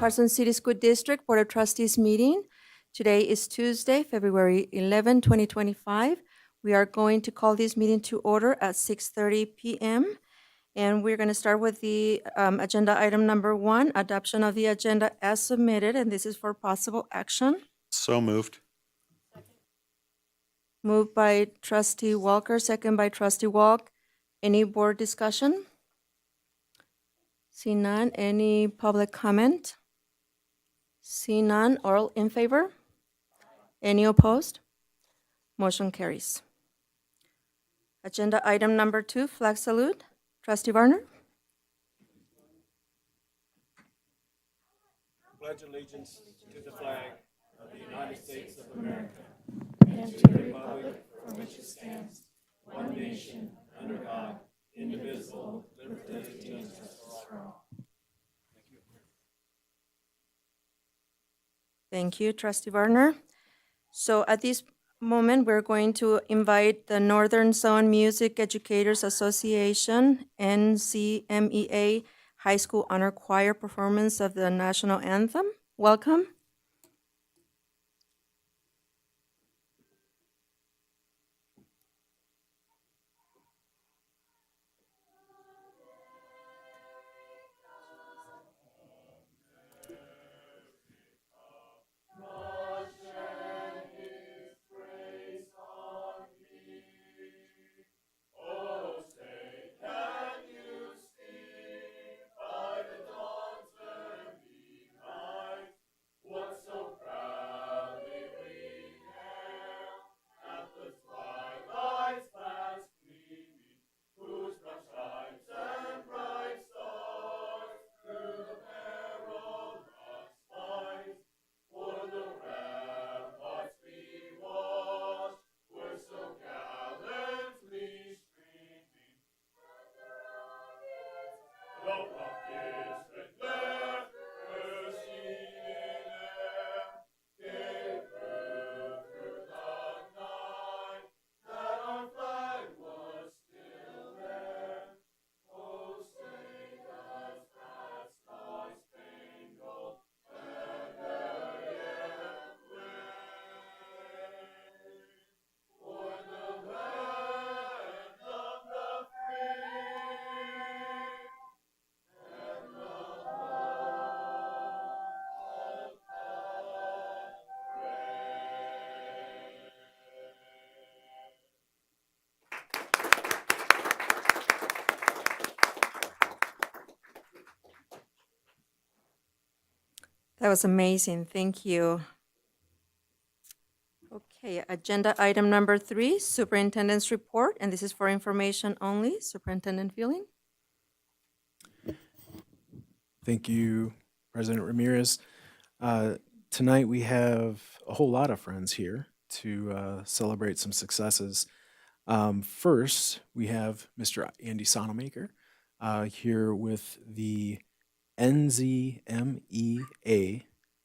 Carson City School District Board of Trustees meeting. Today is Tuesday, February 11, 2025. We are going to call this meeting to order at 6:30 p.m. And we're going to start with the agenda item number 1, adoption of the agenda as submitted, and this is for possible action. So moved. Moved by Trustee Walker, second by Trustee Walk. Any board discussion? See none. Any public comment? See none. All in favor? Any opposed? Motion carries. Agenda item number 2, flag salute. Trustee Varner? Pledge allegiance to the flag of the United States of America and to the republic for which it stands, one nation, under God, indivisible, liberty and justice for all. Thank you, Trustee Varner. So at this moment, we're going to invite the Northern Zone Music Educators Association, NCMEA, High School Honor Choir performance of the National Anthem. Welcome. That was amazing. Thank you. Okay, agenda item number 3, Superintendent's report, and this is for information only. Superintendent Feeling. Thank you, President Ramirez. Tonight we have a whole lot of friends here to celebrate some successes. First, we have Mr. Andy Sonamaker here with the NZMEA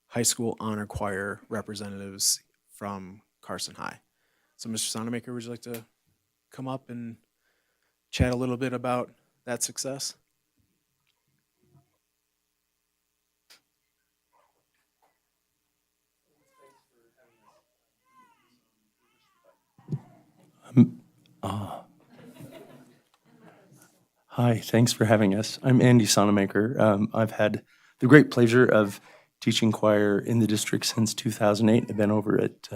High School Honor Choir representatives from Carson High. So, Mr. Sonamaker, would you like to come up and chat a little bit about that success? Hi, thanks for having us. I'm Andy Sonamaker. I've had the great pleasure of teaching choir in the district since 2008. I've been over at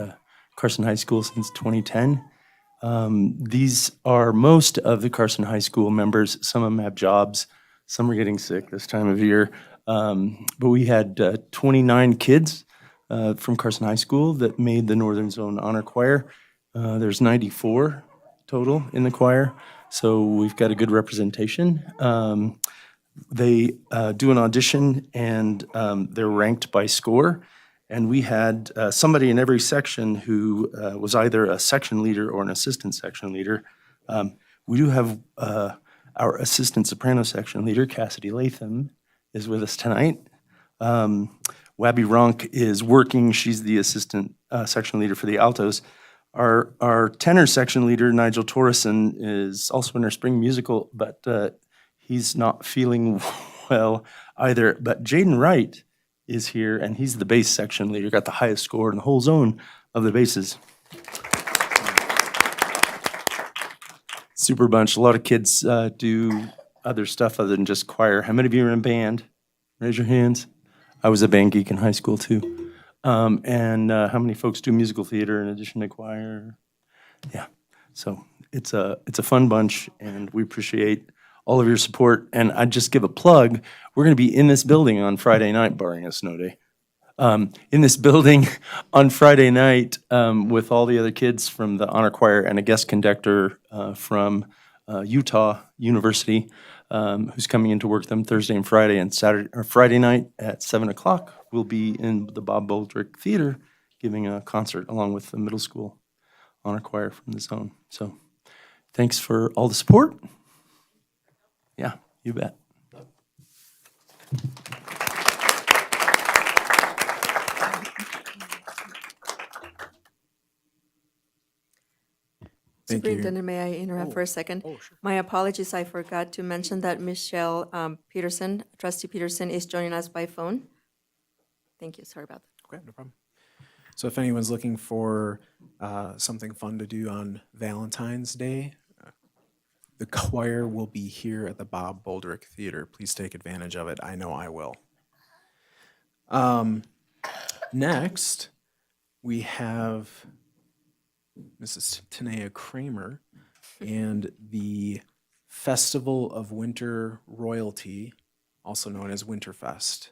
Carson High School since 2010. These are most of the Carson High School members. Some of them have jobs. Some are getting sick this time of year. But we had 29 kids from Carson High School that made the Northern Zone Honor Choir. There's 94 total in the choir, so we've got a good representation. They do an audition, and they're ranked by score. And we had somebody in every section who was either a section leader or an assistant section leader. We do have our assistant soprano section leader, Cassidy Latham, is with us tonight. Wabby Ronk is working. She's the assistant section leader for the altos. Our tenor section leader, Nigel Torreson, is also in our spring musical, but he's not feeling well either. But Jaden Wright is here, and he's the bass section leader, got the highest score in the whole zone of the basses. Super bunch. A lot of kids do other stuff other than just choir. How many of you are in band? Raise your hands. I was a band geek in high school too. And how many folks do musical theater in addition to choir? Yeah. So it's a fun bunch, and we appreciate all of your support. And I'd just give a plug. We're going to be in this building on Friday night, barring a snow day. In this building on Friday night with all the other kids from the honor choir and a guest conductor from Utah University who's coming in to work them Thursday and Friday, and Friday night at 7 o'clock. We'll be in the Bob Boldrick Theater giving a concert along with the middle school honor choir from the zone. So thanks for all the support. Yeah, you bet. Thank you. Superintendent, may I interrupt for a second? My apologies, I forgot to mention that Michelle Peterson, Trustee Peterson, is joining us by phone. Thank you, sorry about that. Okay, no problem. So if anyone's looking for something fun to do on Valentine's Day, the choir will be here at the Bob Boldrick Theater. Please take advantage of it. I know I will. Next, we have Mrs. Tanea Kramer and the Festival of Winter Royalty, also known as Winterfest.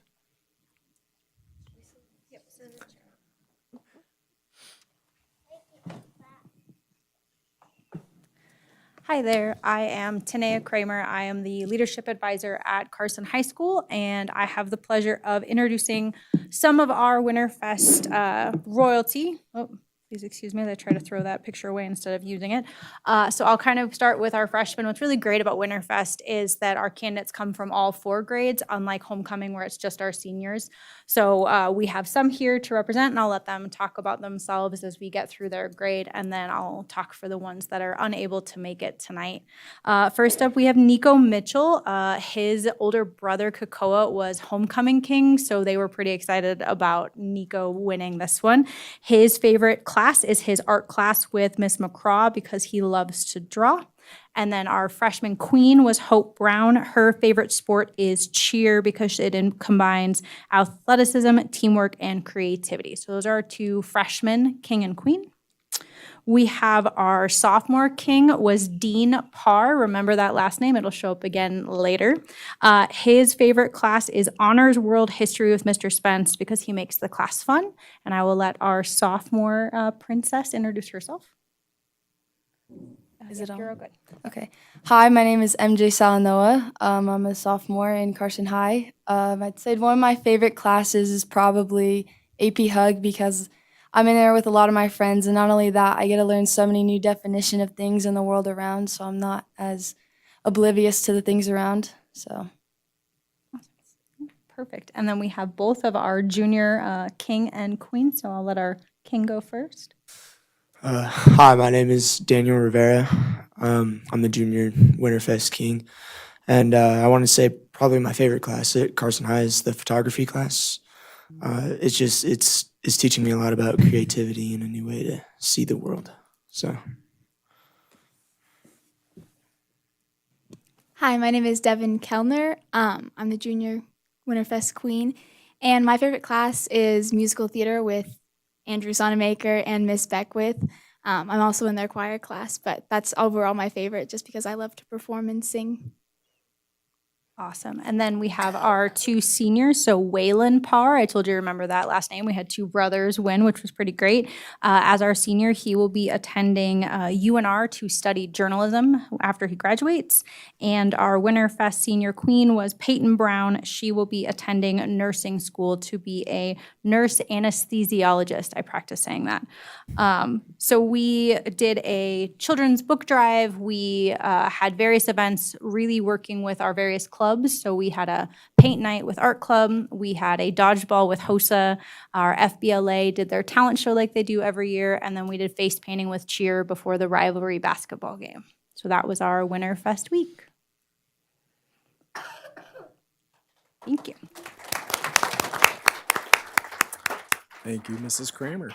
Hi there, I am Tanea Kramer. I am the leadership advisor at Carson High School, and I have the pleasure of introducing some of our Winterfest royalty. Oh, please excuse me, as I try to throw that picture away instead of using it. So I'll kind of start with our freshmen. What's really great about Winterfest is that our candidates come from all 4 grades, unlike homecoming where it's just our seniors. So we have some here to represent, and I'll let them talk about themselves as we get through their grade, and then I'll talk for the ones that are unable to make it tonight. First up, we have Nico Mitchell. His older brother, Kakoa, was homecoming king, so they were pretty excited about Nico winning this one. His favorite class is his art class with Miss McCraw because he loves to draw. And then our freshman queen was Hope Brown. Her favorite sport is cheer because it combines athleticism, teamwork, and creativity. So those are our 2 freshmen, king and queen. We have our sophomore king was Dean Parr. Remember that last name, it'll show up again later. His favorite class is Honors World History with Mr. Spence because he makes the class fun. And I will let our sophomore princess introduce herself. Is it on? You're all good. Okay. Hi, my name is MJ Salanoa. I'm a sophomore in Carson High. I'd say one of my favorite classes is probably AP Hug because I'm in there with a lot of my friends, and not only that, I get to learn so many new definition of things in the world around, so I'm not as oblivious to the things around. So Perfect. And then we have both of our junior king and queen, so I'll let our king go first. Hi, my name is Daniel Rivera. I'm the junior Winterfest king, and I want to say probably my favorite class at Carson High is the photography class. It's teaching me a lot about creativity and a new way to see the world. So. Hi, my name is Devin Kellner. I'm the junior Winterfest queen, and my favorite class is musical theater with Andrew Sonamaker and Miss Beckwith. I'm also in their choir class, but that's overall my favorite just because I love to perform and sing. Awesome. And then we have our 2 seniors. So Waylon Parr, I told you to remember that last name. We had 2 brothers win, which was pretty great. As our senior, he will be attending UNR to study journalism after he graduates. And our Winterfest senior queen was Peyton Brown. She will be attending nursing school to be a nurse anesthesiologist. I practice saying that. So we did a children's book drive. We had various events really working with our various clubs. So we had a paint night with Art Club. We had a dodgeball with HOSA. Our FBLA did their talent show like they do every year. And then we did face painting with cheer before the rivalry basketball game. So that was our Winterfest week. Thank you. Thank you, Mrs. Kramer.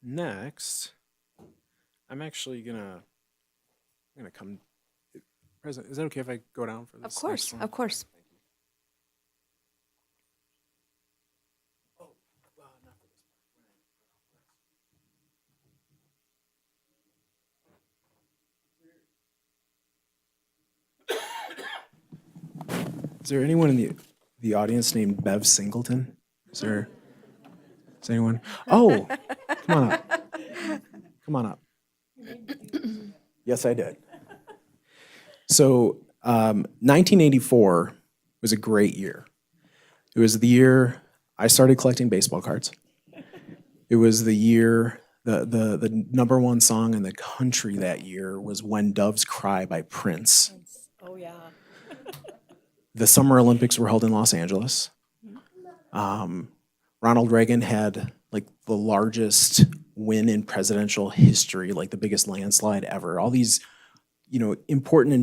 Next, I'm actually gonna come. President, is that okay if I go down for this? Of course, next one? of course. Is there anyone in the audience named Bev Singleton? Is anyone? Oh, come on up. Come on up. Yes, I did. So, 1984 was a great year. It was the year I started collecting baseball cards. It was the year the number one song in the country that year was "When Doves Cry" by Prince. Oh, yeah. The Summer Olympics were held in Los Angeles. Ronald Reagan had like the largest win in presidential history, like the biggest landslide ever. All these, important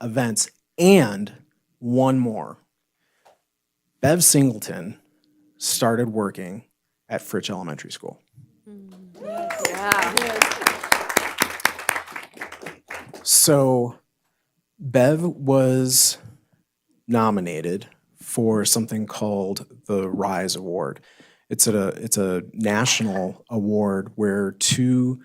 events, and one more. Bev Singleton started working at Fritch Elementary School. So Bev was nominated for something called the Rise Award. It's a national award where two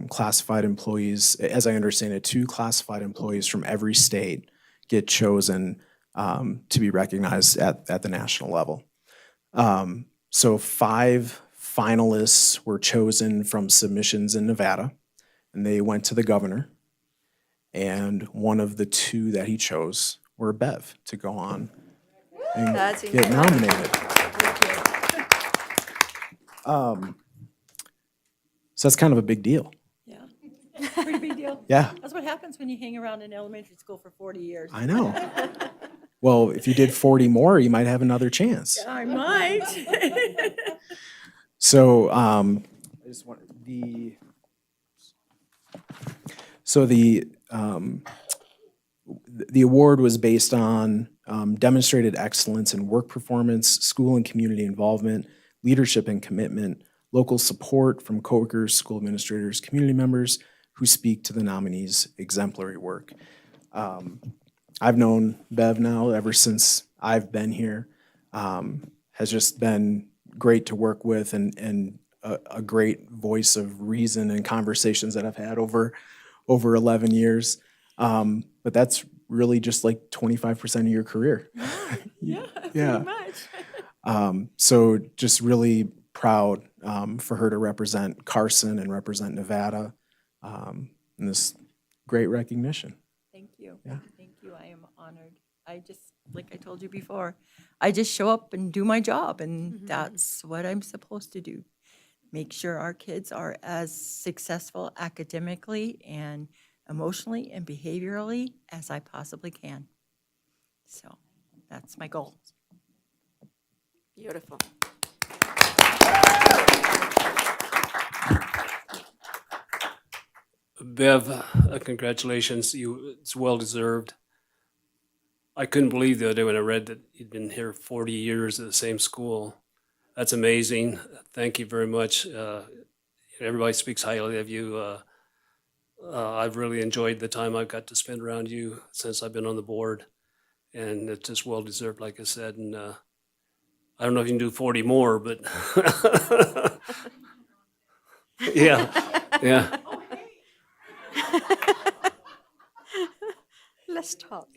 classified employees, as I understand it, two classified employees from every state get chosen to be recognized at the national level. So 5 finalists were chosen from submissions in Nevada, and they went to the governor. And one of the 2 that he chose were Bev to go on and That's get incredible. nominated. So that's kind of a big deal. Yeah. Pretty big deal. Yeah, That's what happens when you hang around in elementary school for 40 years. I know. Well, if you did 40 more, you might have another chance. I might. So I just want the award was based on demonstrated excellence in work performance, school and community involvement, leadership and commitment, local support from coworkers, school administrators, community members who speak to the nominees' exemplary work. I've known Bev now ever since I've been here. Has just been great to work with and a great voice of reason and conversations that I've had over 11 years. But that's really just like 25% of your career. Yeah, Yeah. pretty much. So just really proud for her to represent Carson and represent Nevada in this great recognition. Thank you. Yeah. Thank you. I am honored. I just, like I told you before, I just show up and do my job, and that's what I'm supposed to do. Make sure our kids are as successful academically and emotionally and behaviorally as I possibly can. So that's my goal. Beautiful. Bev, congratulations. It's well deserved. I couldn't believe the other day when I read that you'd been here 40 years at the same school. That's amazing. Thank you very much. Everybody speaks highly of you. I've really enjoyed the time I've got to spend around you since I've been on the board, and it's just well deserved, like I said. And I don't know if you can do 40 more, but yeah. Let's talk.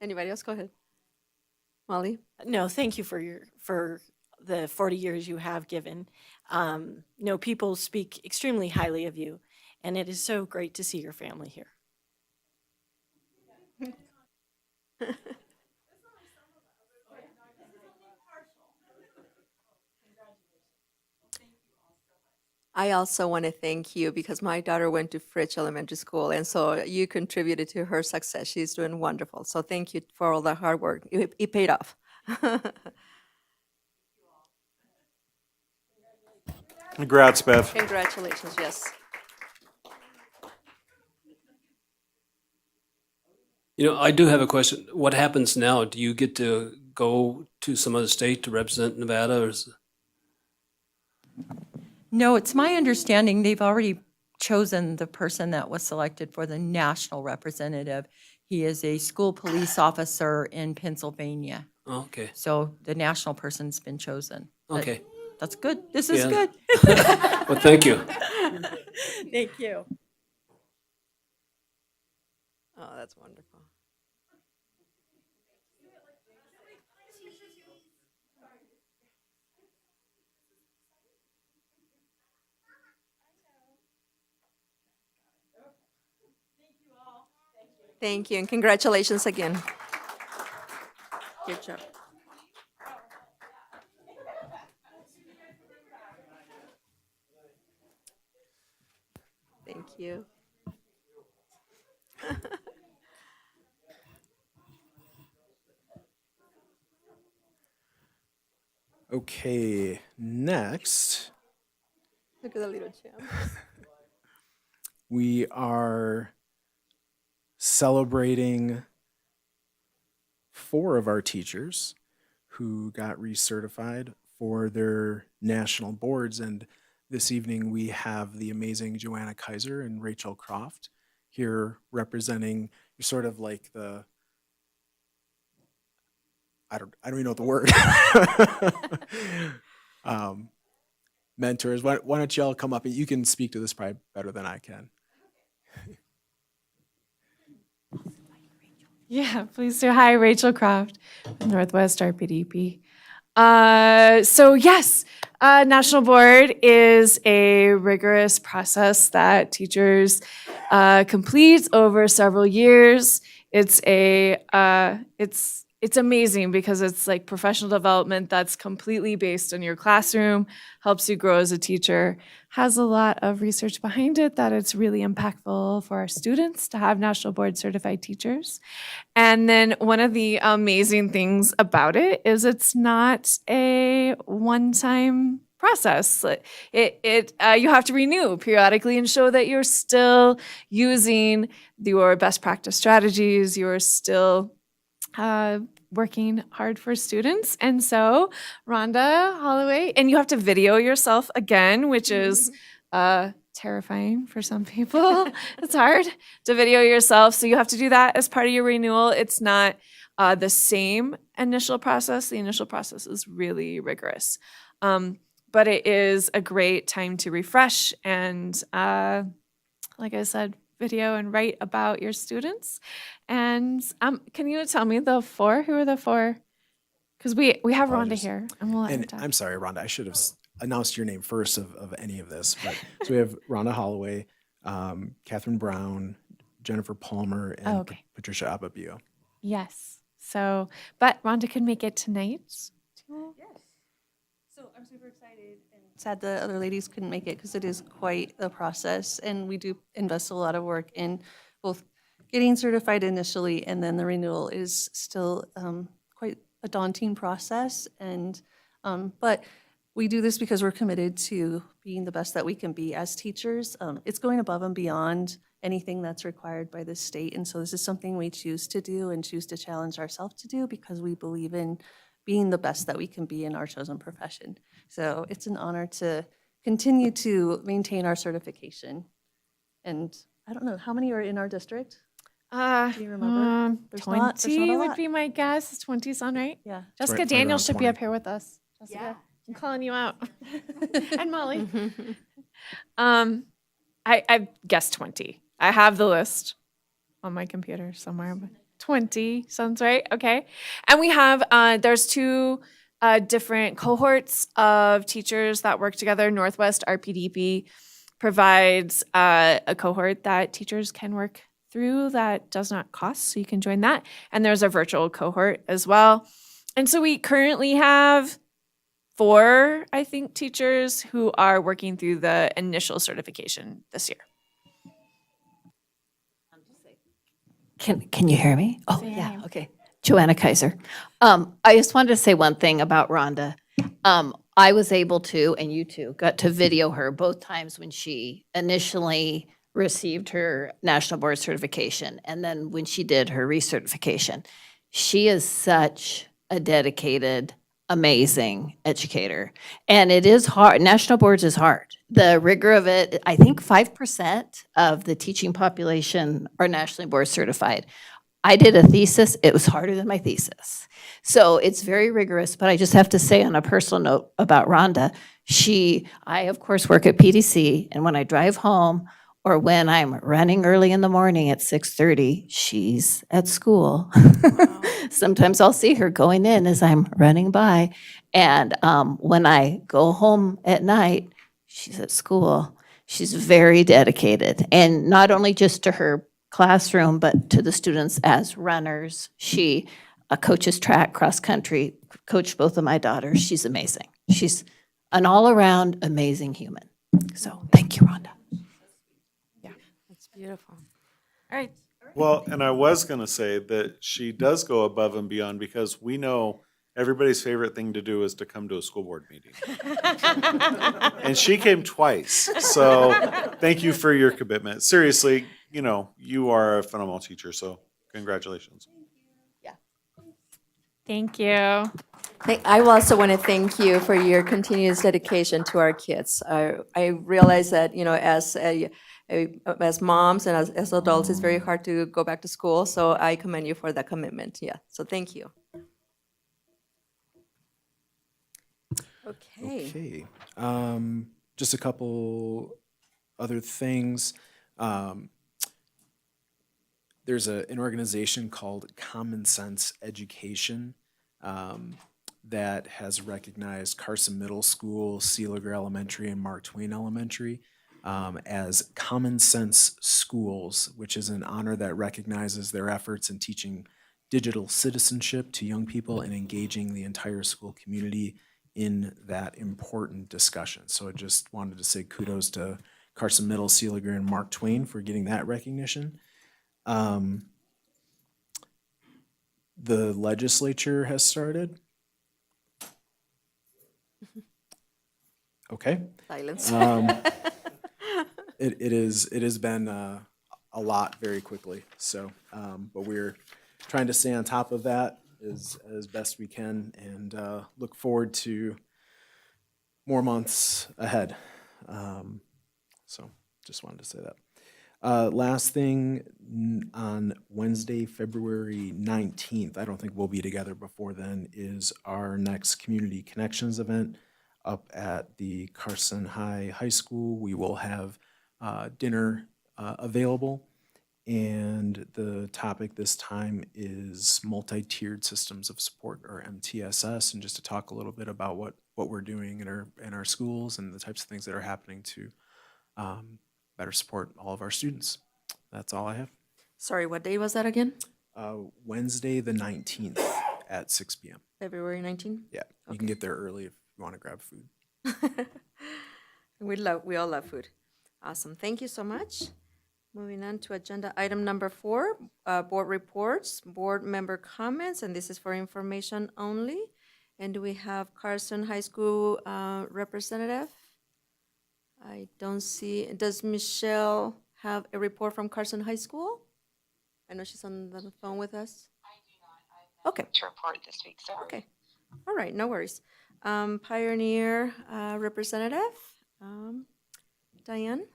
Anybody else? Go ahead. Molly? No, thank you for the 40 years you have given. People speak extremely highly of you, and it is so great to see your family here. I also want to thank you because my daughter went to Fritch Elementary School, and so you contributed to her success. She's doing wonderful. So thank you for all the hard work. It paid off. Congrats, Bev. Congratulations, yes. You know, I do have a question. What happens now? Do you get to go to some other state to represent Nevada, or is, No, it's my understanding they've already chosen the person that was selected for the national representative. He is a school police officer in Pennsylvania. oh, okay, So the national person's been chosen. But okay. that's good. This is Yeah. good. Well, thank you. Thank you. Oh, that's wonderful. Thank you, and congratulations again. Good job. Thank you. Okay, next Look at the little champ. we are celebrating 4 of our teachers who got recertified for their national boards. And this evening we have the amazing Joanna Kaiser and Rachel Croft here representing, you're sort of like the, I don't even know what the word. Mentors. Why don't y'all come up and you can speak to this probably better than I can. Yeah, please do. Hi, Rachel Croft, Northwest RPDP. So yes, National Board is a rigorous process that teachers complete over several years. It's amazing because it's like professional development that's completely based on your classroom, helps you grow as a teacher, has a lot of research behind it that it's really impactful for our students to have National Board certified teachers. And then one of the amazing things about it is it's not a one-time process. You have to renew periodically and show that you're still using your best practice strategies. You're still working hard for students. And so Rhonda Holloway, and you have to video yourself again, which is terrifying for some people. It's hard to video yourself. So you have to do that as part of your renewal. It's not the same initial process. The initial process is really rigorous. But it is a great time to refresh and, like I said, video and write about your students. And can you tell me the 4? Who are the 4? Because we have Rhonda Apologies. here, and we'll let her And talk. I'm sorry, Rhonda, I should have announced your name first of any of this. But so we have Rhonda Holloway, Catherine Brown, Jennifer Palmer, and Okay. Patricia Ababio. Yes. So, but Rhonda can make it tonight. So I'm super excited and sad the other ladies couldn't make it because it is quite a process, and we do invest a lot of work in both getting certified initially, and then the renewal is still quite a daunting process. And but we do this because we're committed to being the best that we can be as teachers. It's going above and beyond anything that's required by the state, and so this is something we choose to do and choose to challenge ourselves to do because we believe in being the best that we can be in our chosen profession. So it's an honor to continue to maintain our certification. And I don't know, how many are in our district? Do you remember? There's not 20 a would lot. be my guess. 20 sound right? Yeah. Jessica right Daniels around should be 20. up here with us. Jessica, I'm calling you out. And Molly. I guessed 20. I have the list on my computer somewhere, but 20 sounds right. Okay. And we have, there's 2 different cohorts of teachers that work together. Northwest RPDP provides a cohort that teachers can work through that does not cost, so you can join that. And there's a virtual cohort as well. And so we currently have 4, I think, teachers who are working through the initial certification this year. Can you hear me? Oh, Say your yeah, name. okay. Joanna Kaiser. I just wanted to say one thing about Rhonda. I was able to, and you too, got to video her both times when she initially received her national board certification, and then when she did her recertification. She is such a dedicated, amazing educator. And it is hard. National boards is hard. The rigor of it, I think 5% of the teaching population are nationally board certified. I did a thesis, it was harder than my thesis. So it's very rigorous, but I just have to say on a personal note about Rhonda, I of course work at PDC, and when I drive home or when I'm running early in the morning at 6:30, she's at school. Sometimes I'll see her going in as I'm running by. And when I go home at night, she's at school. She's very dedicated, and not only just to her classroom, but to the students as runners. She coaches track, cross country, coached both of my daughters. She's amazing. She's an all-around amazing human. So thank you, Rhonda. That's beautiful. All right. Well, and I was going to say that she does go above and beyond because we know everybody's favorite thing to do is to come to a school board meeting. And she came twice. So thank you for your commitment. Seriously, you are a phenomenal teacher. So congratulations. Thank you. I also want to thank you for your continuous dedication to our kids. I realize that, as moms and as adults, it's very hard to go back to school. So I commend you for that commitment. Yeah. So thank you. Okay. Okay. Just a couple other things. There's an organization called Common Sense Education that has recognized Carson Middle School, Sealiger Elementary, and Mark Twain Elementary as Common Sense Schools, which is an honor that recognizes their efforts in teaching digital citizenship to young people and engaging the entire school community in that important discussion. So I just wanted to say kudos to Carson Middle, Sealiger, and Mark Twain for getting that recognition. The legislature has started. Okay. Silence. It has been a lot very quickly. So, but we're trying to stay on top of that as best we can, and look forward to more months ahead. So, just wanted to say that. Last thing, on Wednesday, February 19th, I don't think we'll be together before then, is our next Community Connections event up at the Carson High School. We will have dinner available, and the topic this time is multi-tiered systems of support, or MTSS, and just to talk a little bit about what we're doing in our schools and the types of things that are happening to better support all of our students. That's all I have. Sorry, what day was that again? Wednesday, the 19th at 6 p.m. February 19th? Yeah, you can get there early if you want to grab food. We all love food. Awesome. Thank you so much. Moving on to agenda item number 4, board reports, board member comments, and this is for information only. And do we have Carson High School representative? I don't see. Does Michelle have a report from Carson High School? I know she's on the phone with us. I do not. Okay. To report this week, sorry. Okay. All right, no worries. Pioneer representative, Diane?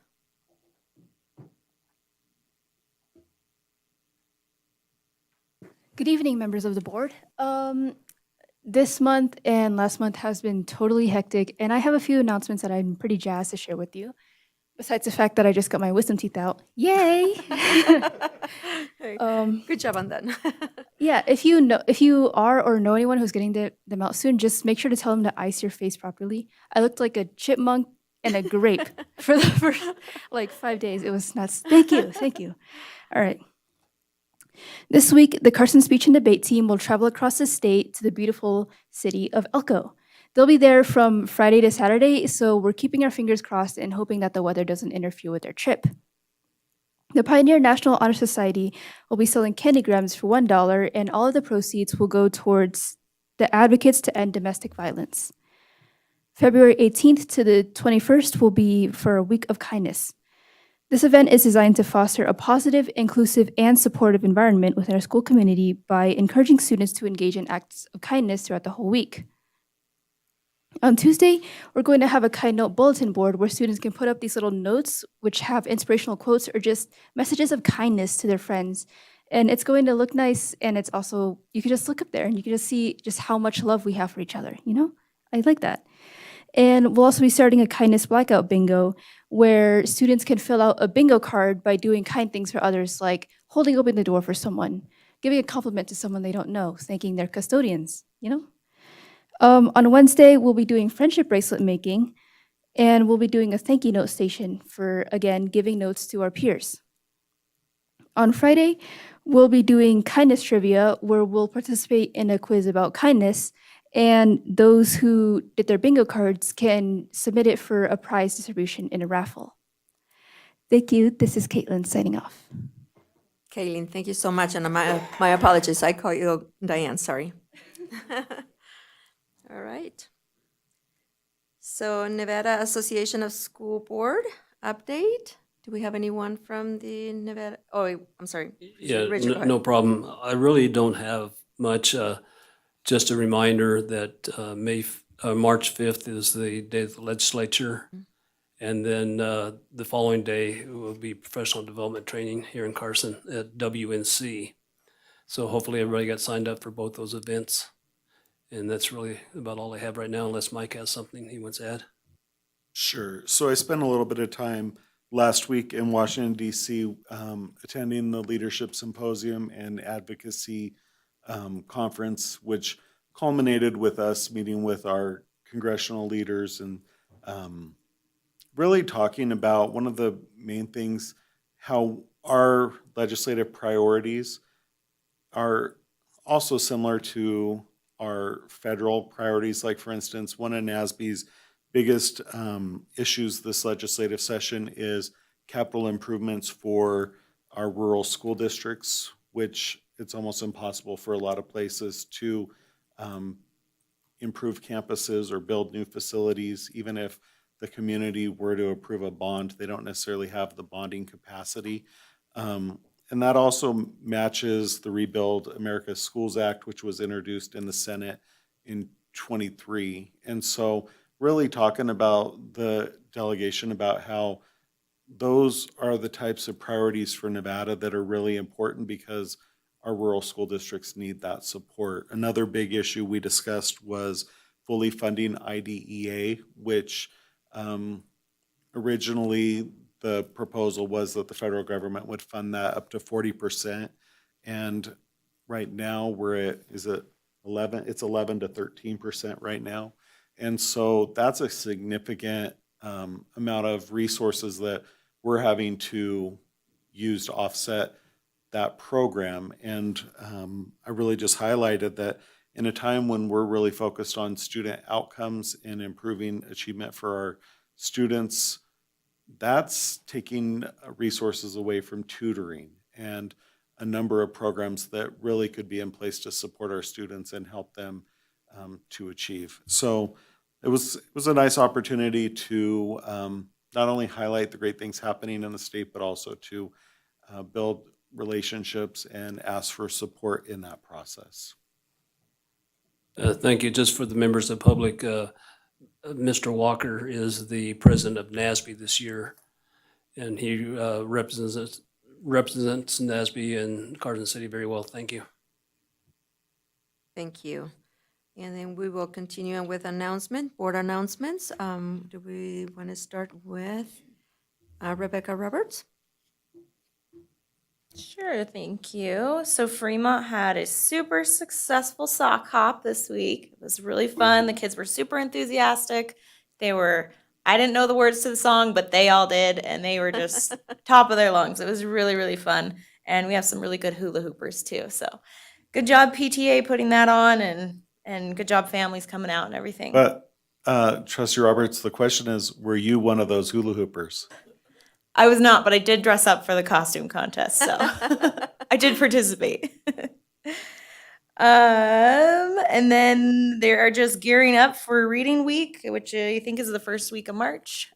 Good evening, members of the board. This month and last month has been totally hectic, and I have a few announcements that I'm pretty jazzed to share with you. Besides the fact that I just got my wisdom teeth out. Yay! Good job on that. Yeah, if you are or know anyone who's getting them out soon, just make sure to tell them to ice your face properly. I looked like a chipmunk and a grape for the first 5 days. It was nuts. Thank you. All right. This week, the Carson Speech and Debate team will travel across the state to the beautiful city of Elko. They'll be there from Friday to Saturday, so we're keeping our fingers crossed and hoping that the weather doesn't interfere with their trip. The Pioneer National Honor Society will be selling candygrams for $1, and all of the proceeds will go towards the Advocates to End Domestic Violence. February 18th to the 21st will be for a week of kindness. This event is designed to foster a positive, inclusive, and supportive environment within our school community by encouraging students to engage in acts of kindness throughout the whole week. On Tuesday, we're going to have a kind note bulletin board where students can put up these little notes which have inspirational quotes or just messages of kindness to their friends. And it's going to look nice, and it's also, you can just look up there and you can just see just how much love we have for each other, you know? I like that. And we'll also be starting a kindness blackout bingo where students can fill out a bingo card by doing kind things for others, like holding open the door for someone, giving a compliment to someone they don't know, thanking their custodians, you know? On Wednesday, we'll be doing friendship bracelet making, and we'll be doing a thank you note station for, again, giving notes to our peers. On Friday, we'll be doing kindness trivia, where we'll participate in a quiz about kindness, and those who did their bingo cards can submit it for a prize distribution in a raffle. Thank you. This is Caitlin signing off. Kaylin, thank you so much, and my apologies. I call you Diane, sorry. All right. So Nevada Association of School Board update. Do we have anyone from the Nevada? Oh, I'm sorry. Yeah, Richard, go ahead. no problem. I really don't have much. Just a reminder that March 5th is the day of the legislature. And then the following day will be professional development training here in Carson at WNC. So hopefully everybody got signed up for both those events. And that's really about all I have right now, unless Mike has something he wants to add. Sure. So I spent a little bit of time last week in Washington, D.C., attending the Leadership Symposium and Advocacy Conference, which culminated with us meeting with our congressional leaders and really talking about one of the main things, how our legislative priorities are also similar to our federal priorities. Like, for instance, one of NASB's biggest issues this legislative session is capital improvements for our rural school districts, which it's almost impossible for a lot of places to improve campuses or build new facilities. Even if the community were to approve a bond, they don't necessarily have the bonding capacity. And that also matches the Rebuild America Schools Act, which was introduced in the Senate in 23. And so really talking about the delegation about how those are the types of priorities for Nevada that are really important because our rural school districts need that support. Another big issue we discussed was fully funding IDEA, which originally the proposal was that the federal government would fund that up to 40%. And right now we're at, is it 11? It's 11 to 13% right now. And so that's a significant amount of resources that we're having to use to offset that program. And I really just highlighted that in a time when we're really focused on student outcomes and improving achievement for our students, that's taking resources away from tutoring and a number of programs that really could be in place to support our students and help them to achieve. So it was a nice opportunity to not only highlight the great things happening in the state, but also to build relationships and ask for support in that process. Thank you. Just for the members of the public, Mr. Walker is the president of NASB this year, and he represents NASB and Carson City very well. Thank you. Thank you. And then we will continue on with board announcements. Do we want to start with Rebecca Roberts? Sure, thank you. So Fremont had a super successful sock hop this week. It was really fun. The kids were super enthusiastic. I didn't know the words to the song, but they all did, and they were just top of their lungs. It was really, really fun. And we have some really good hula hoopers too. So good job PTA putting that on, and good job families coming out and everything. But Trustee Roberts, the question is, were you one of those hula hoopers? I was not, but I did dress up for the costume contest, so I did participate. And then they are just gearing up for Reading Week, which I think is the first week of March.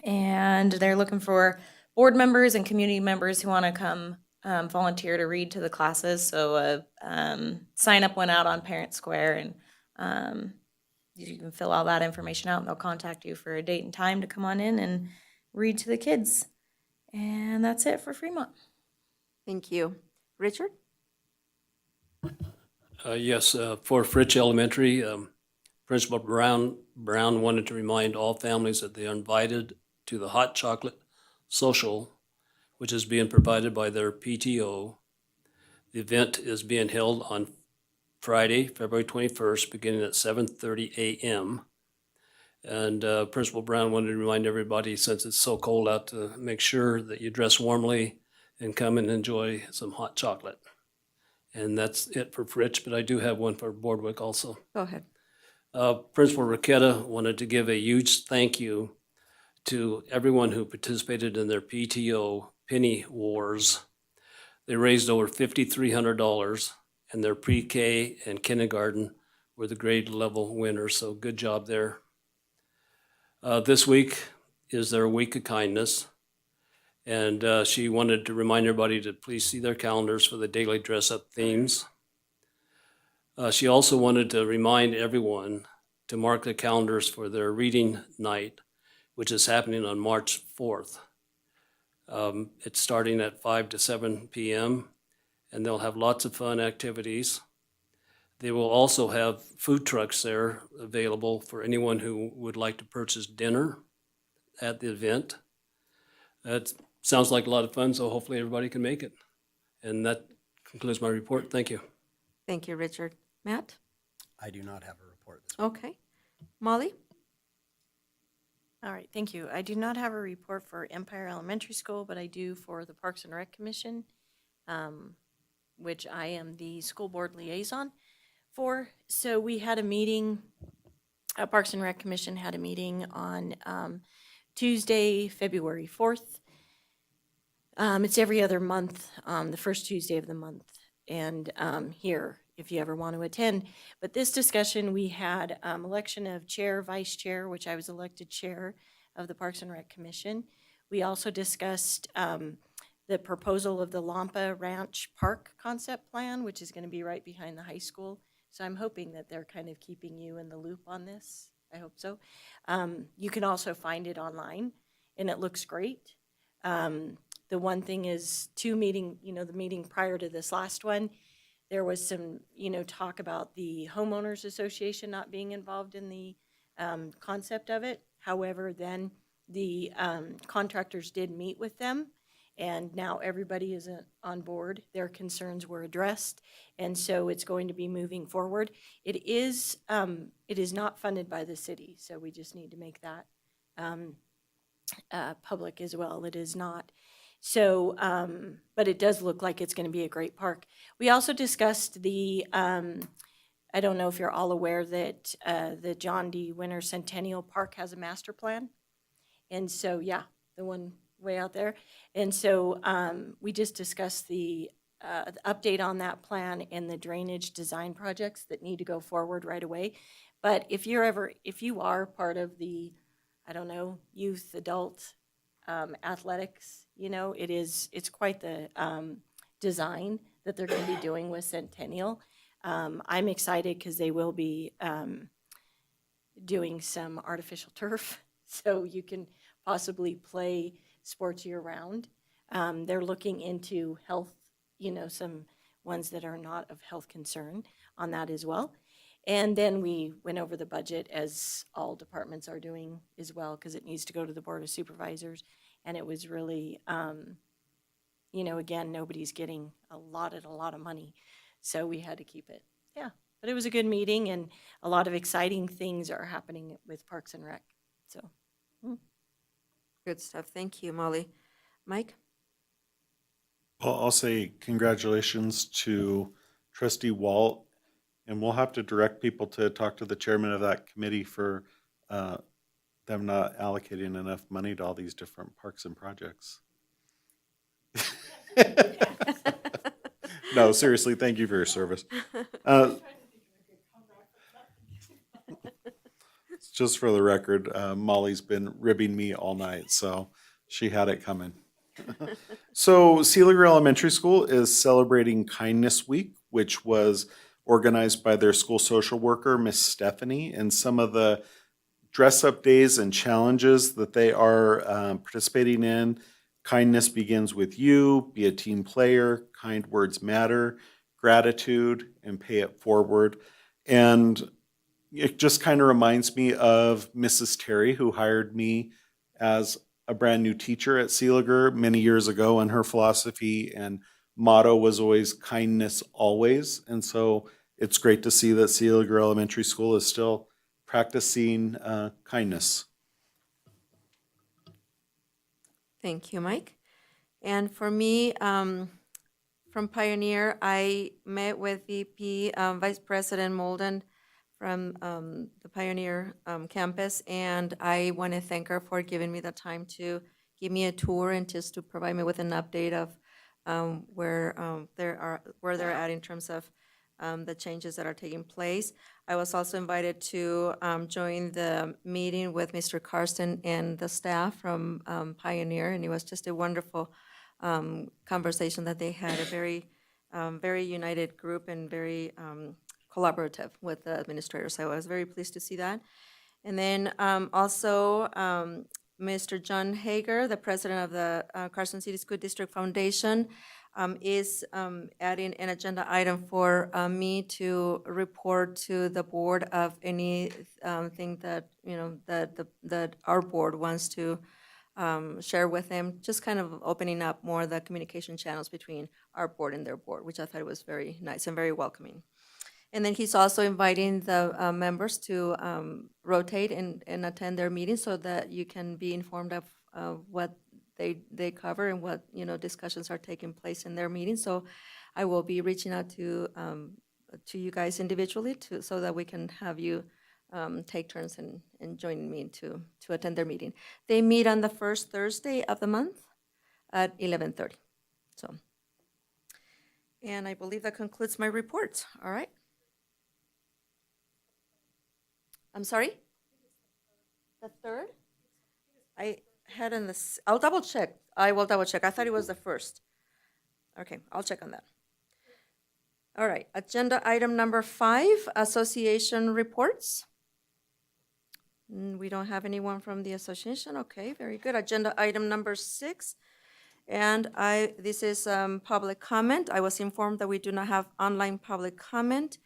And they're looking for board members and community members who want to come volunteer to read to the classes. So sign up went out on Parent Square, and you can fill all that information out, and they'll contact you for a date and time to come on in and read to the kids. And that's it for Fremont. Thank you. Richard? Yes, for Fritch Elementary, Principal Brown wanted to remind all families that they are invited to the hot chocolate social, which is being provided by their PTO. The event is being held on Friday, February 21st, beginning at 7:30 a.m. And Principal Brown wanted to remind everybody, since it's so cold out, to make sure that you dress warmly and come and enjoy some hot chocolate. And that's it for Fritch, but I do have one for Boardwick also. Go ahead. Principal Raquetta wanted to give a huge thank you to everyone who participated in their PTO Penny Wars. They raised over $5,300, and their pre-K and kindergarten were the grade level winners, so good job there. This week is their Week of Kindness, and she wanted to remind everybody to please see their calendars for the daily dress-up themes. She also wanted to remind everyone to mark their calendars for their reading night, which is happening on March 4th. It's starting at 5 to 7 p.m., and they'll have lots of fun activities. They will also have food trucks there available for anyone who would like to purchase dinner at the event. That sounds like a lot of fun, so hopefully everybody can make it. And that concludes my report. Thank you. Thank you, Richard. Matt? I do not have a report this Okay. Molly? All right, thank you. I do not have a report for Empire Elementary School, but I do for the Parks and Rec Commission, which I am the school board liaison for. So we had a meeting, Parks and Rec Commission had a meeting on Tuesday, February 4th. It's every other month, the first Tuesday of the month, and here, if you ever want to attend. But this discussion, we had election of chair, vice chair, which I was elected chair of the Parks and Rec Commission. We also discussed the proposal of the Lampa Ranch Park concept plan, which is going to be right behind the high school. So I'm hoping that they're kind of keeping you in the loop on this. I hope so. You can also find it online, and it looks great. The one thing is the meeting prior to this last one, there was some, talk about the homeowners association not being involved in the concept of it. However, then the contractors did meet with them, and now everybody is on board. Their concerns were addressed, and so it's going to be moving forward. It is not funded by the city, so we just need to make that public as well. It is not. So, but it does look like it's going to be a great park. We also discussed the, I don't know if you're all aware that the John D. Winter Centennial Park has a master plan. And so, yeah, the one way out there. And so we just discussed the update on that plan and the drainage design projects that need to go forward right away. But if you are part of the, I don't know, youth, adult athletics, it's quite the design that they're going to be doing with Centennial. I'm excited because they will be doing some artificial turf, so you can possibly play sports year-round. They're looking into health, some ones that are not of health concern on that as well. And then we went over the budget, as all departments are doing as well, because it needs to go to the Board of Supervisors. And it was really, again, nobody's getting a lot of money, so we had to keep it. Yeah, but it was a good meeting, and a lot of exciting things are happening with Parks and Rec. So, Good stuff. Thank you, Molly. Mike? Well, I'll say congratulations to Trustee Walt, and we'll have to direct people to talk to the chairman of that committee for them not allocating enough money to all these different parks and projects. No, seriously, thank you for your service. just for the record, Molly's been ribbing me all night, so she had it coming. So Sealiger Elementary School is celebrating Kindness Week, which was organized by their school social worker, Miss Stephanie, and some of the dress-up days and challenges that they are participating in. Kindness begins with you, be a team player, kind words matter, gratitude, and pay it forward. And it just kind of reminds me of Mrs. Terry, who hired me as a brand new teacher at Sealiger many years ago, and her philosophy and motto was always kindness always. And so it's great to see that Sealiger Elementary School is still practicing kindness. Thank you, Mike. And for me, from Pioneer, I met with VP Vice President Molden from the Pioneer campus, and I want to thank her for giving me the time to give me a tour and just to provide me with an update of where they're at in terms of the changes that are taking place. I was also invited to join the meeting with Mr. Carson and the staff from Pioneer, and it was just a wonderful conversation that they had, a very united group and very collaborative with the administrators. So I was very pleased to see that. And then also Mr. John Hager, the president of the Carson City School District Foundation, is adding an agenda item for me to report to the board of anything that, that our board wants to share with them, just kind of opening up more the communication channels between our board and their board, which I thought was very nice and very welcoming. And then he's also inviting the members to rotate and attend their meetings so that you can be informed of what they cover and what, discussions are taking place in their meetings. So I will be reaching out to you guys individually so that we can have you take turns and join me to attend their meeting. They meet on the first Thursday of the month at 11:30. So, and I believe that concludes my report. All right. I'm sorry? The third? I had in this, I'll double check. I will double check. I thought it was the first. Okay, I'll check on that. All right, agenda item number 5, association reports. We don't have anyone from the association. Okay, very good. Agenda item number 6. And this is public comment. I was informed that we do not have online public comment.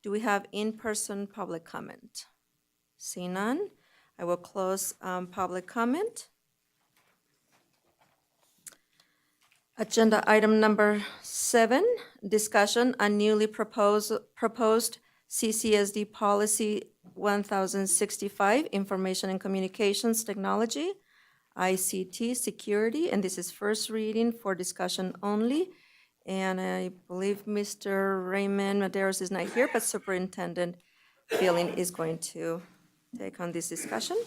Do we have in-person public comment? See none. I will close public comment. Agenda item number 7, discussion on newly proposed CCSD policy 1065, information and communications technology, ICT security, and this is first reading for discussion only. And I believe Mr. Raymond Maderos is not here, but Superintendent Billing is going to take on this discussion.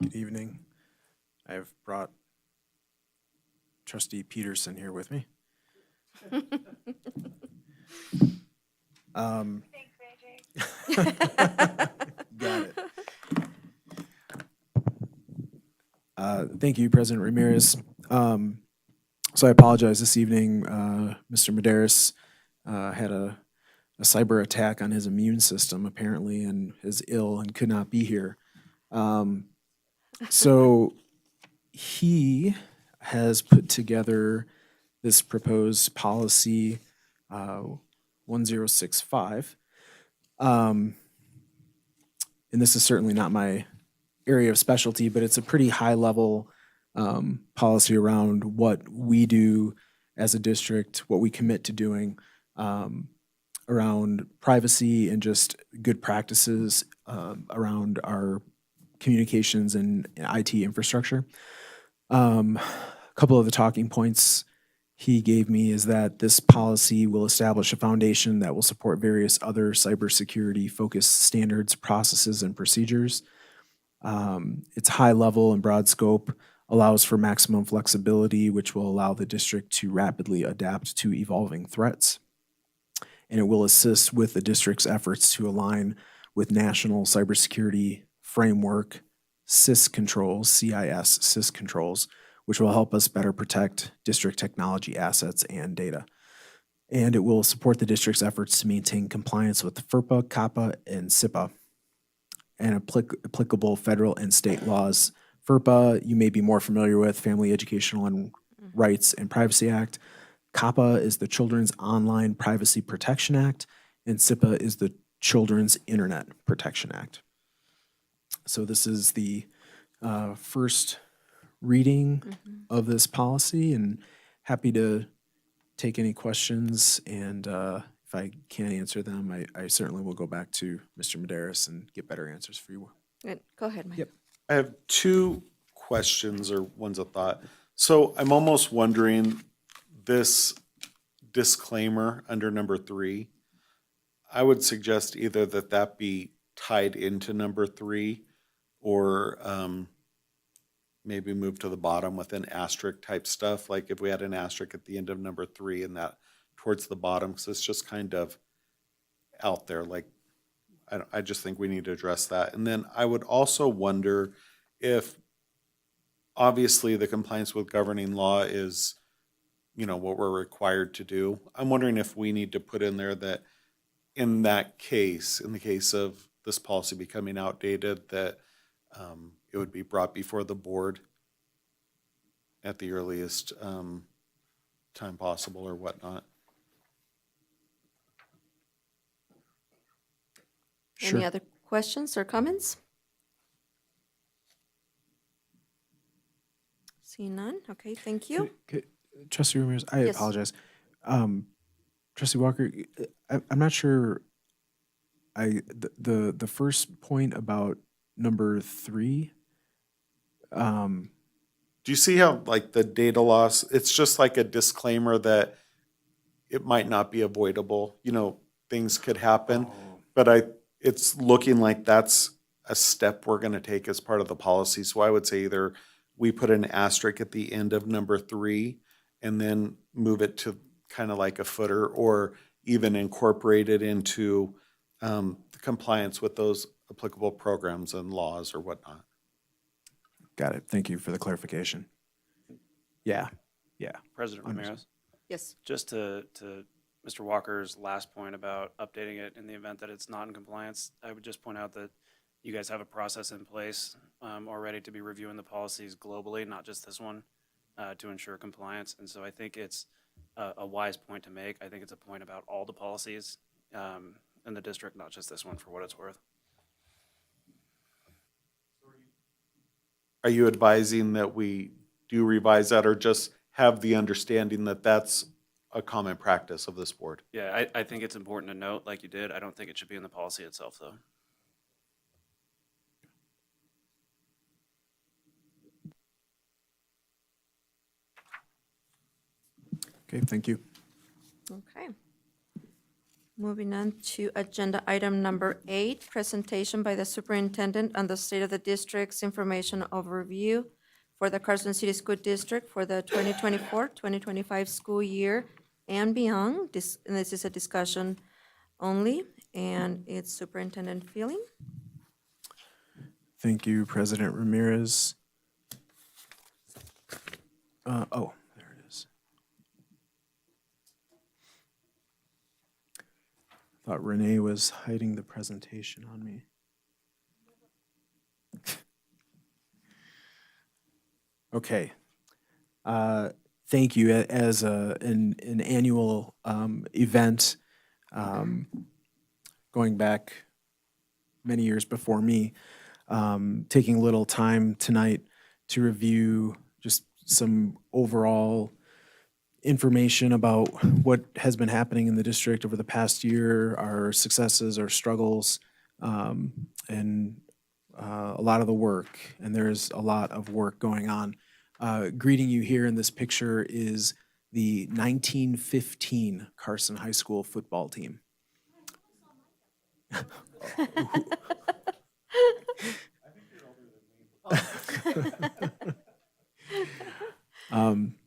Good evening. I've brought Trustee Peterson here with me. Got it. Thank you, President Ramirez. So I apologize this evening. Mr. Maderis had a cyber attack on his immune system apparently and is ill and could not be here. So he has put together this proposed policy 1065. And this is certainly not my area of specialty, but it's a pretty high level policy around what we do as a district, what we commit to doing around privacy and just good practices around our communications and IT infrastructure. A couple of the talking points he gave me is that this policy will establish a foundation that will support various other cybersecurity focused standards, processes, and procedures. It's high level and broad scope, allows for maximum flexibility, which will allow the district to rapidly adapt to evolving threats. and it will assist with the district's efforts to align with national cybersecurity framework CIS controls, CIS controls, which will help us better protect district technology assets and data. And it will support the district's efforts to maintain compliance with FERPA, COPPA, and SIPA, and applicable federal and state laws. FERPA, you may be more familiar with, Family Educational and Rights and Privacy Act. COPPA is the Children's Online Privacy Protection Act, and SIPA is the Children's Internet Protection Act. So this is the first reading of this policy, and happy to take any questions, and if I can't answer them, I certainly will go back to Mr. Medeiros and get better answers for you. Good. Go ahead, Mike. Yep. I have two questions or ones of thought. So I'm almost wondering, this disclaimer under number 3, I would suggest either that be tied into number 3 or maybe move to the bottom with an asterisk type stuff. Like if we had an asterisk at the end of number 3 and that towards the bottom, because it's just kind of out there. Like, I just think we need to address that. And then I would also wonder if, obviously, the compliance with governing law is, what we're required to do. I'm wondering if we need to put in there that in that case, in the case of this policy becoming outdated, that it would be brought before the board at the earliest time possible or whatnot. Any other questions or comments? See none. Okay, thank you. Trustee Ramirez, I Yes. apologize. Trustee Walker, I'm not sure. The first point about number 3. Do you see how, like, the data loss, it's just like a disclaimer that it might not be avoidable, things could happen, but it's looking like that's a step we're gonna take as part of the policy. So I would say either we put an asterisk at the end of number 3 and then move it to kind of like a footer, or even incorporate it into the compliance with those applicable programs and laws or whatnot. Got it. Thank you for the clarification. Yeah. President Ramirez, Yes. just to Mr. Walker's last point about updating it in the event that it's not in compliance, I would just point out that you guys have a process in place already to be reviewing the policies globally, not just this one, to ensure compliance. And so I think it's a wise point to make. I think it's a point about all the policies in the district, not just this one, for what it's worth. Are you advising that we do revise that, or just have the understanding that that's a common practice of this board? Yeah, I think it's important to note, like you did. I don't think it should be in the policy itself, though. Okay, thank you. Okay. Moving on to agenda item number 8, presentation by the superintendent on the state of the district's information overview for the Carson City School District for the 2024-2025 school year and beyond. This is a discussion only, and it's Superintendent Feeling. Thank you, President Ramirez. There it is. Thought Renee was hiding the presentation on me. Okay. Thank you. As an annual event, going back many years before me, taking a little time tonight to review just some overall information about what has been happening in the district over the past year, our successes, our struggles, and a lot of the work. And there's a lot of work going on. Greeting you here in this picture is the 1915 Carson High School football team.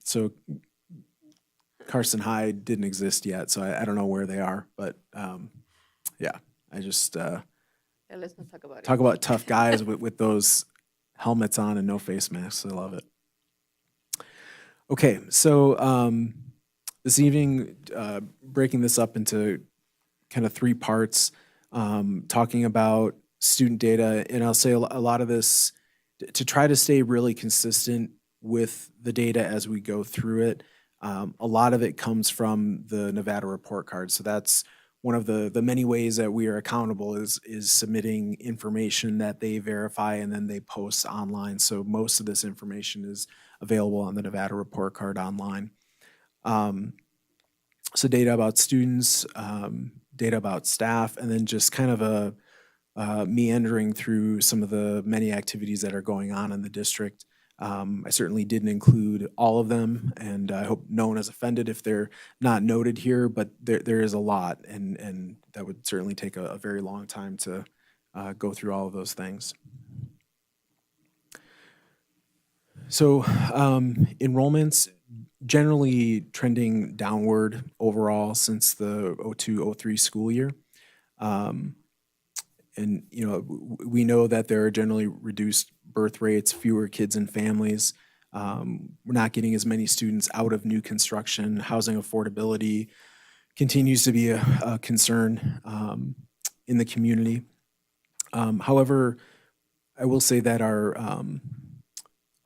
So Carson High didn't exist yet, so I don't know where they are. But yeah, I just Yeah, let's not talk about talk it. about tough guys with those helmets on and no face masks. I love it. Okay, so this evening, breaking this up into kind of three parts, talking about student data, and I'll say a lot of this to try to stay really consistent with the data as we go through it. A lot of it comes from the Nevada report card, so that's one of the many ways that we are accountable is submitting information that they verify and then they post online. So most of this information is available on the Nevada report card online. So data about students, data about staff, and then just kind of a meandering through some of the many activities that are going on in the district. I certainly didn't include all of them, and I hope no one is offended if they're not noted here, but there is a lot, and that would certainly take a very long time to go through all of those things. So enrollments generally trending downward overall since the 02-03 school year. And you know, we know that there are generally reduced birth rates, fewer kids and families. We're not getting as many students out of new construction. Housing affordability continues to be a concern in the community. However, I will say that our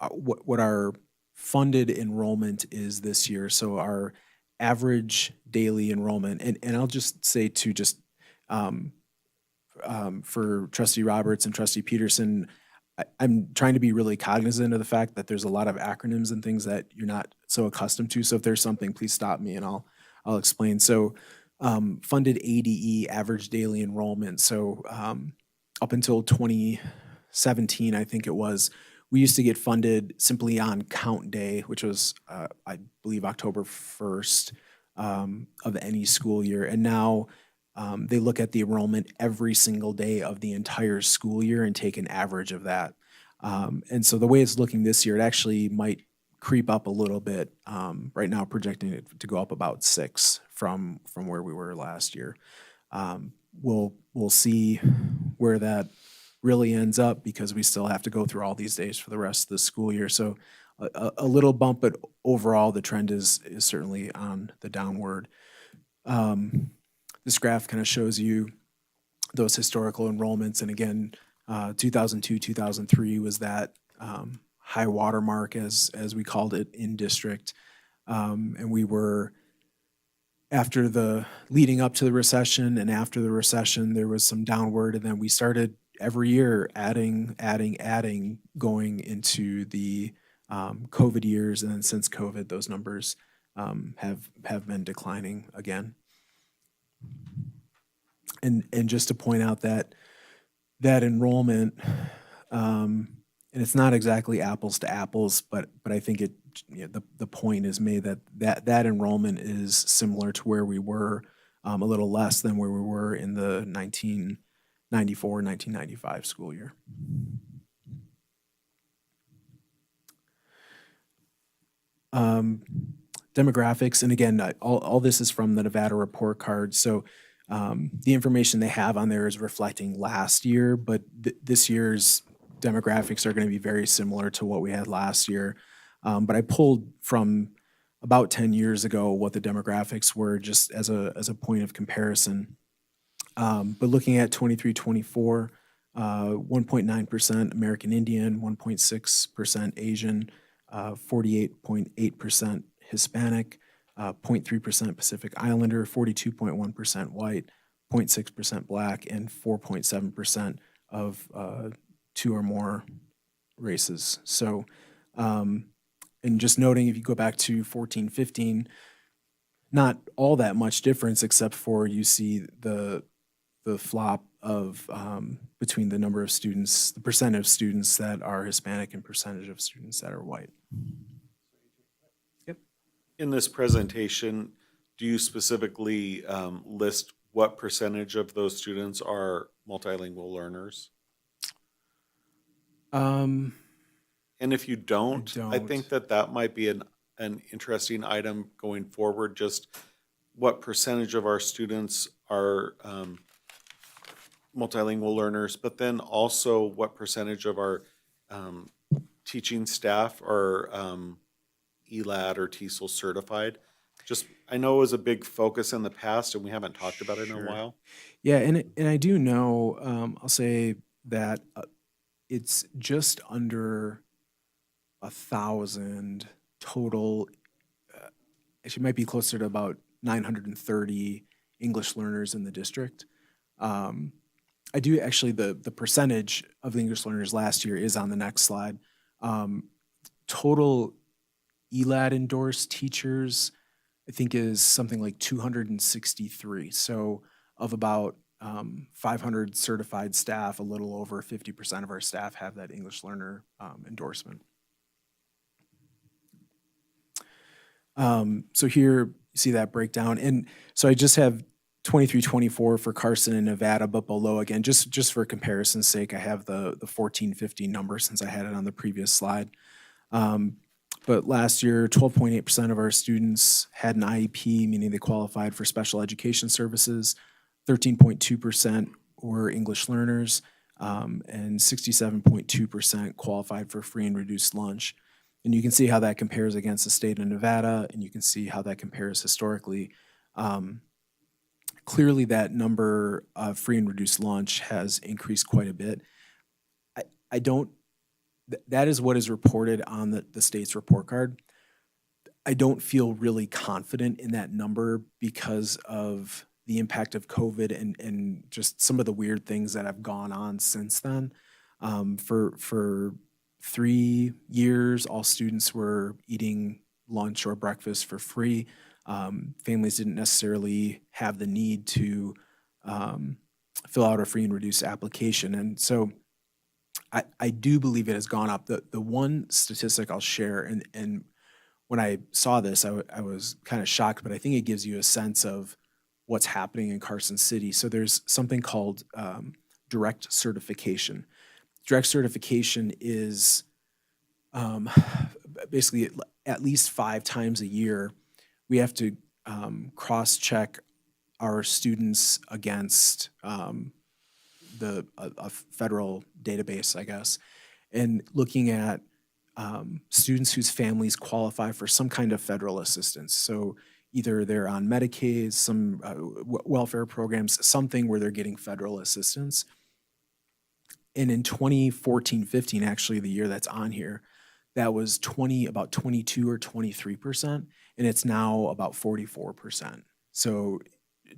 what our funded enrollment is this year. So our average daily enrollment, and I'll just say too, just for Trustee Roberts and Trustee Peterson, I'm trying to be really cognizant of the fact that there's a lot of acronyms and things that you're not so accustomed to. So if there's something, please stop me and I'll explain. So funded ADE, average daily enrollment. So up until 2017, I think it was, we used to get funded simply on count day, which was, I believe, October 1st of any school year. And now they look at the enrollment every single day of the entire school year and take an average of that. And so the way it's looking this year, it actually might creep up a little bit. Right now, projecting it to go up about 6 from where we were last year. We'll see where that really ends up because we still have to go through all these days for the rest of the school year. So a little bump, but overall the trend is certainly on the downward. This graph kind of shows you those historical enrollments. And again, 2002, 2003 was that high water mark, as we called it in district. And we were, after the leading up to the recession and after the recession, there was some downward. And then we started every year adding, going into the COVID years. And then since COVID, those numbers have been declining again. And just to point out that enrollment, and it's not exactly apples to apples, but I think it, you know, the point is made that enrollment is similar to where we were, a little less than where we were in the 1994-1995 school year. Demographics, and again, all this is from the Nevada report card. So the information they have on there is reflecting last year, but this year's demographics are going to be very similar to what we had last year. But I pulled from about 10 years ago what the demographics were just as a point of comparison. But looking at 23-24, 1.9% American Indian, 1.6% Asian, 48.8% Hispanic, 0.3% Pacific Islander, 42.1% white, 0.6% black, and 4.7% of 2 or more races. So, and just noting, if you go back to 14-15, not all that much difference except for you see the flop of between the number of students, the percent of students that are Hispanic and percentage of students that are white. Yep. In this presentation, do you specifically list what percentage of those students are multilingual learners? And if you don't, I think that might be an an interesting item going forward, just what percentage of our students are multilingual learners, but then also what percentage of our teaching staff are ELAD or TESOL certified. Just, I know it was a big focus in the past and we haven't talked about it in a Sure. while. Yeah, and I do know, I'll say that it's just under 1,000 total. Actually, it might be closer to about 930 English learners in the district. I do actually, the percentage of the English learners last year is on the next slide. Total ELAD endorsed teachers, I think, is something like 263. So of about 500 certified staff, a little over 50% of our staff have that English learner endorsement. So here you see that breakdown. And so I just have 23, 24 for Carson and Nevada, but below, again, just for comparison's sake, I have the 14, 15 number since I had it on the previous slide. But last year, 12.8% of our students had an IEP, meaning they qualified for special education services. 13.2% were English learners, and 67.2% qualified for free and reduced lunch. And you can see how that compares against the state of Nevada, and you can see how that compares historically. Clearly, that number of free and reduced lunch has increased quite a bit. I don't, that is what is reported on the state's report card. I don't feel really confident in that number because of the impact of COVID and just some of the weird things that have gone on since then. For 3 years, all students were eating lunch or breakfast for free. Families didn't necessarily have the need to fill out a free and reduced application. And so I do believe it has gone up. The one statistic I'll share, and when I saw this, I was kind of shocked, but I think it gives you a sense of what's happening in Carson City. So there's something called direct certification. Direct certification is basically at least 5 times a year, we have to cross-check our students against a federal database, I guess, and looking at students whose families qualify for some kind of federal assistance. So either they're on Medicaid, some welfare programs, something where they're getting federal assistance. And in 2014-15, actually the year that's on here, that was about 22 or 23%, and it's now about 44%. So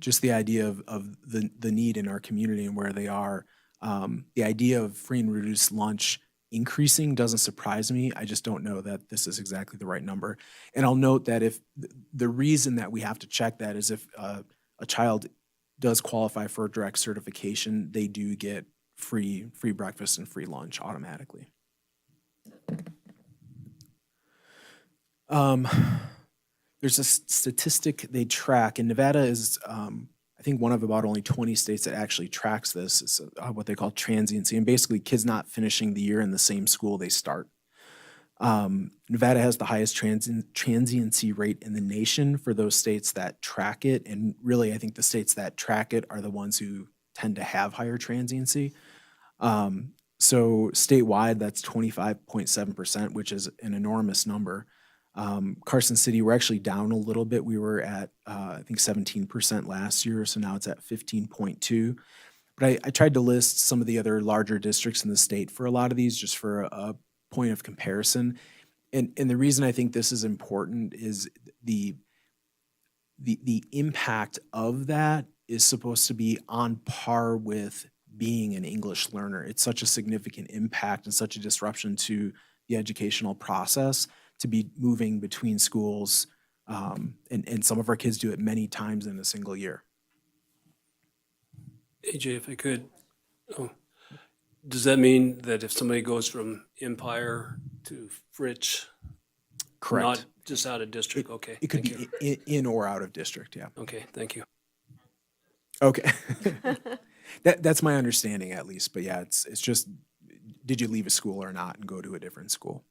just the idea of the need in our community and where they are, the idea of free and reduced lunch increasing doesn't surprise me. I just don't know that this is exactly the right number. And I'll note that if the reason that we have to check that is if a child does qualify for a direct certification, they do get free breakfast and free lunch automatically. There's a statistic they track, and Nevada is, I think, one of about only 20 states that actually tracks this. It's what they call transiency, and basically kids not finishing the year in the same school they start. Nevada has the highest transiency rate in the nation for those states that track it, and really I think the states that track it are the ones who tend to have higher transiency. So statewide, that's 25.7%, which is an enormous number. Carson City, we're actually down a little bit. We were at, I think, 17% last year, so now it's at 15.2. But I tried to list some of the other larger districts in the state for a lot of these, just for a point of comparison. And the reason I think this is important is the impact of that is supposed to be on par with being an English learner. It's such a significant impact and such a disruption to the educational process to be moving between schools, and some of our kids do it many times in a single year. AJ, if I could, does that mean that if somebody goes from Empire to Fritch, Correct. not just out of district? Okay. It could thank be you. in or out of district, yeah. Okay, thank you. Okay. That's my understanding at least, but yeah, it's just, did you leave a school or not and go to a different school?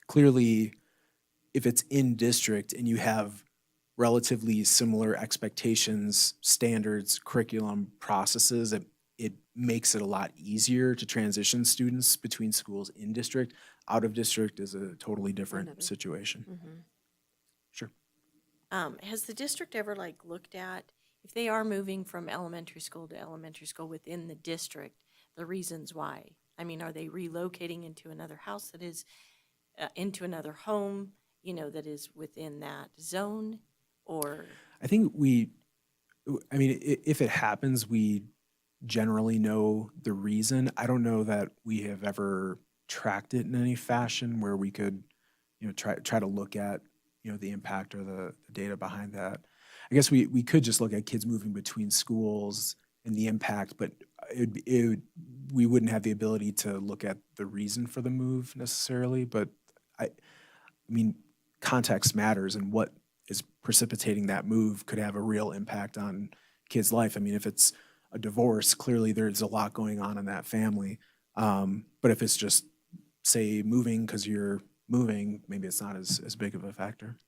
Clearly, if it's in district and you have relatively similar expectations, standards, curriculum, processes, it makes it a lot easier to transition students between schools in district. Out of district is a totally different Another. situation. Sure. Has the district ever like looked at, if they are moving from elementary school to elementary school within the district, the reasons why? I mean, are they relocating into another house that is, into another home, that is within that zone? Or, I think if it happens, we generally know the reason. I don't know that we have ever tracked it in any fashion where we could, try to look at, the impact or the data behind that. I guess we could just look at kids moving between schools and the impact, but we wouldn't have the ability to look at the reason for the move necessarily. But I mean, context matters, and what is precipitating that move could have a real impact on kids' life. I mean, if it's a divorce, clearly there's a lot going on in that family. But if it's just, say, moving because you're moving, maybe it's not as big of a factor.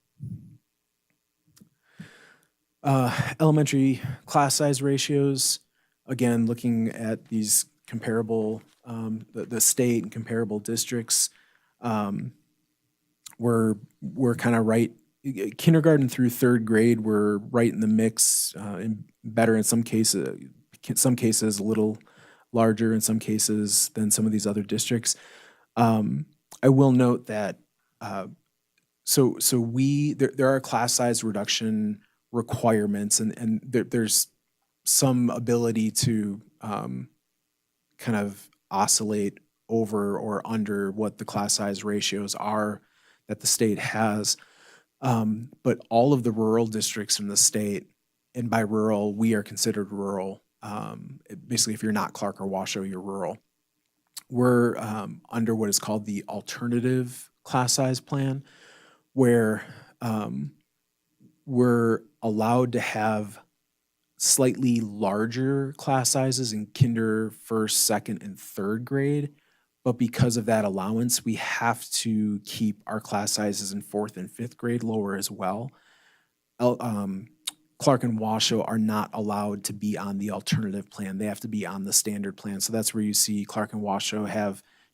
Elementary class size ratios, again, looking at these comparable, the state and comparable districts, we're kind of right. Kindergarten through third grade, we're right in the mix, and better in some cases a little larger in some cases than some of these other districts. I will note that there are class size reduction requirements, and there's some ability to kind of oscillate over or under what the class size ratios are that the state has. But all of the rural districts in the state, and by rural, we are considered rural. Basically, if you're not Clark or Washoe, you're rural. We're under what is called the alternative class size plan, where we're allowed to have slightly larger class sizes in kinder, first, second, and third grade. But because of that allowance, we have to keep our class sizes in fourth and fifth grade lower as well. Clark and Washoe are not allowed to be on the alternative plan. They have to be on the standard plan. So that's where you see Clark and Washoe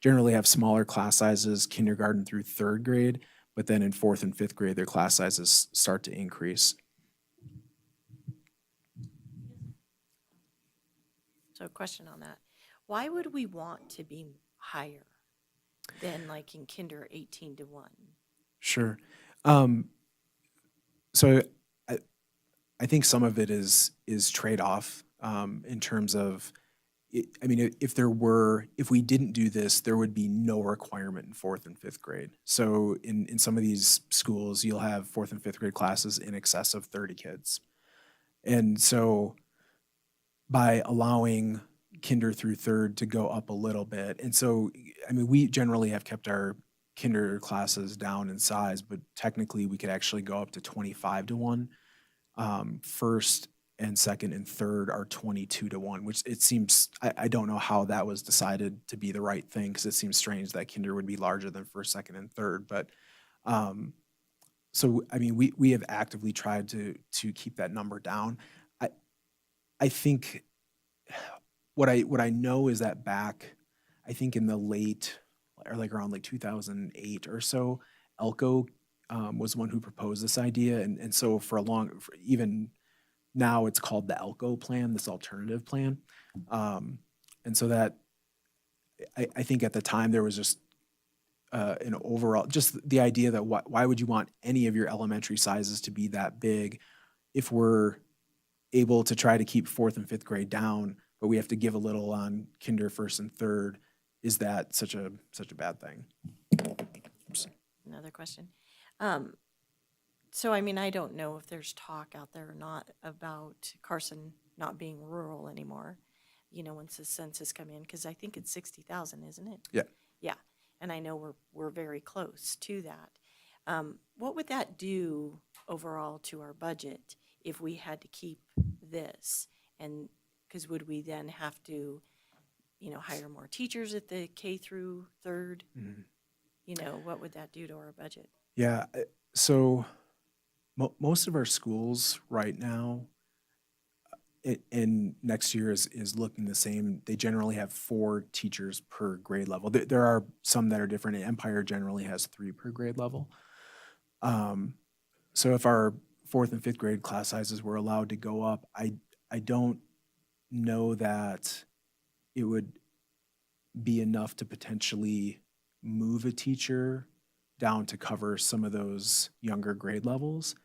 generally have smaller class sizes, kindergarten through third grade, but then in fourth and fifth grade, their class sizes start to increase. so a question on that. Why would we want to be higher than like in kinder 18 to 1? Sure. So I think some of it is trade-off in terms of, if we didn't do this, there would be no requirement in fourth and fifth grade. So in some of these schools, you'll have fourth and fifth grade classes in excess of 30 kids. And so by allowing kinder through third to go up a little bit, and so, we generally have kept our kinder classes down in size, but technically we could actually go up to 25 to 1. First and second and third are 22 to 1, which it seems, I don't know how that was decided to be the right thing, because it seems strange that kinder would be larger than first, second, and third. But we have actively tried to keep that number down. I think what I know is that back, I think in the late, or like around like 2008 or so, Elko was one who proposed this idea, and so even now it's called the Elko plan, this alternative plan, and so that I think at the time there was just an overall, just the idea that why would you want any of your elementary sizes to be that big if we're able to try to keep fourth and fifth grade down, but we have to give a little on kinder, first, and third? Is that such a bad thing? Another question. So, I don't know if there's talk out there or not about Carson not being rural anymore, once the census come in, because I think it's 60,000, isn't it? Yeah. Yeah, and I know we're very close to that. What would that do overall to our budget if we had to keep this? And because would we then have to, hire more teachers at the K through third? Mm-hmm. what would that do to our budget? Yeah, so most of our schools right now, and next year is looking the same. They generally have 4 teachers per grade level. There are some that are different. Empire generally has 3 per grade level. So if our 4th and 5th grade class sizes were allowed to go up, I don't know that it would be enough to potentially move a teacher down to cover some of those younger grade levels.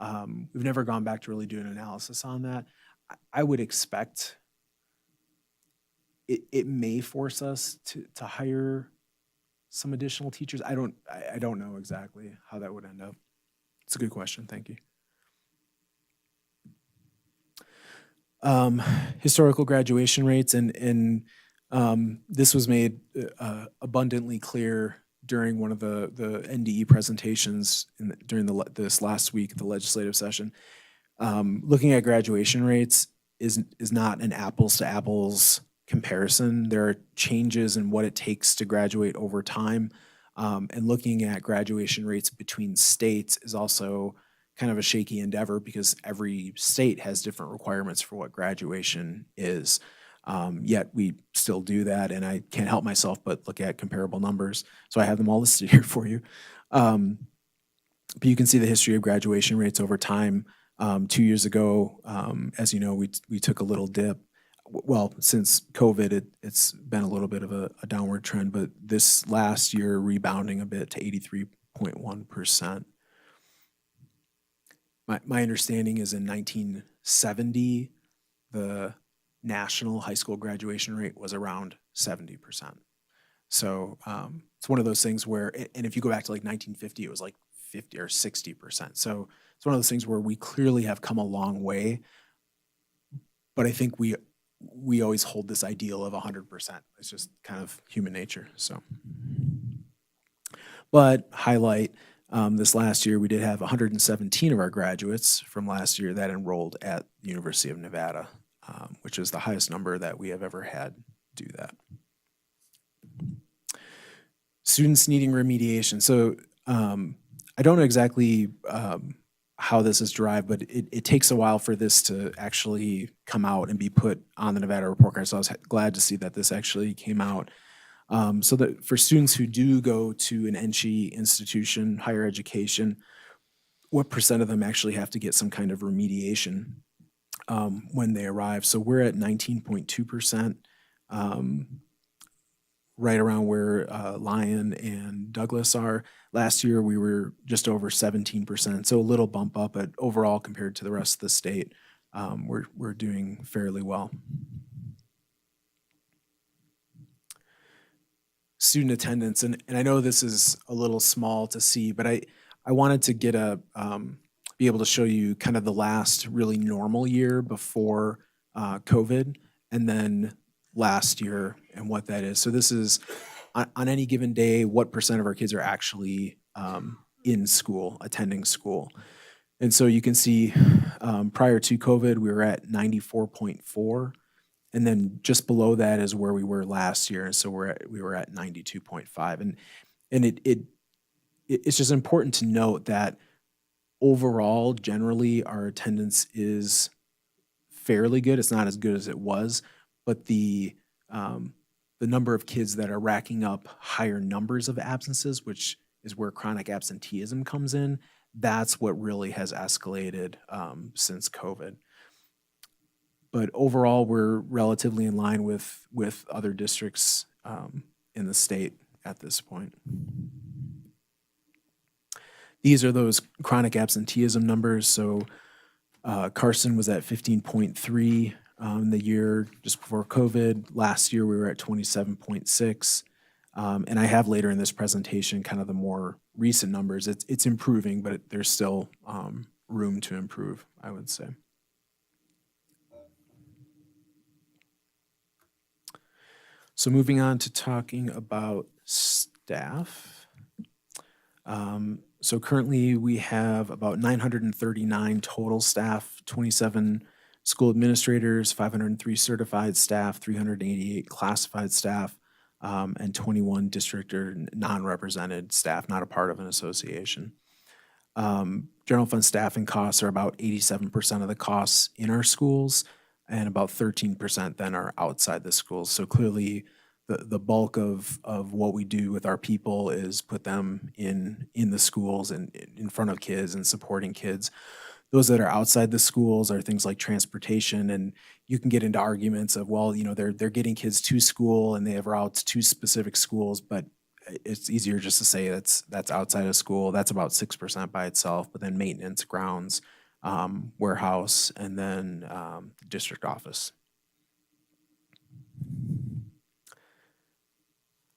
We've never gone back to really do an analysis on that. I would expect it may force us to hire some additional teachers. I don't know exactly how that would end up. It's a good question. Thank you. Historical graduation rates, and this was made abundantly clear during one of the NDE presentations during this last week, the legislative session. Looking at graduation rates is not an apples to apples comparison. There are changes in what it takes to graduate over time. And looking at graduation rates between states is also kind of a shaky endeavor because every state has different requirements for what graduation is. Yet we still do that, and I can't help myself but look at comparable numbers. So I have them all listed here for you. But you can see the history of graduation rates over time. 2 years ago, as you know, we took a little dip. Well, since COVID, it's been a little bit of a downward trend, but this last year rebounding a bit to 83.1%. My understanding is in 1970, the national high school graduation rate was around 70%. So it's one of those things where, and if you go back to like 1950, it was like 50 or 60%. So it's one of those things where we clearly have come a long way, but I think we always hold this ideal of 100%. It's just kind of human nature. So, but highlight, this last year we did have 117 of our graduates from last year that enrolled at the University of Nevada, which is the highest number that we have ever had do that. Students needing remediation. So I don't know exactly how this is derived, but it takes a while for this to actually come out and be put on the Nevada report card. So I was glad to see that this actually came out. So that for students who do go to an NCHE institution, higher education, what percent of them actually have to get some kind of remediation when they arrive? So we're at 19.2%, right around where Lyon and Douglas are. Last year, we were just over 17%, so a little bump up, but overall, compared to the rest of the state, we're doing fairly well. Student attendance, and I know this is a little small to see, but I wanted to get be able to show you kind of the last really normal year before COVID, and then last year and what that is. So this is on any given day, what percent of our kids are actually in school, attending school. And so you can see prior to COVID, we were at 94.4. And then just below that is where we were last year. And so we were at 92.5. And it's just important to note that overall, generally, our attendance is fairly good. It's not as good as it was, but the number of kids that are racking up higher numbers of absences, which is where chronic absenteeism comes in, that's what really has escalated since COVID. But overall, we're relatively in line with other districts in the state at this point. These are those chronic absenteeism numbers. So Carson was at 15.3 the year just before COVID. Last year, we were at 27.6. And I have later in this presentation kind of the more recent numbers. It's improving, but there's still room to improve, I would say. So moving on to talking about staff. So currently we have about 939 total staff, 27 school administrators, 503 certified staff, 388 classified staff, and 21 district or non-represented staff, not a part of an association. General fund staffing costs are about 87% of the costs in our schools, and about 13% then are outside the schools. So clearly, the bulk of what we do with our people is put them in the schools and in front of kids and supporting kids. Those that are outside the schools are things like transportation, and you can get into arguments of, well, they're getting kids to school and they have routes to specific schools, but it's easier just to say that's outside of school. That's about 6% by itself, but then maintenance, grounds, warehouse, and then the district office.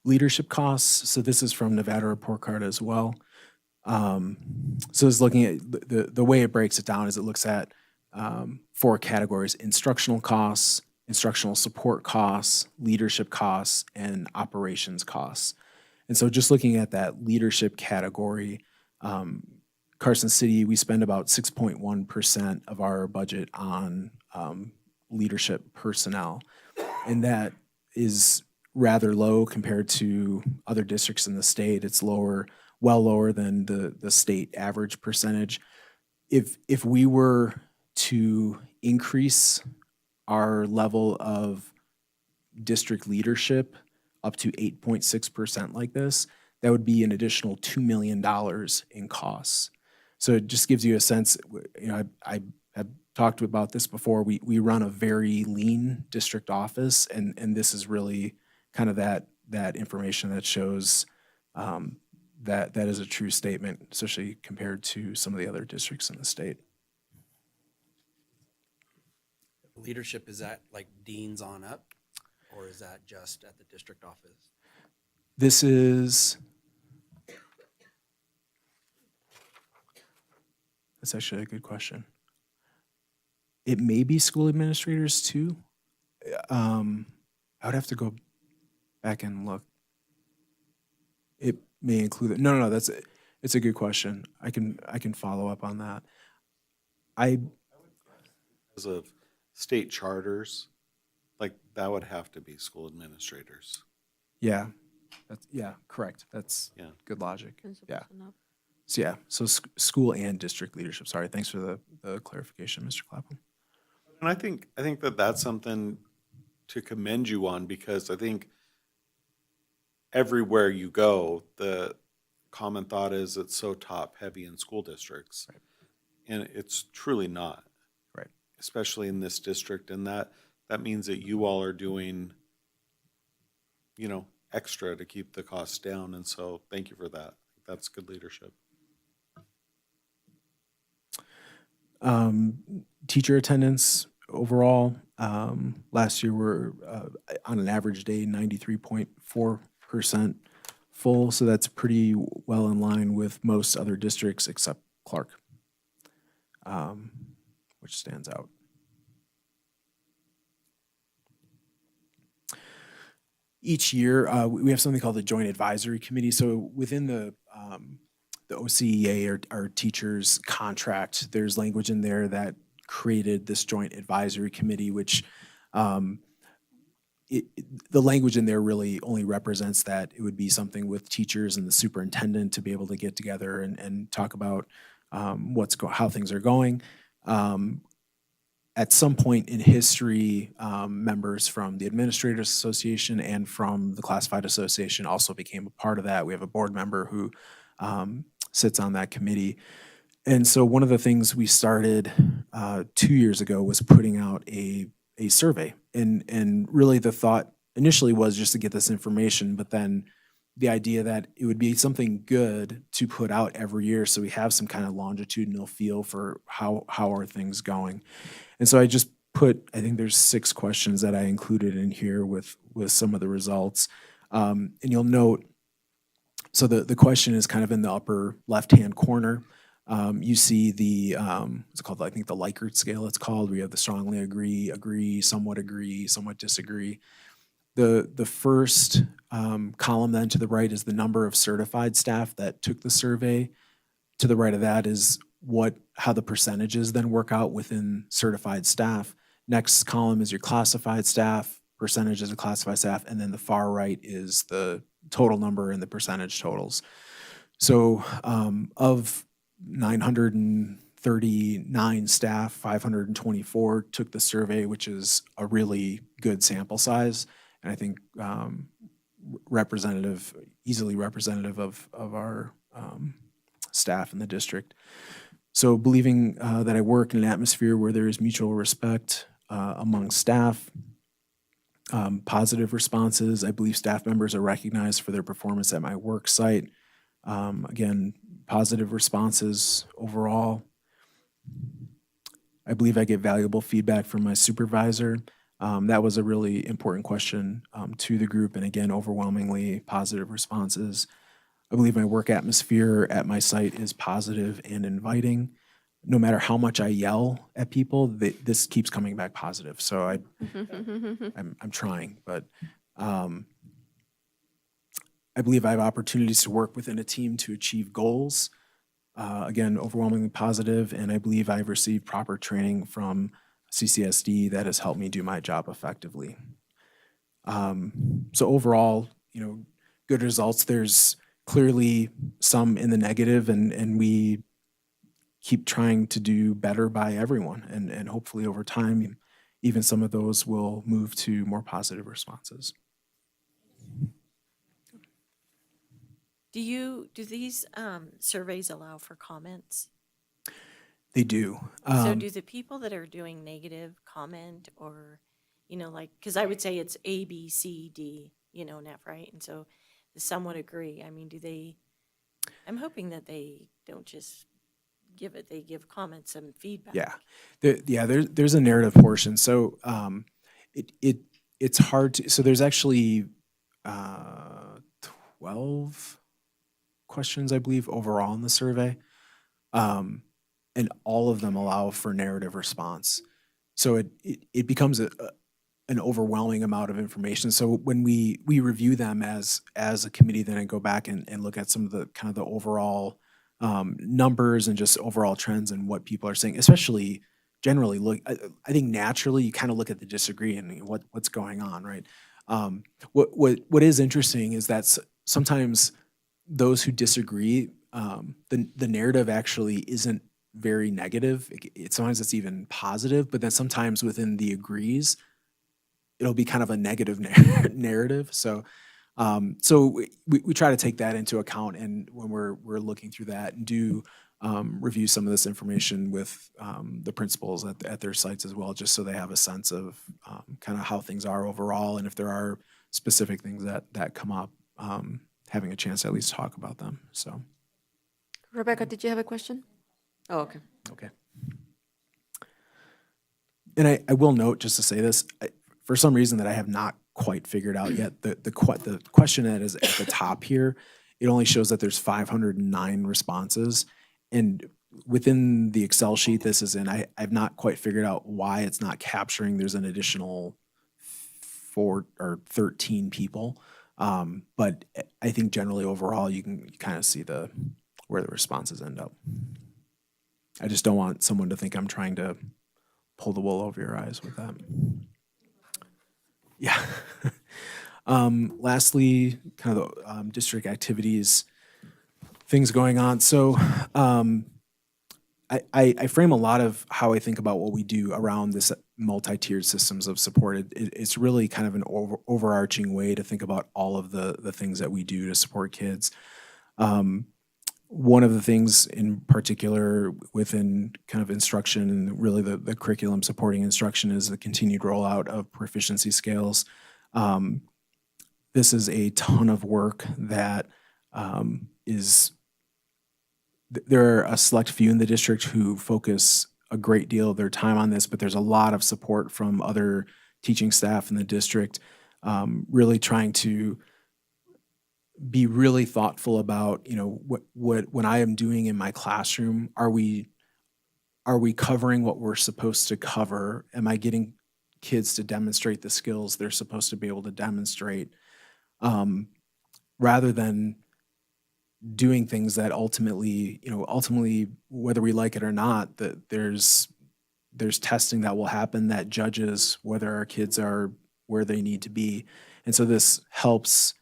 Leadership costs, so this is from Nevada Report Card as well. So it's looking at the way it breaks it down is it looks at 4 categories: instructional costs, instructional support costs, leadership costs, and operations costs. And so just looking at that leadership category, Carson City, we spend about 6.1% of our budget on leadership personnel. And that is rather low compared to other districts in the state. It's lower, well lower than the state average percentage. If we were to increase our level of district leadership up to 8.6% like this, that would be an additional $2 million in costs. So it just gives you a sense, I have talked about this before, we run a very lean district office, and this is really kind of that information that shows that is a true statement, especially compared to some of the other districts in the state. Leadership, is that like deans on up, or is that just at the district office? This is, that's actually a good question. It may be school administrators too. I would have to go back and look. It may include it. No, it's a good question. I can follow up on that. Because of state charters, like that would have to be school administrators. Yeah, correct. That's good logic. Yeah. So so school and district leadership. Sorry, thanks for the clarification, Mr. Clapham. And I think that's something to commend you on, because I think everywhere you go, the common thought is it's so top heavy in school districts. Right. And it's truly not. Right. Especially in this district. And that means that you all are doing, extra to keep the costs down. And so thank you for that. That's good leadership. Teacher attendance overall, last year we're on an average day 93.4% full, so that's pretty well in line with most other districts except Clark, which stands out. Each year, we have something called the Joint Advisory Committee. So within the OCEA, our teachers' contract, there's language in there that created this Joint Advisory Committee, which the language in there really only represents that it would be something with teachers and the superintendent to be able to get together and talk about how things are going. At some point in history, members from the Administrators Association and from the Classified Association also became a part of that. We have a board member who sits on that committee. And so one of the things we started 2 years ago was putting out a survey. And really the thought initially was just to get this information, but then the idea that it would be something good to put out every year so we have some kind of longitudinal feel for how are things going. And so I just I think there's 6 questions that I included in here with some of the results. And you'll note, so the question is kind of in the upper left-hand corner. You see the, what's it called? I think the Likert scale it's called. We have the strongly agree, somewhat disagree. The first column then to the right is the number of certified staff that took the survey. To the right of that is how the percentages then work out within certified staff. Next column is your classified staff. percentages of classified staff, and then the far right is the total number and the percentage totals. So of 939 staff, 524 took the survey, which is a really good sample size, and I think easily representative of our staff in the district. So believing that I work in an atmosphere where there is mutual respect among staff, positive responses. I believe staff members are recognized for their performance at my work site. Again, positive responses overall. I believe I get valuable feedback from my supervisor. That was a really important question to the group, and again, overwhelmingly positive responses. I believe my work atmosphere at my site is positive and inviting. No matter how much I yell at people, this keeps coming back positive. So I'm trying, but I believe I have opportunities to work within a team to achieve goals. Again, overwhelmingly positive, and I believe I've received proper training from CCSD that has helped me do my job effectively. So overall, good results. There's clearly some in the negative, and we keep trying to do better by everyone, and hopefully over time, even some of those will move to more positive responses. Do these surveys allow for comments? They do. So do the people that are doing negative comment, or, because I would say it's A, B, C, D, Neff, right? And so some would agree. I mean, I'm hoping that they don't just they give comments and feedback. Yeah, there's a narrative portion. So it's hard to, so there's actually 12 questions, I believe, overall in the survey. And all of them allow for narrative response. So it becomes an overwhelming amount of information. So when we review them as a committee, then I go back and look at some of the kind of the overall numbers and just overall trends and what people are saying, especially generally I think naturally you kind of look at the disagree and what's going on, right? What is interesting is that sometimes those who disagree, the narrative actually isn't very negative. Sometimes it's even positive, but then sometimes within the agrees, it'll be kind of a negative narrative. So we try to take that into account, and when we're looking through that, and do review some of this information with the principals at their sites as well, just so they have a sense of kind of how things are overall, and if there are specific things that come up, having a chance to at least talk about them. So, Rebecca, did you have a question? Oh, okay. Okay. And I will note, just to say this, for some reason that I have not quite figured out yet, the question that is at the top here, it only shows that there's 509 responses. And within the Excel sheet this is in, I've not quite figured out why it's not capturing. There's an additional 4 or 13 people. But I think generally overall, you can kind of see where the responses end up. I just don't want someone to think I'm trying to pull the wool over your eyes with that. Yeah. Lastly, kind of the district activities, things going on. So I frame a lot of how I think about what we do around this multi-tiered systems of support. It's really kind of an overarching way to think about all of the things that we do to support kids. One of the things in particular within kind of instruction and really the curriculum supporting instruction is the continued rollout of proficiency scales. This is a ton of work that there are a select few in the district who focus a great deal of their time on this, but there's a lot of support from other teaching staff in the district, really trying to be really thoughtful about, when I am doing in my classroom, are we covering what we're supposed to cover? Am I getting kids to demonstrate the skills they're supposed to be able to demonstrate, rather than doing things that ultimately, whether we like it or not, that there's testing that will happen that judges whether our kids are where they need to be. And so this helps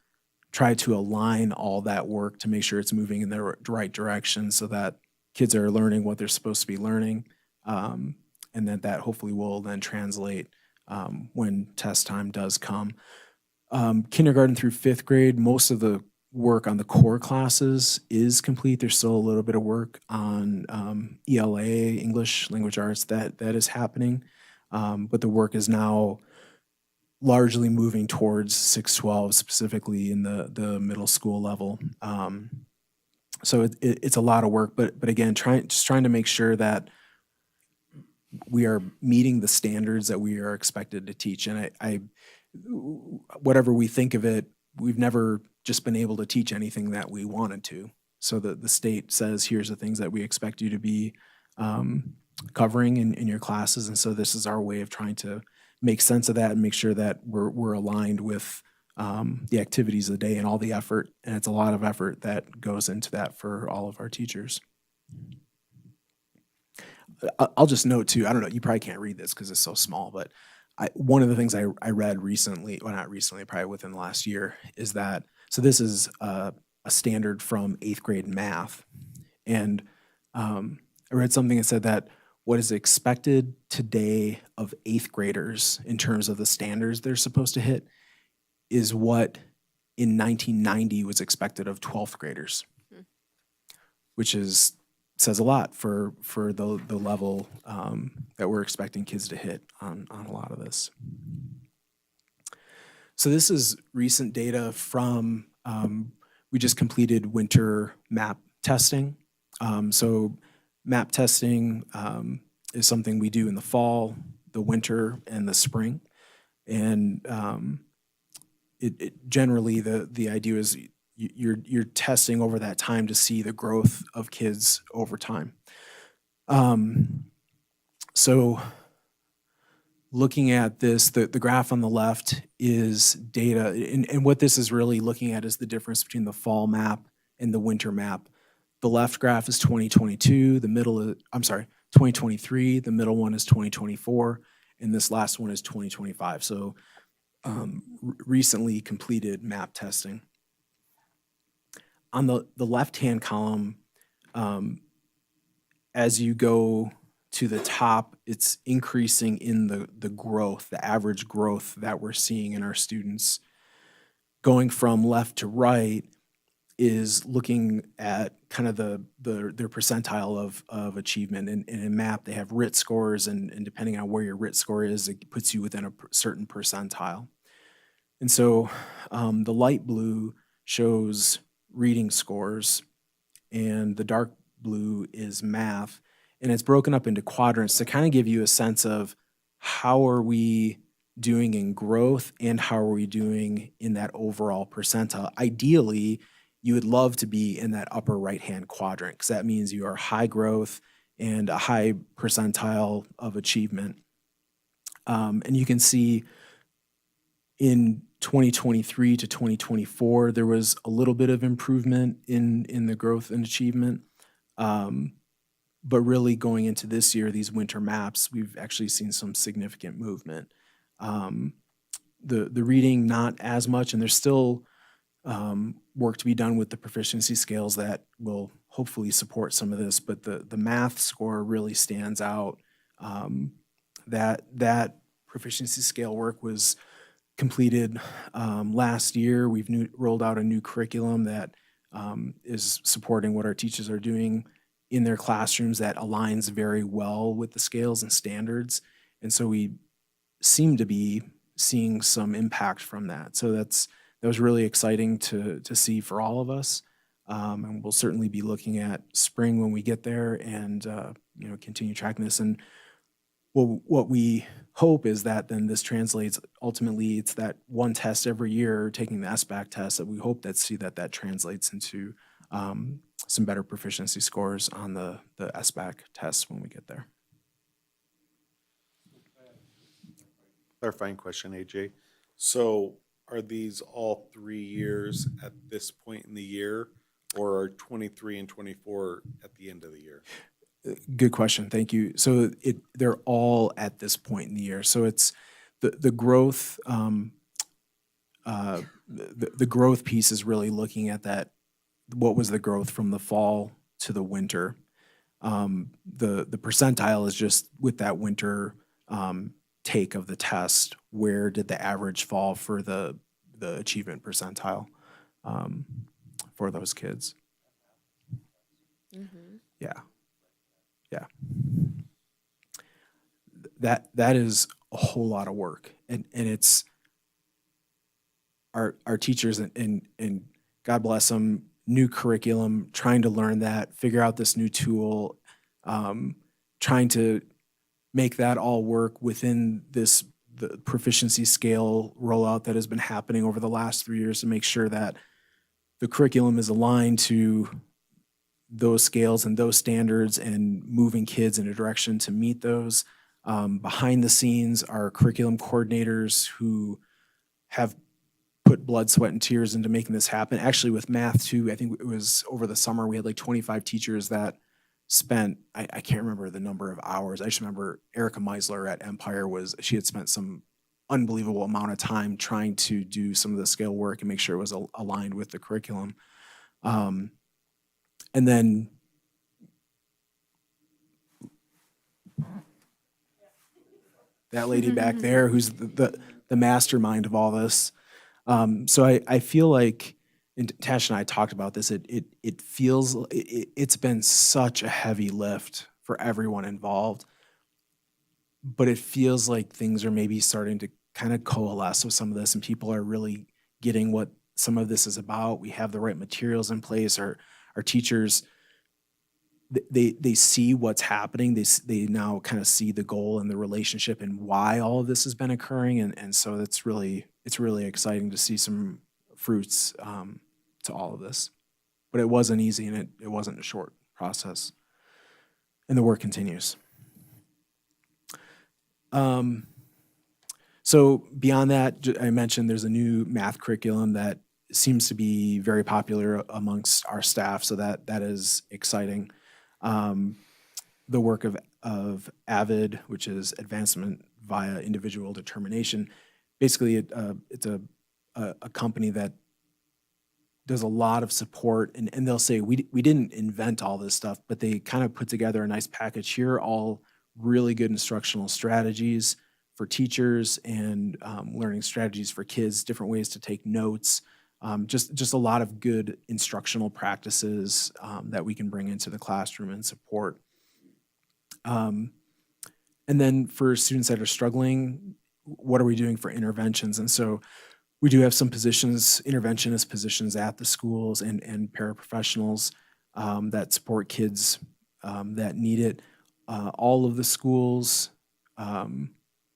try to align all that work to make sure it's moving in the right direction so that kids are learning what they're supposed to be learning. And that hopefully will then translate when test time does come. Kindergarten through fifth grade, most of the work on the core classes is complete. There's still a little bit of work on ELA, English Language Arts, that is happening. But the work is now largely moving towards 612, specifically in the middle school level. So it's a lot of work, but again, trying to make sure that we are meeting the standards that we are expected to teach. And I whatever we think of it, we've never just been able to teach anything that we wanted to. So the state says, here's the things that we expect you to be covering in your classes. And so this is our way of trying to make sense of that and make sure that we're aligned with the activities of the day and all the effort. And it's a lot of effort that goes into that for all of our teachers. I'll just note too, I don't know, you probably can't read this because it's so small, but one of the things I read recently, well, not recently, probably within the last year, is that, so this is a standard from 8th grade math. And I read something that said that what is expected today of 8th graders in terms of the standards they're supposed to hit is what in 1990 was expected of 12th graders, which says a lot for the level that we're expecting kids to hit on a lot of this. So this is recent data from, we just completed winter map testing. So map testing is something we do in the fall, the winter, and the spring. And it generally, the idea is you're testing over that time to see the growth of kids over time. So looking at this, the graph on the left is data, and what this is really looking at is the difference between the fall map and the winter map. The left graph is 2022, the middle is, 2023, the middle one is 2024, and this last one is 2025. So recently completed map testing. On the left-hand column, as you go to the top, it's increasing in the growth, the average growth that we're seeing in our students. Going from left to right is looking at kind of their percentile of achievement. And in MAP, they have RIT scores, and depending on where your RIT score is, it puts you within a certain percentile. And so the light blue shows reading scores, and the dark blue is math. And it's broken up into quadrants to kind of give you a sense of how are we doing in growth and how are we doing in that overall percentile. Ideally, you would love to be in that upper right-hand quadrant because that means you are high growth and a high percentile of achievement. And you can see in 2023 to 2024, there was a little bit of improvement in the growth and achievement. But really going into this year, these winter maps, we've actually seen some significant movement. The reading, not as much, and there's still work to be done with the proficiency scales that will hopefully support some of this, but the math score really stands out. That proficiency scale work was completed last year. We've rolled out a new curriculum that is supporting what our teachers are doing in their classrooms that aligns very well with the scales and standards. And so we seem to be seeing some impact from that. So that was really exciting to see for all of us. And we'll certainly be looking at spring when we get there and continue tracking this. And what we hope is that then this translates, ultimately it's that one test every year, taking the SBAC test, that we hope that translates into some better proficiency scores on the SBAC test when we get there. Clarifying question, AJ. So are these all 3 years at this point in the year, or are 23 and 24 at the end of the year? Good question. Thank you. So they're all at this point in the year. So it's the growth, the growth piece is really looking at that. What was the growth from the fall to the winter? The percentile is just with that winter take of the test. Where did the average fall for the achievement percentile for those kids? Yeah, yeah. That is a whole lot of work, and it's our teachers and God bless them, new curriculum, trying to learn that, figure out this new tool, trying to make that all work within the proficiency scale rollout that has been happening over the last 3 years to make sure that the curriculum is aligned to those scales and those standards and moving kids in a direction to meet those. Behind the scenes, our curriculum coordinators who have put blood, sweat, and tears into making this happen. Actually, with math too, I think it was over the summer, we had like 25 teachers that spent, I can't remember the number of hours. I just remember Erica Meisler at Empire she had spent some unbelievable amount of time trying to do some of the scale work and make sure it was aligned with the curriculum. And then that lady back there who's the mastermind of all this. So I feel like, and Tash and I talked about this, it feels, it's been such a heavy lift for everyone involved, but it feels like things are maybe starting to kind of coalesce with some of this and people are really getting what some of this is about. We have the right materials in place. Our teachers, they see what's happening. They now kind of see the goal and the relationship and why all of this has been occurring. And so it's really exciting to see some fruits to all of this. But it wasn't easy and it wasn't a short process. And the work continues. So beyond that, I mentioned there's a new math curriculum that seems to be very popular amongst our staff. So that is exciting. The work of AVID, which is Advancement via Individual Determination. Basically, it's a company that does a lot of support, and they'll say, we didn't invent all this stuff, but they kind of put together a nice package here, all really good instructional strategies for teachers and learning strategies for kids, different ways to take notes, just a lot of good instructional practices that we can bring into the classroom and support. And then for students that are struggling, what are we doing for interventions? And so we do have some positions, interventionist positions at the schools and paraprofessionals that support kids that need it. All of the schools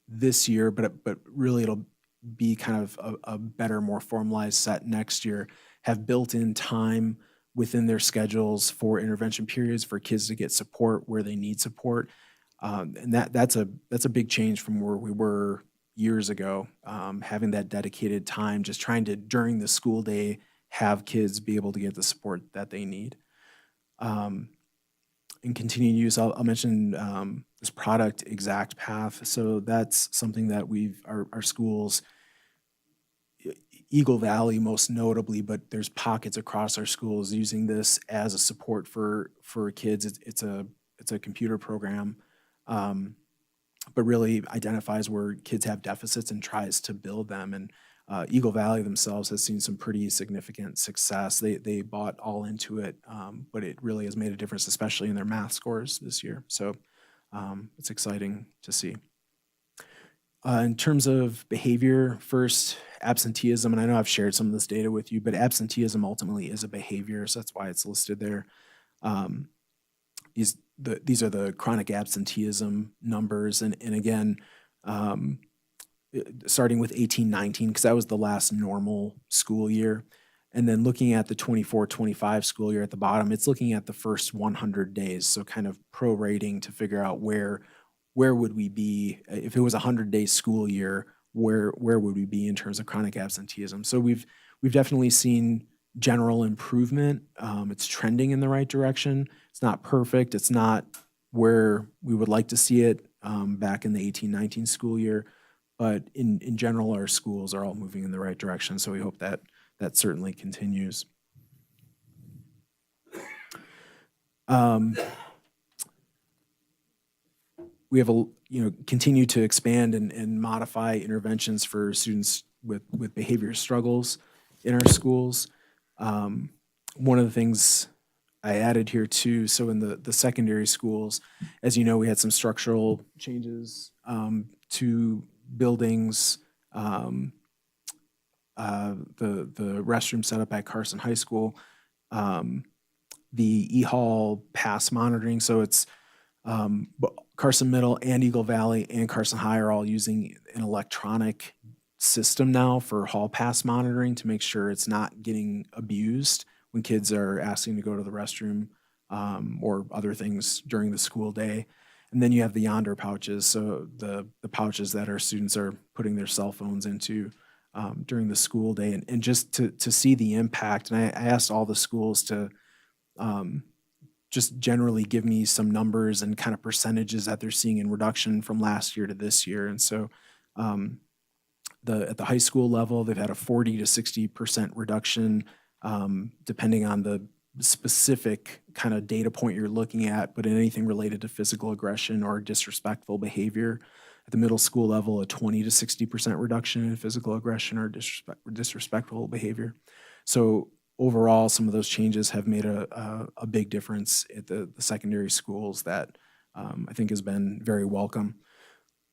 this year, but really it'll be kind of a better, more formalized set next year, have built in time within their schedules for intervention periods for kids to get support where they need support. And that's a big change from where we were years ago, having that dedicated time, just trying to, during the school day, have kids be able to get the support that they need. And continuing use, I'll mention this product, Exact Path. So that's something that our schools, Eagle Valley most notably, but there's pockets across our schools using this as a support for kids. It's a computer program, but really identifies where kids have deficits and tries to build them. And Eagle Valley themselves has seen some pretty significant success. They bought all into it, but it really has made a difference, especially in their math scores this year. So it's exciting to see. In terms of behavior, first, absenteeism, and I know I've shared some of this data with you, but absenteeism ultimately is a behavior, so that's why it's listed there. These are the chronic absenteeism numbers, and again, starting with 18-19, because that was the last normal school year, and then looking at the 24-25 school year at the bottom, it's looking at the first 100 days, so kind of prorating to figure out where would we be if it was a 100-day school year, where would we be in terms of chronic absenteeism? So we've definitely seen general improvement. It's trending in the right direction. It's not perfect. It's not where we would like to see it back in the 18-19 school year, But in general, our schools are all moving in the right direction, so we hope that that certainly continues. We have continue to expand and modify interventions for students with behavior struggles in our schools. One of the things I added here too, so in the secondary schools, as you know, we had some structural changes to buildings. The restroom setup at Carson High School, the E-Hall pass monitoring. So it's Carson Middle and Eagle Valley and Carson High are all using an electronic system now for hall pass monitoring to make sure it's not getting abused when kids are asking to go to the restroom or other things during the school day. And then you have the Yonder pouches, so the pouches that our students are putting their cell phones into during the school day. And just to see the impact, and I asked all the schools to just generally give me some numbers and kind of percentages that they're seeing in reduction from last year to this year. And so at the high school level, they've had a 40 to 60% reduction, depending on the specific kind of data point you're looking at, but in anything related to physical aggression or disrespectful behavior. At the middle school level, a 20 to 60% reduction in physical aggression or disrespectful behavior. So overall, some of those changes have made a big difference at the secondary schools that I think has been very welcome.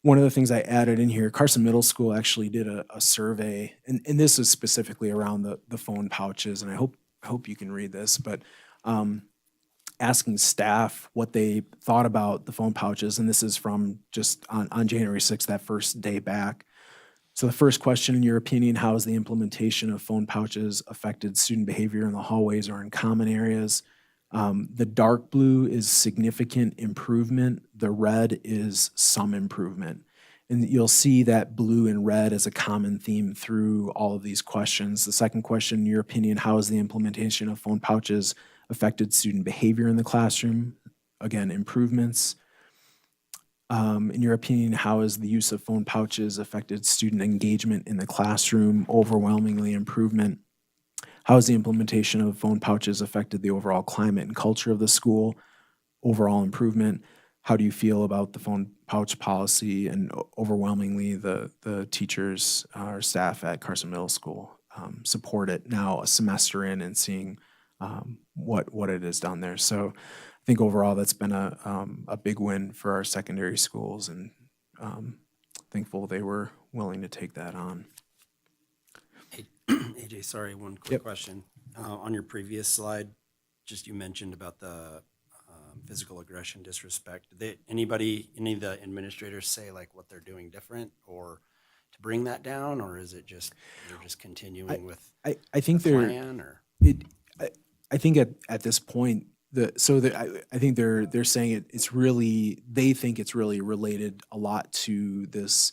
One of the things I added in here, Carson Middle School actually did a survey, and this is specifically around the phone pouches, and I hope you can read this, but asking staff what they thought about the phone pouches, and this is from just on January 6th, that first day back. So the first question, in your opinion, how has the implementation of phone pouches affected student behavior in the hallways or in common areas? The dark blue is significant improvement. The red is some improvement. And you'll see that blue and red as a common theme through all of these questions. The second question, in your opinion, how has the implementation of phone pouches affected student behavior in the classroom? Again, improvements. In your opinion, how has the use of phone pouches affected student engagement in the classroom? Overwhelmingly improvement. How has the implementation of phone pouches affected the overall climate and culture of the school? Overall improvement. How do you feel about the phone pouch policy? And overwhelmingly, the teachers or staff at Carson Middle School support it now a semester in and seeing what it has done there. So I think overall that's been a big win for our secondary schools, and thankful they were willing to take that on. AJ, sorry, one quick question. On your previous slide, just you mentioned about the physical aggression, disrespect. Did any of the administrators say like what they're doing different or to bring that down, or is it just they're just continuing with I think the they're plan? Or I think at this point I think they're saying it's really, they think it's really related a lot to this,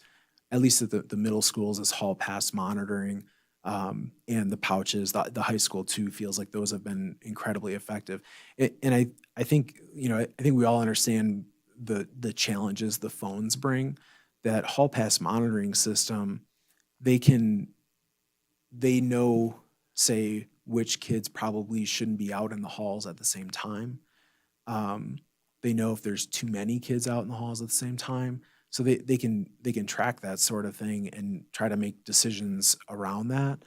at least at the middle schools, this hall pass monitoring. And the pouches, the high school too, feels like those have been incredibly effective. And I think, I think we all understand the challenges the phones bring. That hall pass monitoring system, they know, say, which kids probably shouldn't be out in the halls at the same time. They know if there's too many kids out in the halls at the same time. So they can track that sort of thing and try to make decisions around that.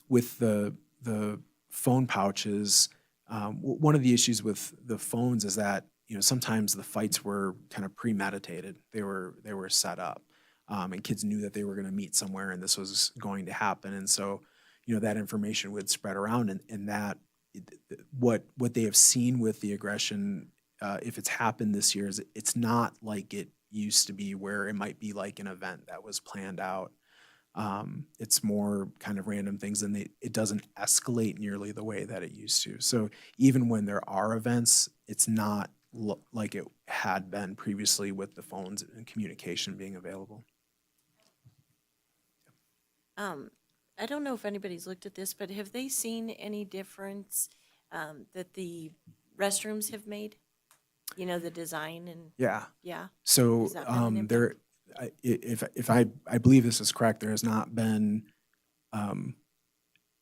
With the phone pouches, one of the issues with the phones is that sometimes the fights were kind of premeditated. They were set up, and kids knew that they were going to meet somewhere and this was going to happen. And so that information would spread around, and that what they have seen with the aggression. If it's happened this year, is it's not like it used to be where it might be like an event that was planned out. It's more kind of random things, and it doesn't escalate nearly the way that it used to. So even when there are events, it's not like it had been previously with the phones and communication being available. I don't know if anybody's looked at this, but have they seen any difference that the restrooms have made? The design and Yeah. yeah. So Has that been an impact? I believe this is correct, there has not been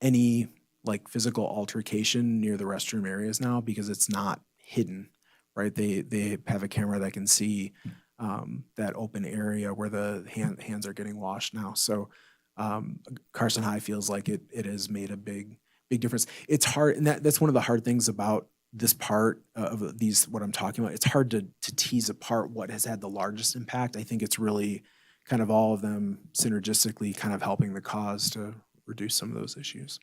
any like physical altercation near the restroom areas now because it's not hidden, right? They have a camera that can see that open area where the hands are getting washed now. So Carson High feels like it has made a big difference. It's hard, and that's one of the hard things about this part of these, what I'm talking about. It's hard to tease apart what has had the largest impact. I think it's really kind of all of them synergistically kind of helping the cause to reduce some of those issues.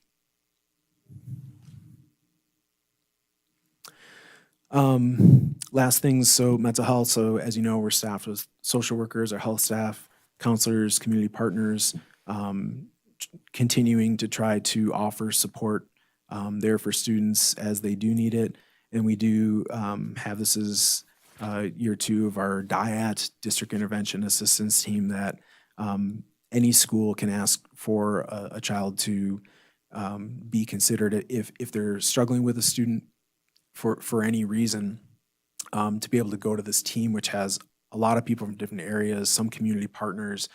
Last things, so mental health. So as you know, we're staffed with social workers, our health staff, counselors, community partners, continuing to try to offer support there for students as they do need it. And we do have, this is year 2 of our DIAT, District Intervention Assistance Team, that any school can ask for a child to be considered if they're struggling with a student for any reason, to be able to go to this team, which has a lot of people from different areas, some community partners,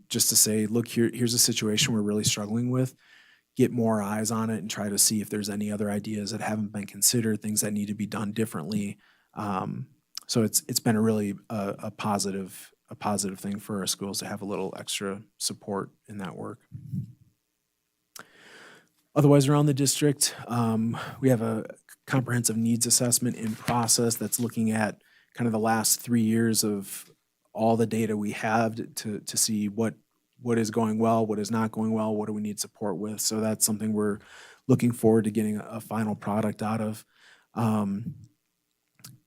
just to say, look, here's a situation we're really struggling with, get more eyes on it and try to see if there's any other ideas that haven't been considered, things that need to be done differently. So it's been a really a positive thing for our schools to have a little extra support in that work. Otherwise, around the district, we have a comprehensive needs assessment in process that's looking at kind of the last 3 years of all the data we have to see what is going well, what is not going well, what do we need support with. So that's something we're looking forward to getting a final product out of.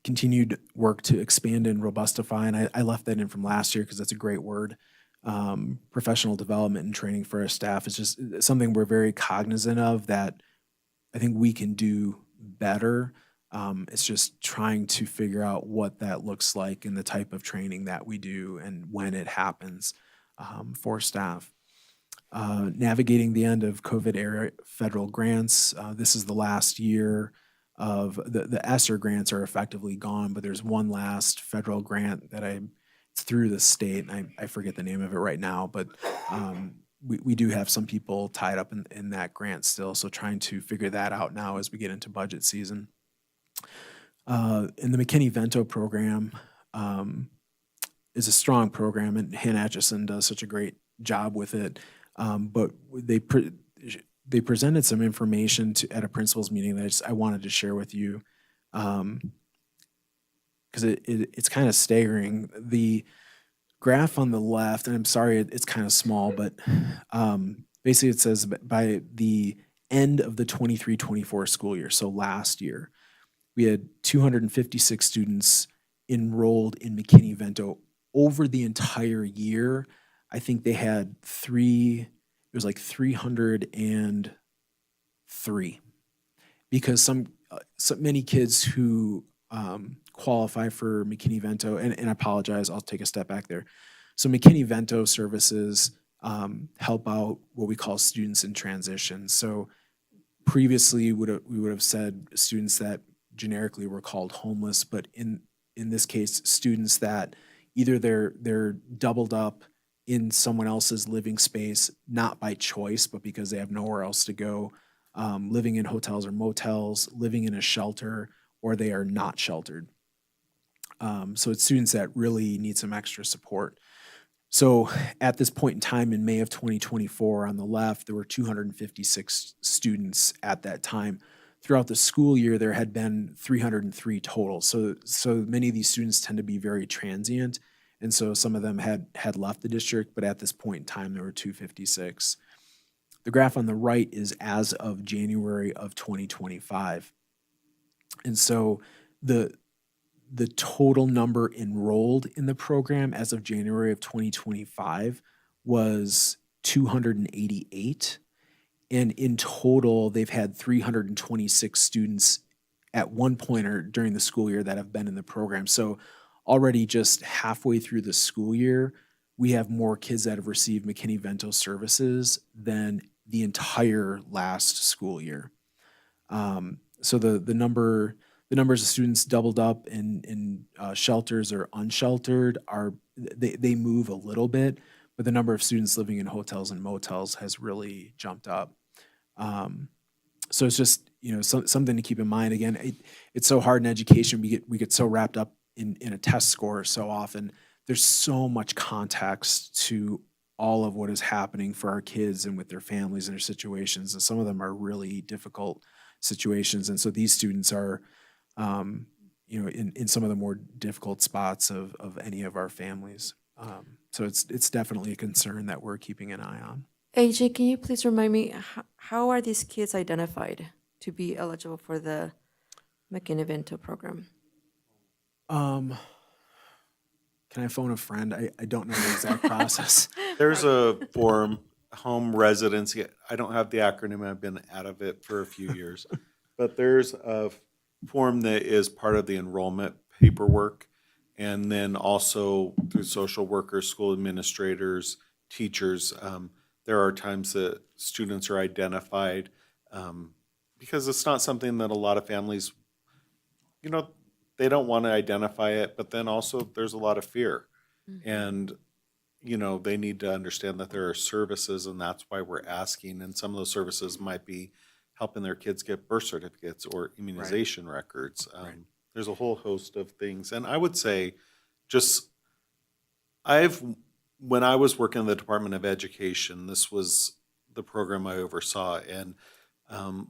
Continued work to expand and robustify, and I left that in from last year because that's a great word. Professional development and training for our staff is just something we're very cognizant of, that I think we can do better. It's just trying to figure out what that looks like and the type of training that we do and when it happens for staff. Navigating the end of COVID era federal grants. This is the last year of the ESSER grants are effectively gone, but there's one last federal grant that it's through the state, and I forget the name of it right now, but we do have some people tied up in that grant still, so trying to figure that out now as we get into budget season. In the McKinney-Vento program is a strong program, and Hannah Atchison does such a great job with it, but they presented some information at a principals meeting that I wanted to share with you, because it's kind of staggering. The graph on the left, and I'm sorry it's kind of small, but basically it says by the end of the 23-24 school year, so last year, we had 256 students enrolled in McKinney-Vento over the entire year. I think they had 303, because so many kids who qualify for McKinney-Vento, and I apologize, I'll take a step back there. So McKinney-Vento services help out what we call students in transition. So previously we would have said students that generically were called homeless, but in this case, students that either they're doubled up in someone else's living space, not by choice, but because they have nowhere else to go, living in hotels or motels, living in a shelter, or they are not sheltered. So it's students that really need some extra support. So at this point in time in May of 2024, on the left, there were 256 students at that time. Throughout the school year, there had been 303 total. So many of these students tend to be very transient, and so some of them had left the district, but at this point in time, there were 256. The graph on the right is as of January of 2025. And so the total number enrolled in the program as of January of 2025 was 288. And in total, they've had 326 students at one point or during the school year that have been in the program. So already just halfway through the school year, we have more kids that have received McKinney-Vento services than the entire last school year. So the number the numbers of students doubled up in shelters or unsheltered they move a little bit, but the number of students living in hotels and motels has really jumped up. So it's just, something to keep in mind. Again, it's so hard in education. We get so wrapped up in a test score so often. There's so much context to all of what is happening for our kids and with their families and their situations. And some of them are really difficult situations. And so these students are, in some of the more difficult spots of any of our families. So it's definitely a concern that we're keeping an eye on. AJ, can you please remind me, how are these kids identified to be eligible for the McKinney-Vento program? Can I phone a friend? I don't know the exact process. There's a form, home residency. I don't have the acronym. I've been out of it for a few years. But there's a form that is part of the enrollment paperwork. And then also through social workers, school administrators, teachers, there are times that students are identified because it's not something that a lot of families, they don't want to identify it, but then also there's a lot of fear. And, they need to understand that there are services, and that's why we're asking. And some of those services might be helping their kids get birth certificates or immunization records. There's a whole host of things. And I would say when I was working in the Department of Education, this was the program I oversaw. And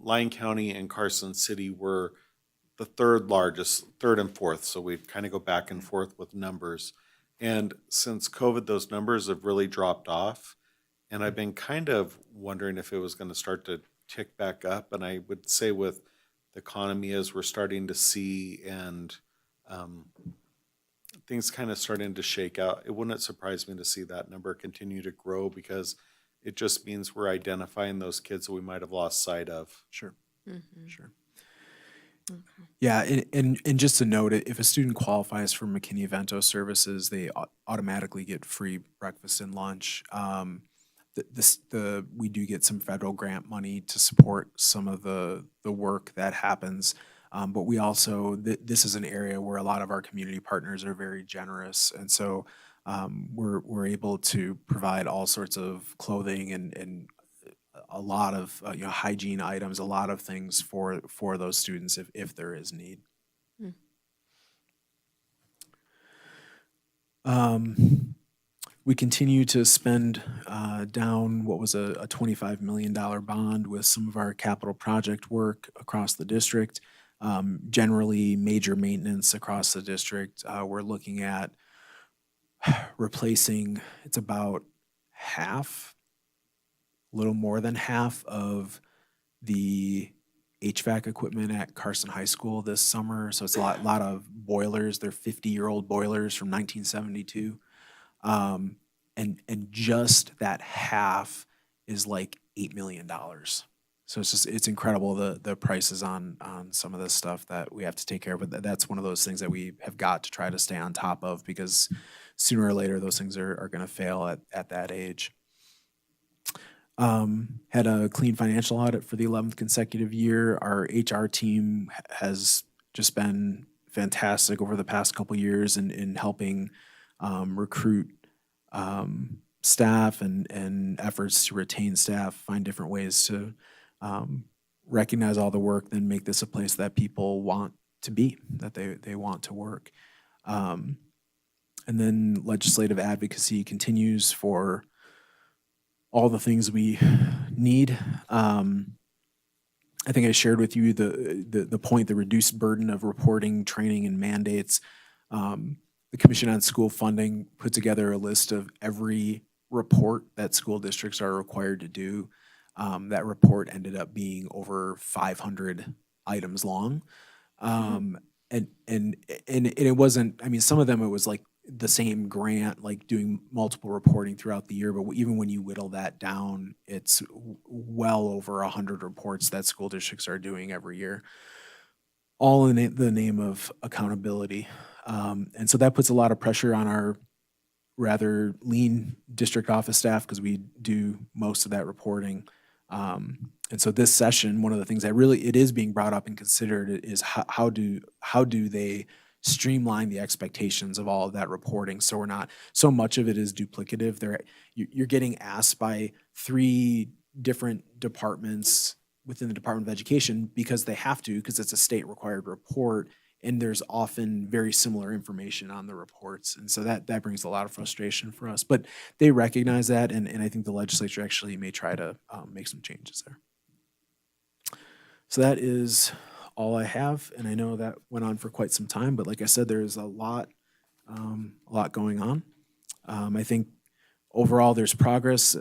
Lyon County and Carson City were the third and fourth. So we'd kind of go back and forth with numbers. And since COVID, those numbers have really dropped off. And I've been kind of wondering if it was going to start to tick back up. And I would say with the economy as we're starting to see and things kind of starting to shake out, it wouldn't surprise me to see that number continue to grow because it just means we're identifying those kids that we might have lost sight of. Sure. Sure. Okay. Yeah, and just to note, if a student qualifies for McKinney-Vento services, they automatically get free breakfast and lunch. We do get some federal grant money to support some of the work that happens, but we also this is an area where a lot of our community partners are very generous, and so we're able to provide all sorts of clothing and a lot of hygiene items, a lot of things for those students if there is need. We continue to spend down what was a $25 million bond with some of our capital project work across the district. Generally, major maintenance across the district. We're looking at replacing, it's about half, a little more than half of the HVAC equipment at Carson High School this summer. So it's a lot of boilers. They're 50-year-old boilers from 1972. And just that half is like $8 million. So it's incredible the prices on some of this stuff that we have to take care of. But that's one of those things that we have got to try to stay on top of because sooner or later those things are going to fail at that age. Had a clean financial audit for the 11th consecutive year. Our HR team has just been fantastic over the past couple years in helping recruit staff and efforts to retain staff, find different ways to recognize all the work, then make this a place that people want to be, that they want to work. And then legislative advocacy continues for all the things we need. I think I shared with you the point, the reduced burden of reporting, training, and mandates. The Commission on School Funding put together a list of every report that school districts are required to do. That report ended up being over 500 items long. And it wasn't, I mean, some of them it was like the same grant, like doing multiple reporting throughout the year, but even when you whittle that down, it's well over 100 reports that school districts are doing every year, all in the name of accountability. And so that puts a lot of pressure on our rather lean district office staff because we do most of that reporting. And so this session, one of the things that really it is being brought up and considered is how do they streamline the expectations of all of that reporting, so we're not so much of it is duplicative. You're getting asked by 3 different departments within the Department of Education because they have to, because it's a state required report, and there's often very similar information on the reports. And so that brings a lot of frustration for us. But they recognize that, and I think the legislature actually may try to make some changes there. So that is all I have, and I know that went on for quite some time, but like I said, there is a lot going on. I think overall there's progress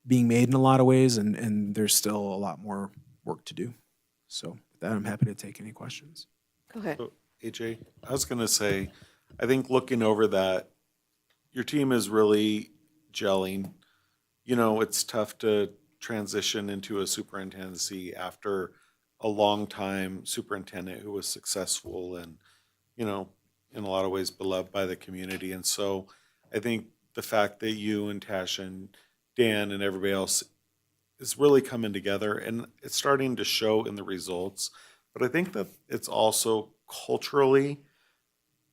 being made in a lot of ways, and there's still a lot more work to do. So with that, I'm happy to take any questions. Go ahead. So, AJ, I was going to say, I think looking over that, your team is really gelling. You know, it's tough to transition into a superintendency after a long time superintendent who was successful and, you know, in a lot of ways beloved by the community. And so I think the fact that you and Tash and Dan and everybody else is really coming together, and it's starting to show in the results. But I think that it's also culturally,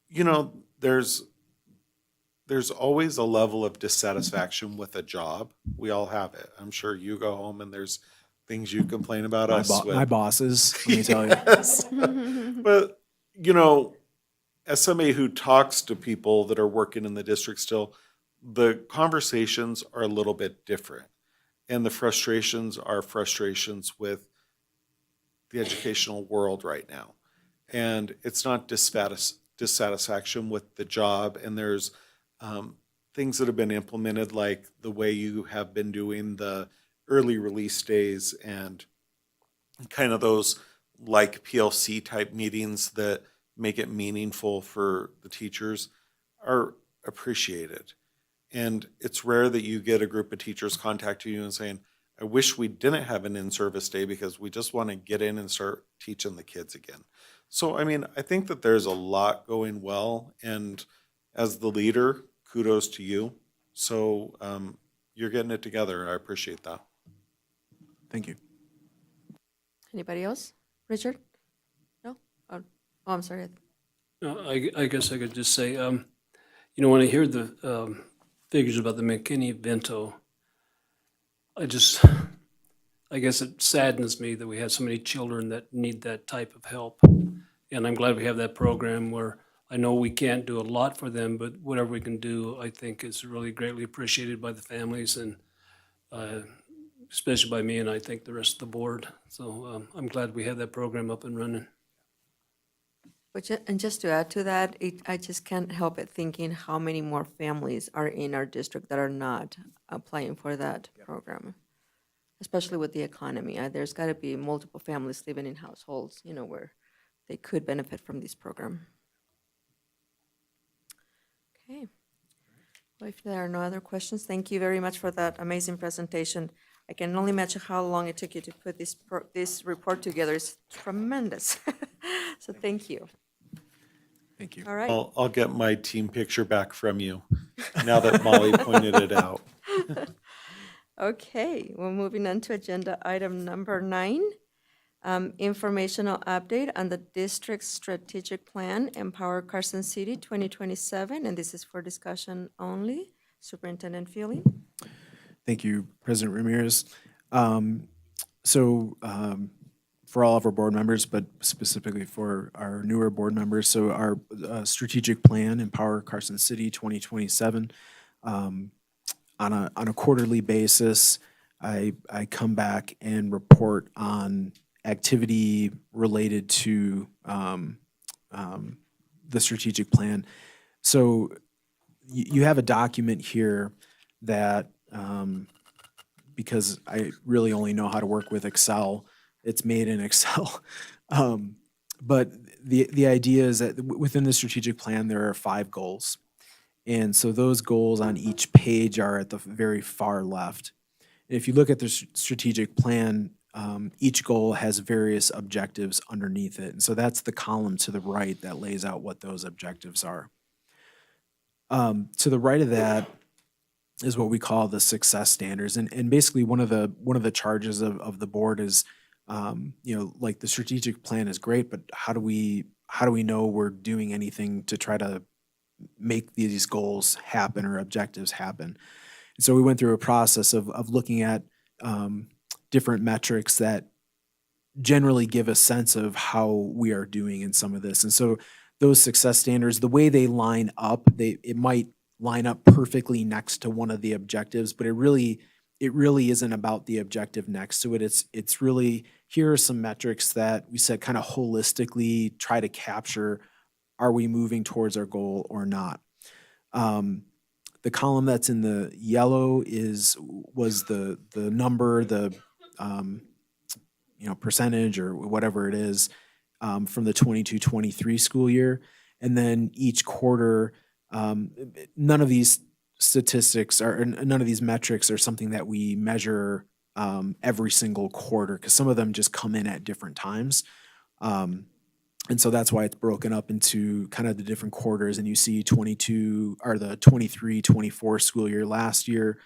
you know, there's always a level of dissatisfaction with a job. We all have it. I'm sure you go home and there's things you complain about My bosses, let me tell you. Yes. But, you know, as somebody who talks to people that are working in the district still, the conversations are a little bit different. And the frustrations are frustrations with the educational world right now. And it's not dissatisfaction with the job. And there's things that have been implemented, like the way you have been doing the early release days and kind of those like PLC type meetings that make it meaningful for the teachers are appreciated. And it's rare that you get a group of teachers contacting you and saying, I wish we didn't have an in-service day because we just want to get in and start teaching the kids again. So, I mean, I think that there's a lot going well. And as the leader, kudos to you. So you're getting it together. I appreciate that. Thank you. Anybody else? Richard? No? Oh, I'm sorry. No, I guess I could just say, you know, when I hear the figures about the McKinney-Vento, I guess it saddens me that we have so many children that need that type of help. And I'm glad we have that program where I know we can't do a lot for them, but whatever we can do, I think is really greatly appreciated by the families and especially by me, and I think the rest of the board. So I'm glad we have that program up and running. And just to add to that, I just can't help it thinking how many more families are in our district that are not applying for that program, especially with the economy. There's got to be multiple families living in households, you know, where they could benefit from this program. Okay. Well, if there are no other questions, thank you very much for that amazing presentation. I can only imagine how long it took you to put this report together. It's tremendous. So thank you. Thank you. All right. I'll get my team picture back from you now that Molly pointed it out. Okay, we're moving on to agenda item number 9, informational update on the district's strategic plan, Empower Carson City 2027, and this is for discussion only. Superintendent Feely. Thank you, President Ramirez. For all of our board members, but specifically for our newer board members, so our strategic plan, Empower Carson City 2027, on a quarterly basis, I come back and report on activity related to the strategic plan. So you have a document here that, because I really only know how to work with Excel, it's made in Excel. But the idea is that within the strategic plan, there are 5 goals. And so those goals on each page are at the very far left. And if you look at the strategic plan, each goal has various objectives underneath it. And so that's the column to the right that lays out what those objectives are. To the right of that, is what we call the success standards. And basically one of the charges of the board is, like the strategic plan is great, but how do we know we're doing anything to try to make these goals happen or objectives happen? And so we went through a process of looking at different metrics that generally give a sense of how we are doing in some of this. And so those success standards, the way they line up, it might line up perfectly next to one of the objectives, but it really isn't about the objective next to it. It's really, here are some metrics that we said kind of holistically try to capture, are we moving towards our goal or not? The column that's in the yellow was the number, the percentage or whatever it is, from the 22-23 school year. And then each quarter, none of these statistics or none of these metrics are something that we measure every single quarter, because some of them just come in at different times. And so that's why it's broken up into kind of the different quarters. And you see 22 or the 23-24 school year last year.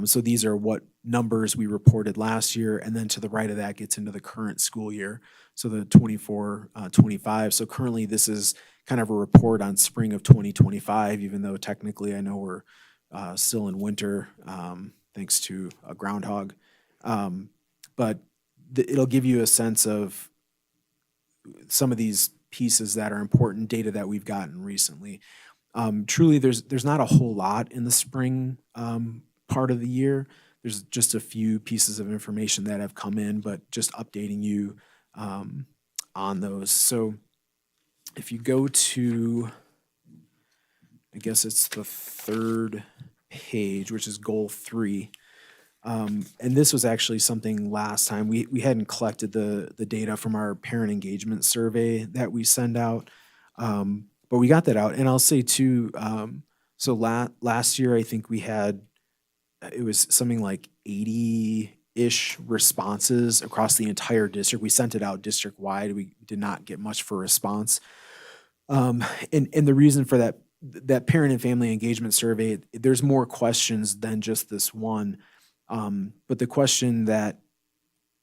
So these are what numbers we reported last year. And then to the right of that gets into the current school year. So the 24-25. So currently this is kind of a report on spring of 2025, even though technically I know we're still in winter, thanks to a groundhog. But it'll give you a sense of some of these pieces that are important, data that we've gotten recently. Truly, there's not a whole lot in the spring part of the year. There's just a few pieces of information that have come in, but just updating you on those. So if you go to, I guess it's the third page, which is goal 3. And this was actually something last time we hadn't collected the data from our parent engagement survey that we send out, but we got that out. And I'll say too, so last year I think we had, it was something like 80-ish responses across the entire district. We sent it out district wide. We did not get much for response. And the reason for that parent and family engagement survey, there's more questions than just this one. But the question that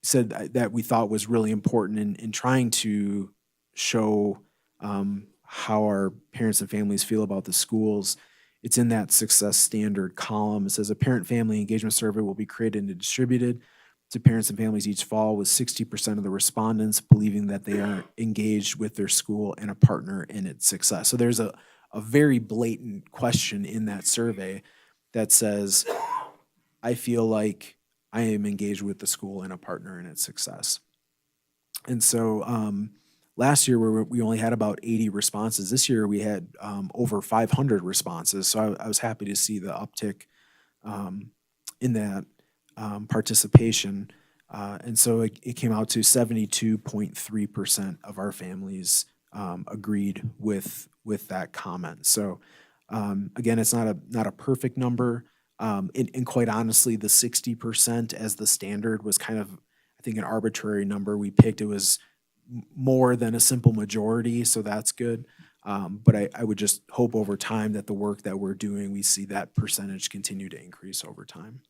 said that we thought was really important in trying to show how our parents and families feel about the schools, it's in that success standard column. It says a parent family engagement survey will be created and distributed to parents and families each fall, with 60% of the respondents believing that they are engaged with their school and a partner in its success. So there's a very blatant question in that survey that says, I feel like I am engaged with the school and a partner in its success. And so last year we only had about 80 responses. This year we had over 500 responses. So I was happy to see the uptick in that participation. And so it came out to 72.3% of our families agreed with that comment. So again, it's not a perfect number. And quite honestly, the 60% as the standard was kind of, I think, an arbitrary number we picked. It was more than a simple majority, so that's good. But I would just hope over time that the work that we're doing, we see that percentage continue to increase over time.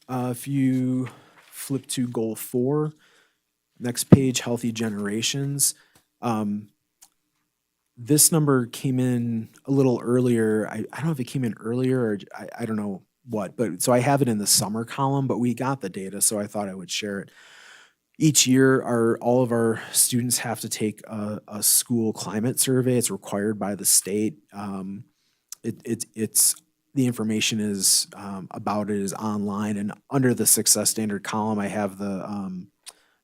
If you flip to goal 4, next page, healthy generations. This number came in a little earlier. I don't know if it came in earlier or I don't know what, but so I have it in the summer column, but we got the data, so I thought I would share it. Each year, all of our students have to take a school climate survey. It's required by the state. It's the information is about it is online, and under the success standard column, I have the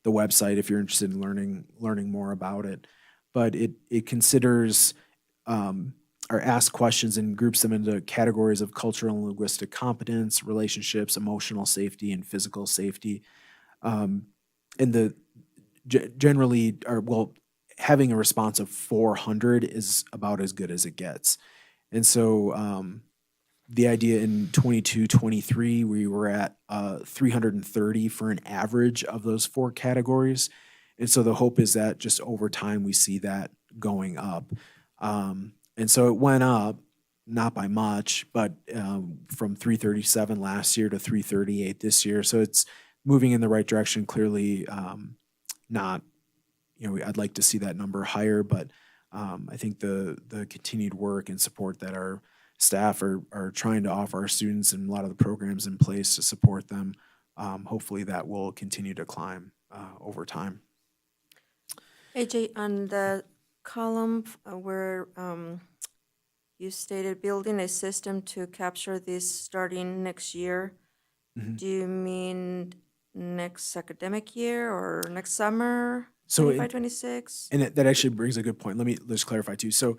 website if you're interested in learning more about it. But it considers or asks questions and groups them into categories of cultural and linguistic competence, relationships, emotional safety, and physical safety. And generally, having a response of 400 is about as good as it gets. And so the idea in 22-23, we were at 330 for an average of those 4 categories. And so the hope is that just over time we see that going up. And so it went up not by much, but from 337 last year to 338 this year. So it's moving in the right direction. Clearly, not, I'd like to see that number higher, but I think the continued work and support that our staff are trying to offer our students and a lot of the programs in place to support them, hopefully that will continue to climb over time. AJ, on the column where you stated building a system to capture this starting next year, do you mean next academic year or next summer? So 25, 26? And that actually brings a good point. Let's clarify too. So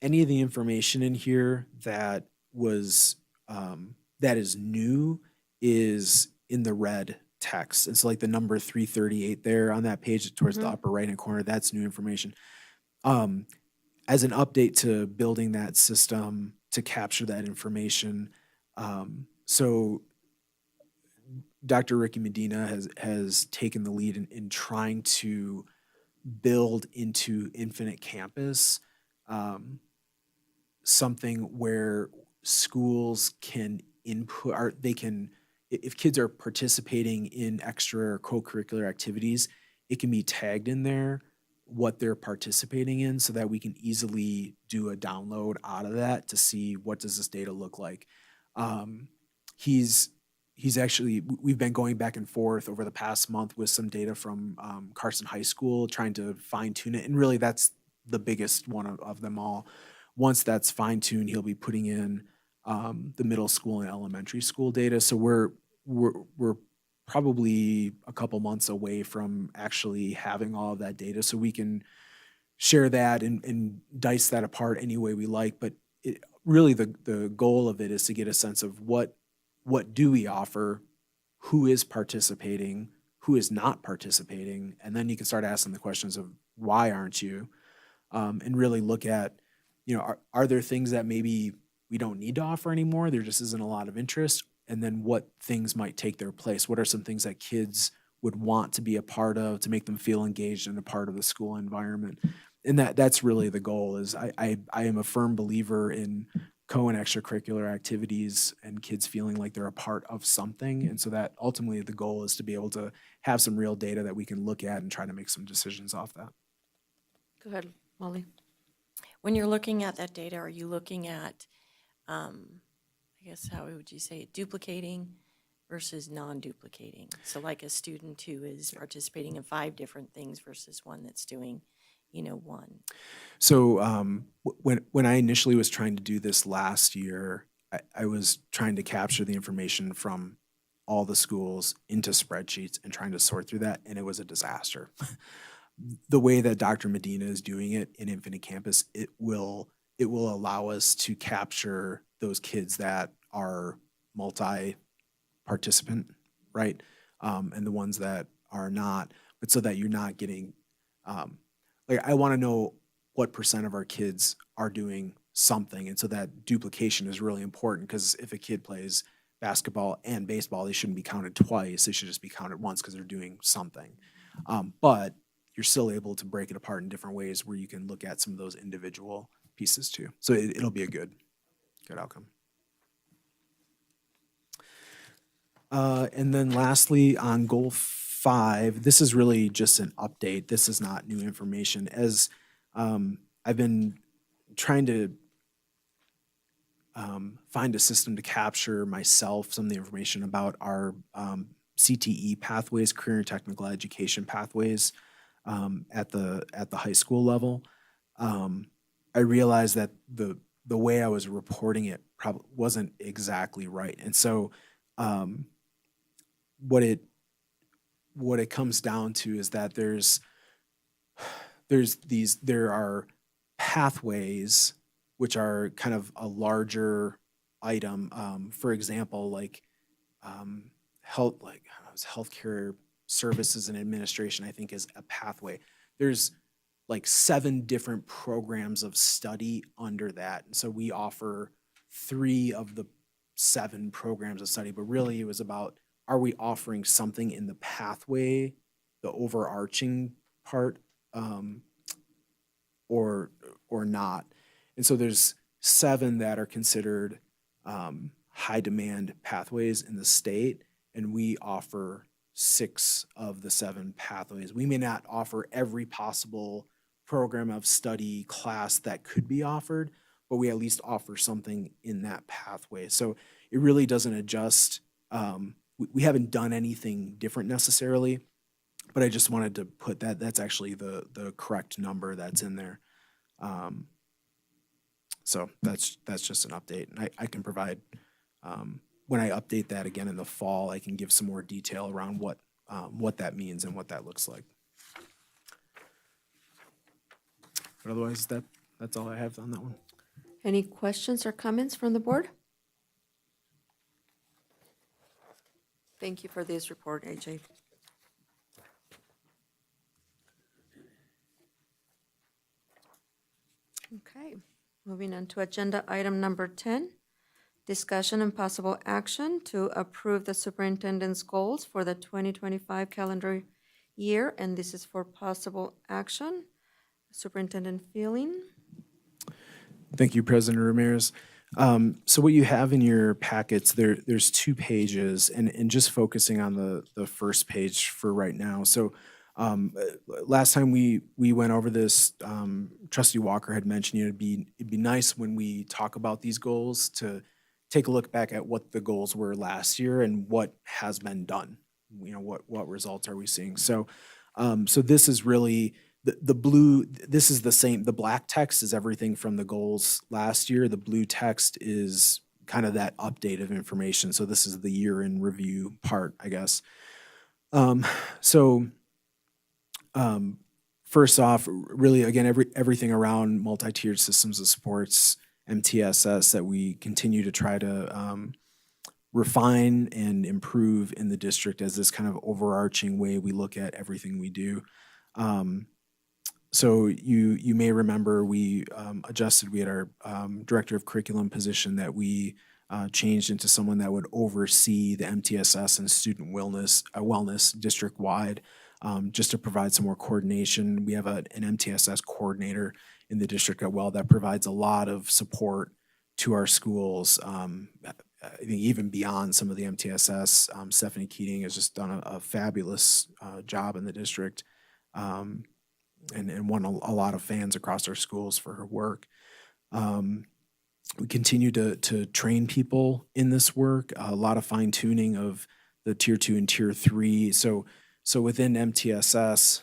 any of the information in here that was that is new is in the red text. It's like the number 338 there on that page towards the upper right hand corner. That's new information. As an update to building that system to capture that information. So Dr. Ricky Medina has taken the lead in trying to build into Infinite Campus something where schools can input, or they can, if kids are participating in extra or co-curricular activities, it can be tagged in there what they're participating in so that we can easily do a download out of that to see what does this data look like. He's actually, we've been going back and forth over the past month with some data from Carson High School, trying to fine tune it. And really that's the biggest one of them all. Once that's fine tuned, he'll be putting in the middle school and elementary school data. So we're probably a couple months away from actually having all of that data so we can share that and dice that apart any way we like. But really the goal of it is to get a sense of what do we offer, who is participating, who is not participating, and then you can start asking the questions of why aren't you, and really look at, are there things that maybe we don't need to offer anymore? There just isn't a lot of interest. And then what things might take their place? What are some things that kids would want to be a part of to make them feel engaged and a part of the school environment? And that's really the goal. Is I am a firm believer in co and extracurricular activities and kids feeling like they're a part of something. And so that ultimately the goal is to be able to have some real data that we can look at and try to make some decisions off that. Go ahead, Molly. When you're looking at that data, are you looking at, I guess, how would you say it, duplicating versus non-duplicating? So like a student who is participating in 5 different things versus one that's doing, one. So when I initially was trying to do this last year, I was trying to capture the information from all the schools into spreadsheets and trying to sort through that, and it was a disaster. The way that Dr. Medina is doing it in Infinite Campus, it will allow us to capture those kids that are multi-participant, right? And the ones that are not, but so that you're not getting, I want to know what % of our kids are doing something. And so that duplication is really important, because if a kid plays basketball and baseball, they shouldn't be counted twice. They should just be counted once because they're doing something. But you're still able to break it apart in different ways where you can look at some of those individual pieces too. So it'll be a good outcome. And then lastly, on goal 5, this is really just an update. This is not new information. As I've been trying to find a system to capture myself some of the information about our CTE pathways, career and technical education pathways, at the high school level. I realized that the way I was reporting it probably wasn't exactly right. And so what it comes down to is that there are pathways which are kind of a larger item. For example, like healthcare services and administration, I think, is a pathway. There's like 7 different programs of study under that. And so we offer 3 of the 7 programs of study, but really it was about, are we offering something in the pathway, the overarching part, or not? And so there's 7 that are considered high demand pathways in the state, and we offer 6 of the 7 pathways. We may not offer every possible program of study class that could be offered, but we at least offer something in that pathway. So it really doesn't adjust. We haven't done anything different necessarily, but I just wanted to put that, that's actually the correct number that's in there. So that's just an update. And I can provide, when I update that again in the fall, I can give some more detail around what that means and what that looks like. But otherwise, that's all I have on that one. Any questions or comments from the board? Thank you for this report, AJ. Okay, moving on to agenda item number 10, discussion and possible action to approve the superintendent's goals for the 2025 calendar year, and this is for possible action. Superintendent Feeling. Thank you, President Ramirez. So what you have in your packets, there's 2 pages, and just focusing on the first page for right now. So last time we went over this, Trustee Walker had mentioned it'd be nice when we talk about these goals to take a look back at what the goals were last year and what has been done. You know, what results are we seeing? So so this is really the blue, this is the same, the black text is everything from the goals last year. The blue text is kind of that update of information. So this is the year in review part, I guess. First off, really, again, everything around multi-tiered systems of supports, MTSS, that we continue to try to refine and improve in the district as this kind of overarching way we look at everything we do. So you may remember we adjusted, we had our director of curriculum position that we changed into someone that would oversee the MTSS and student wellness district-wide, just to provide some more coordination. We have an MTSS coordinator in the district as well that provides a lot of support to our schools. I think even beyond some of the MTSS, Stephanie Keating has just done a fabulous job in the district, and won a lot of fans across our schools for her work. We continue to train people in this work, a lot of fine tuning of the tier 2 and tier 3. So within MTSS,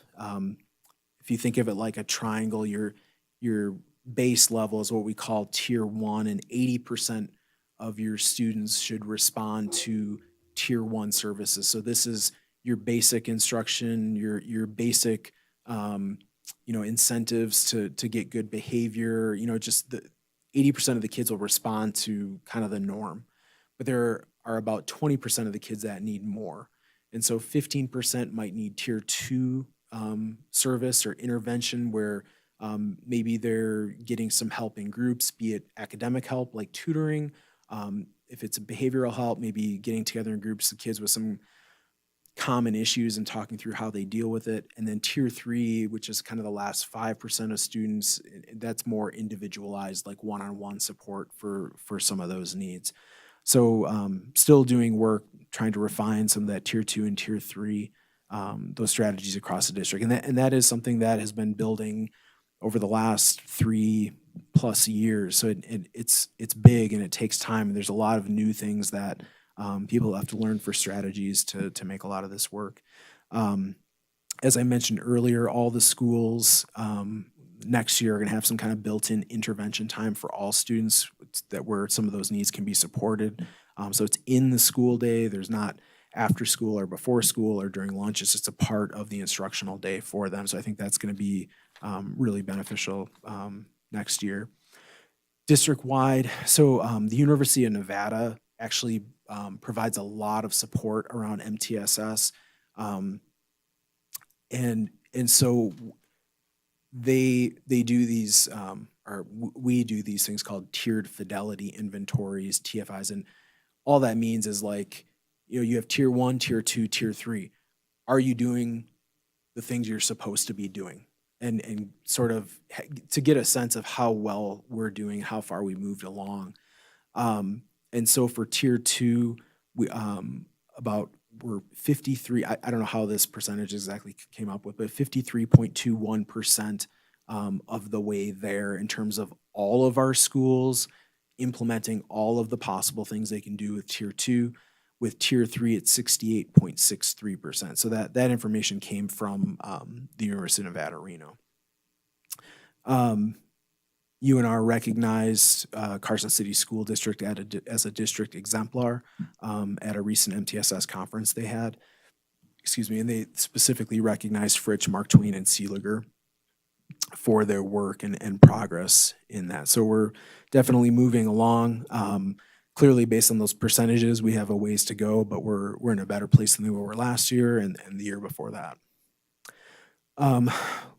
if you think of it like a triangle, your base level is what we call tier 1, and 80% of your students should respond to tier 1 services. So this is your basic instruction, your basic incentives to get good behavior. Just the 80% of the kids will respond to kind of the norm, but there are about 20% of the kids that need more. And so 15% might need tier 2 service or intervention, where maybe they're getting some help in groups, be it academic help like tutoring. If it's a behavioral help, maybe getting together in groups of kids with some common issues and talking through how they deal with it. And then tier 3, which is kind of the last 5% of students, that's more individualized, like one-on-one support for some of those needs. So still doing work, trying to refine some of that tier 2 and tier 3, those strategies across the district. And that is something that has been building over the last 3+ years. So it's big and it takes time. And there's a lot of new things that people have to learn for strategies to make a lot of this work. As I mentioned earlier, all the schools next year are going to have some kind of built-in intervention time for all students, where some of those needs can be supported. So it's in the school day. There's not after school or before school or during lunch. It's just a part of the instructional day for them. So I think that's going to be really beneficial next year. District-wide, so the University of Nevada actually provides a lot of support around MTSS. And so they do these, or we do these things called tiered fidelity inventories, TFIs. And all that means is, like, you have tier 1, tier 2, tier 3. Are you doing the things you're supposed to be doing? and sort of to get a sense of how well we're doing, how far we moved along. And so for tier 2, we we're 53. I don't know how this percentage exactly came up with, but 53.21% of the way there in terms of all of our schools implementing all of the possible things they can do with tier 2. With tier 3, it's 68.63%. So that information came from the University of Nevada, Reno. UNR recognized Carson City School District as a district exemplar at a recent MTSS conference they had. Excuse me, and they specifically recognized Fritsch, Mark Twain, and Seeliger for their work and progress in that. So we're definitely moving along. Clearly, based on those percentages, we have a ways to go, but we're in a better place than we were last year and the year before that.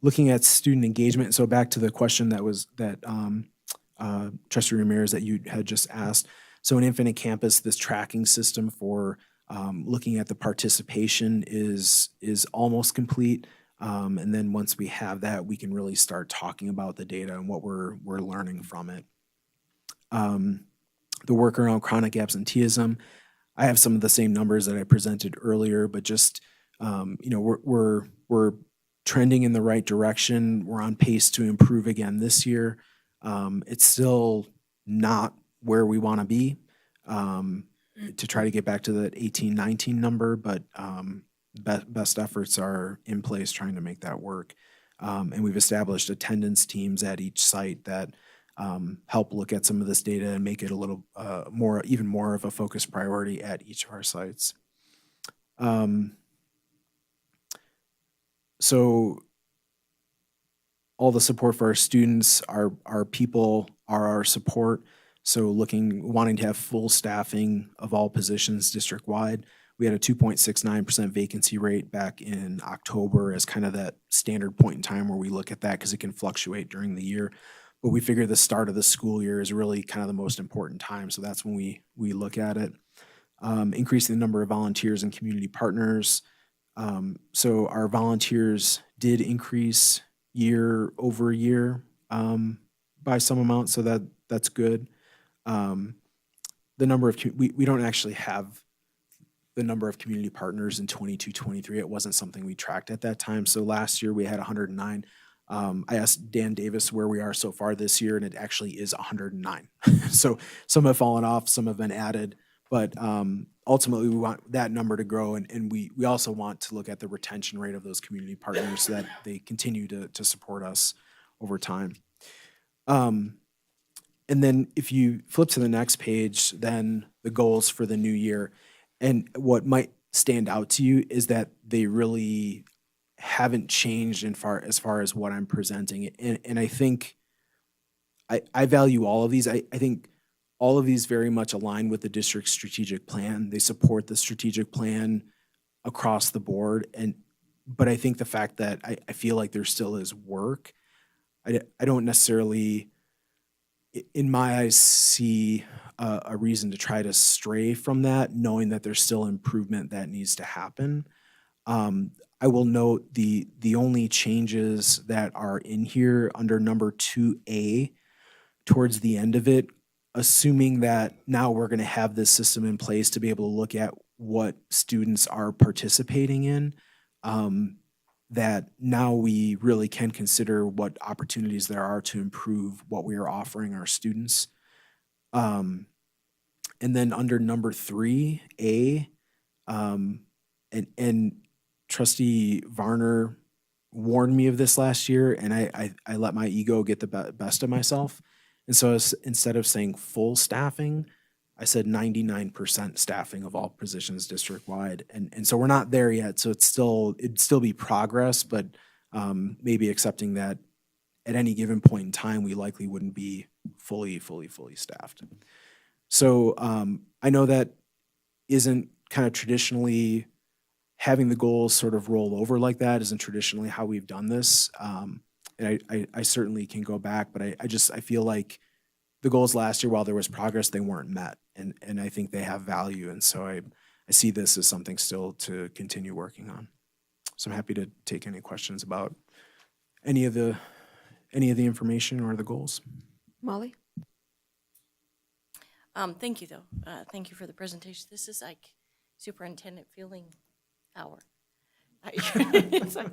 Looking at student engagement, so back to the question that Trustee Ramirez that you had just asked. So in Infinite Campus, this tracking system for looking at the participation is almost complete. And then once we have that, we can really start talking about the data and what we're learning from it. The work around chronic absenteeism, I have some of the same numbers that I presented earlier, but just we're trending in the right direction. We're on pace to improve again this year. It's still not where we want to be to try to get back to that 18-19 number, but best efforts are in place trying to make that work. And we've established attendance teams at each site that help look at some of this data and make it a little even more of a focus priority at each of our sites. So all the support for our students, our people are our support. So wanting to have full staffing of all positions district-wide. We had a 2.69% vacancy rate back in October as kind of that standard point in time where we look at that because it can fluctuate during the year. But we figure the start of the school year is really kind of the most important time. So that's when we look at it. Increasing the number of volunteers and community partners. So our volunteers did increase year over year by some amount, so that's good. The number of, we don't actually have the number of community partners in 22-23. It wasn't something we tracked at that time. So last year we had 109. I asked Dan Davis where we are so far this year, and it actually is 109. So some have fallen off, some have been added, but ultimately we want that number to grow, and we also want to look at the retention rate of those community partners so that they continue to support us over time. And then if you flip to the next page, then the goals for the new year, and what might stand out to you is that they really haven't changed as far as what I'm presenting. And I think I value all of these. I think all of these very much align with the district's strategic plan. They support the strategic plan across the board. But I think the fact that I feel like there still is work, I don't necessarily, in my eyes, see a reason to try to stray from that, knowing that there's still improvement that needs to happen. I will note the only changes that are in here under number 2A towards the end of it, assuming that now we're going to have this system in place to be able to look at what students are participating in, that now we really can consider what opportunities there are to improve what we are offering our students. And then under number 3A, and Trustee Varner warned me of this last year, and I let my ego get the best of myself. And so instead of saying full staffing, I said 99% staffing of all positions district-wide. And so we're not there yet, so it'd still be progress, but maybe accepting that at any given point in time, we likely wouldn't be fully staffed. So I know that isn't kind of traditionally having the goals sort of roll over like that isn't traditionally how we've done this. And I certainly can go back, but I feel like the goals last year, while there was progress, they weren't met. And I think they have value. And so I see this as something still to continue working on. So I'm happy to take any questions about any of the information or the goals. Molly? Thank you, though. Thank you for the presentation. This is like superintendent feeling hour. It's like,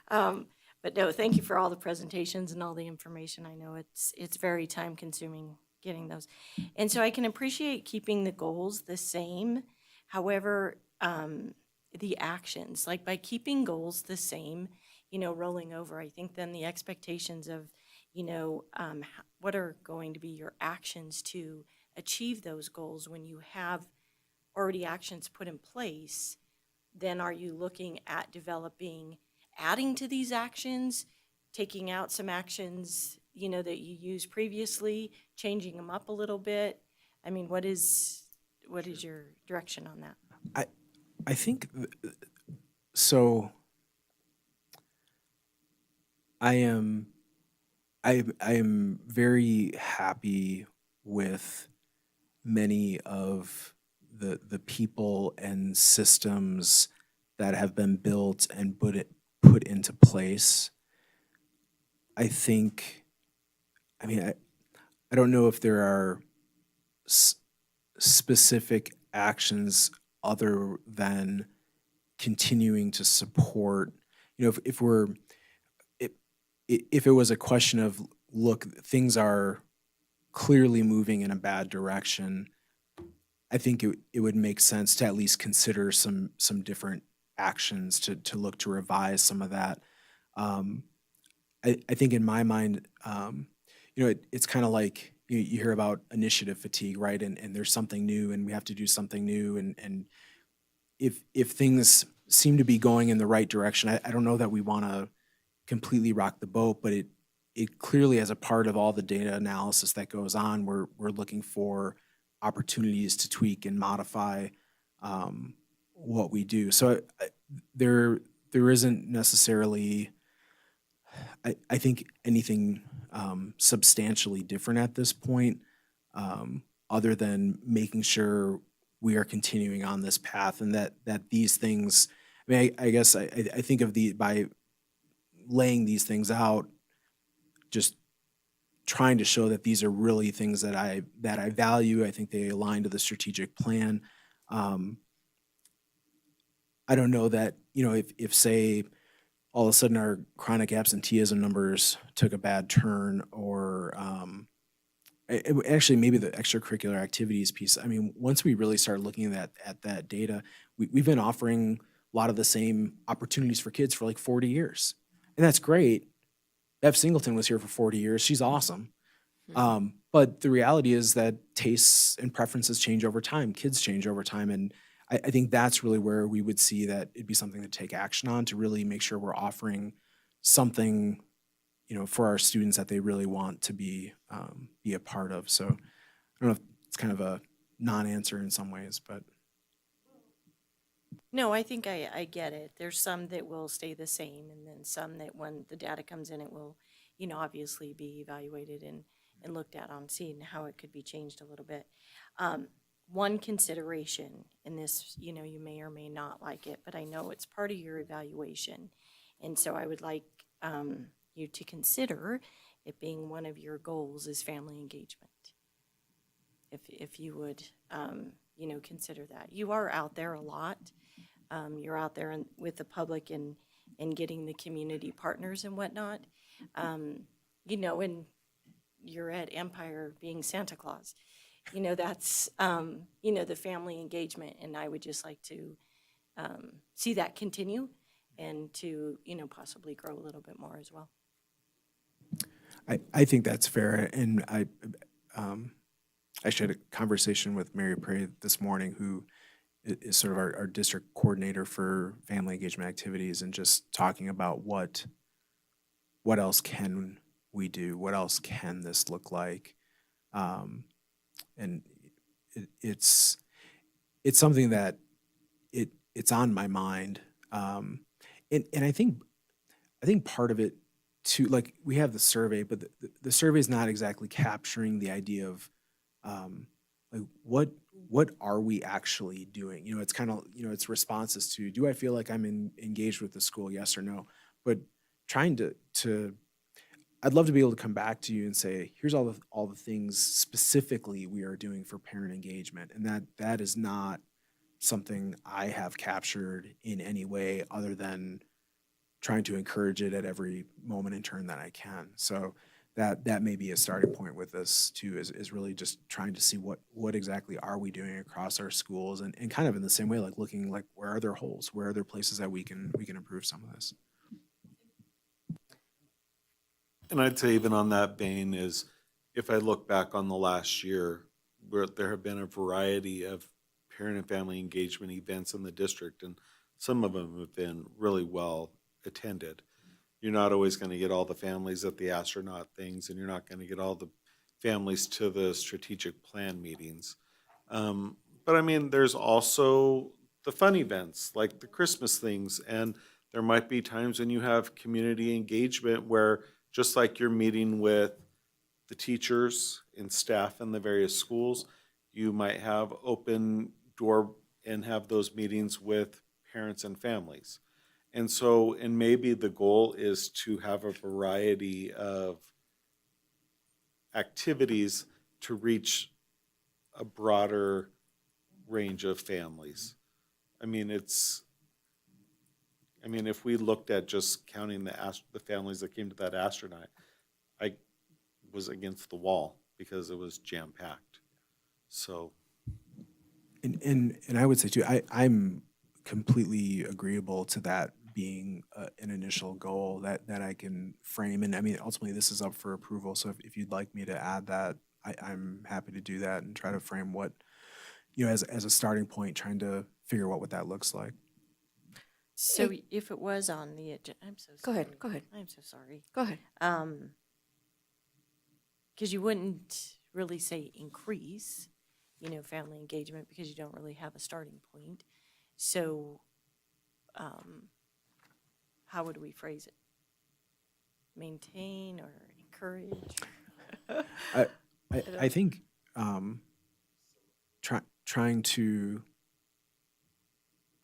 but no, thank you for all the presentations and all the information. I know it's very time consuming getting those. And so I can appreciate keeping the goals the same. However, the actions, like by keeping goals the same, rolling over, I think then the expectations of, what are going to be your actions to achieve those goals when you have already actions put in place, then are you looking at developing, adding to these actions, taking out some actions, that you used previously, changing them up a little bit? I mean, what is your direction on that? I think so. I am very happy with many of the people and systems that have been built and put into place. I think, I don't know if there are specific actions other than continuing to support, if it was a question of, look, things are clearly moving in a bad direction, I think it would make sense to at least consider some different actions to look to revise some of that. I think in my mind, it's kind of like you hear about initiative fatigue, right? And there's something new and we have to do something new. And if things seem to be going in the right direction, I don't know that we want to completely rock the boat, but it clearly, as a part of all the data analysis that goes on, we're looking for opportunities to tweak and modify what we do. So there isn't necessarily, I think, anything substantially different at this point, other than making sure we are continuing on this path and that these things, I guess I think of by laying these things out, just trying to show that these are really things that I value. I think they align to the strategic plan. I don't know that, if say all of a sudden our chronic absenteeism numbers took a bad turn, or actually maybe the extracurricular activities piece. I mean, once we really start looking at that data, we've been offering a lot of the same opportunities for kids for like 40 years. And that's great. Bev Singleton was here for 40 years. She's awesome. But the reality is that tastes and preferences change over time. Kids change over time. And I think that's really where we would see that it'd be something to take action on, to really make sure we're offering something, for our students that they really want to be a part of. So I don't know if it's kind of a non-answer in some ways, but. No, I think I get it. There's some that will stay the same, and then some that when the data comes in, it will, obviously be evaluated and looked at on seeing how it could be changed a little bit. One consideration in this, you may or may not like it, but I know it's part of your evaluation. And so I would like you to consider it being one of your goals is family engagement. If you would, consider that. You are out there a lot. You're out there with the public and getting the community partners and whatnot. And you're at Empire being Santa Claus. That's, the family engagement. And I would just like to see that continue and to, possibly grow a little bit more as well. I think that's fair. And I actually had a conversation with Mary Prey this morning, who is sort of our district coordinator for family engagement activities, and just talking about what else can we do? What else can this look like? And it's something that it's on my mind. And I think part of it too, like, we have the survey, but the survey is not exactly capturing the idea of like what are we actually doing? It's kind of, it's responses to, do I feel like I'm engaged with the school? Yes or no. But trying to I'd love to be able to come back to you and say, here's all the things specifically we are doing for parent engagement. And that is not something I have captured in any way other than trying to encourage it at every moment and turn that I can. So that may be a starting point with this too, is really just trying to see what exactly are we doing across our schools, and kind of in the same way, like looking like where are there holes, where are there places that we can improve some of this. And I'd say even on that vein is, if I look back on the last year, where there have been a variety of parent and family engagement events in the district, and some of them have been really well attended. You're not always going to get all the families at the astronaut things, and you're not going to get all the families to the strategic plan meetings. But I mean, there's also the fun events, like the Christmas things, and there might be times when you have community engagement where, just like you're meeting with the teachers and staff in the various schools, you might have open door and have those meetings with parents and families. And so, and maybe the goal is to have a variety of activities to reach a broader range of families. I mean, if we looked at just counting the families that came to that astronaut, I was against the wall because it was jam-packed. So. And I would say too, I'm completely agreeable to that being an initial goal that I can frame. And I mean, ultimately this is up for approval. So if you'd like me to add that, I'm happy to do that and try to frame what, as a starting point, trying to figure out what that looks like. So if it was on the agenda, I'm so sorry. Go ahead. I'm so sorry. Go ahead. Because you wouldn't really say increase, family engagement, because you don't really have a starting point. So how would we phrase it? Maintain or encourage? I think trying to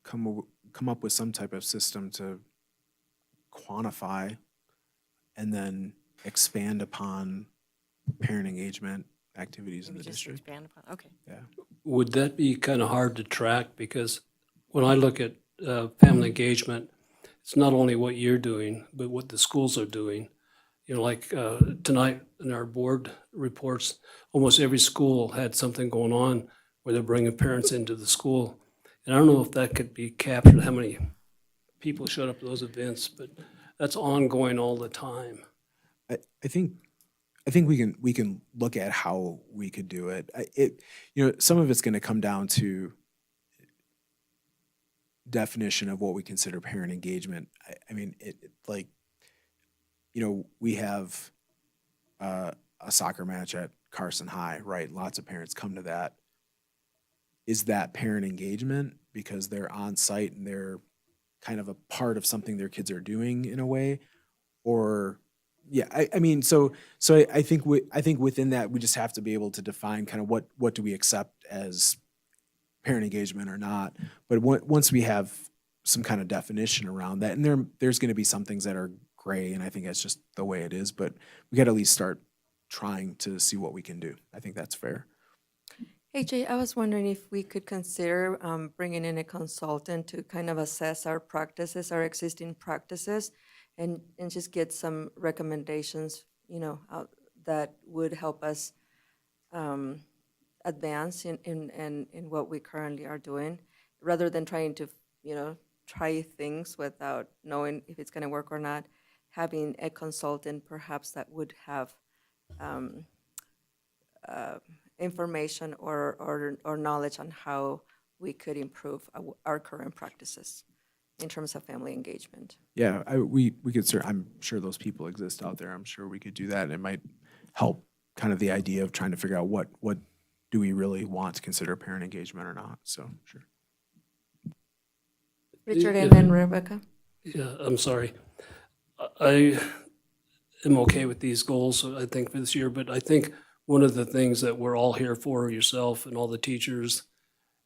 come up with some type of system to quantify and then expand upon parent engagement activities in the district. Expand upon, okay. Yeah. Would that be kind of hard to track? Because when I look at family engagement, it's not only what you're doing, but what the schools are doing. Like tonight in our board reports, almost every school had something going on where they're bringing parents into the school. And I don't know if that could be captured, how many people showed up to those events, but that's ongoing all the time. I think we can look at how we could do it. Some of it's going to come down to definition of what we consider parent engagement. I mean, we have a soccer match at Carson High, right? Lots of parents come to that. Is that parent engagement because they're on site and they're kind of a part of something their kids are doing in a way? Or, yeah, I mean, so I think within that, we just have to be able to define kind of what do we accept as parent engagement or not. But once we have some kind of definition around that, and there's going to be some things that are gray, and I think that's just the way it is, but we got to at least start trying to see what we can do. I think that's fair. Hey, Jay, I was wondering if we could consider bringing in a consultant to kind of assess our practices, our existing practices, and just get some recommendations, that would help us advance in what we currently are doing, rather than trying to, try things without knowing if it's going to work or not. Having a consultant perhaps that would have information or knowledge on how we could improve our current practices in terms of family engagement. Yeah, we could. I'm sure those people exist out there. I'm sure we could do that, and it might help kind of the idea of trying to figure out what do we really want to consider parent engagement or not. So sure. Richard and then Rebecca. Yeah, I'm sorry. I am okay with these goals, I think, for this year, but I think one of the things that we're all here for, yourself and all the teachers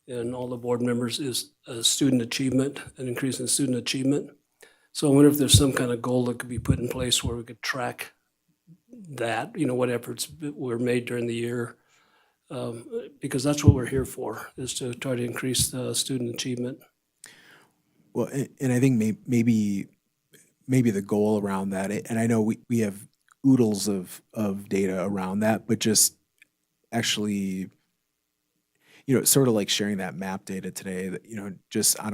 and all the board members, is student achievement, an increase in student achievement. So I wonder if there's some kind of goal that could be put in place where we could track that, what efforts were made during the year. Because that's what we're here for, is to try to increase the student achievement. Well, and I think maybe the goal around that, and I know we have oodles of data around that, but just actually, sort of like sharing that map data today, that, just on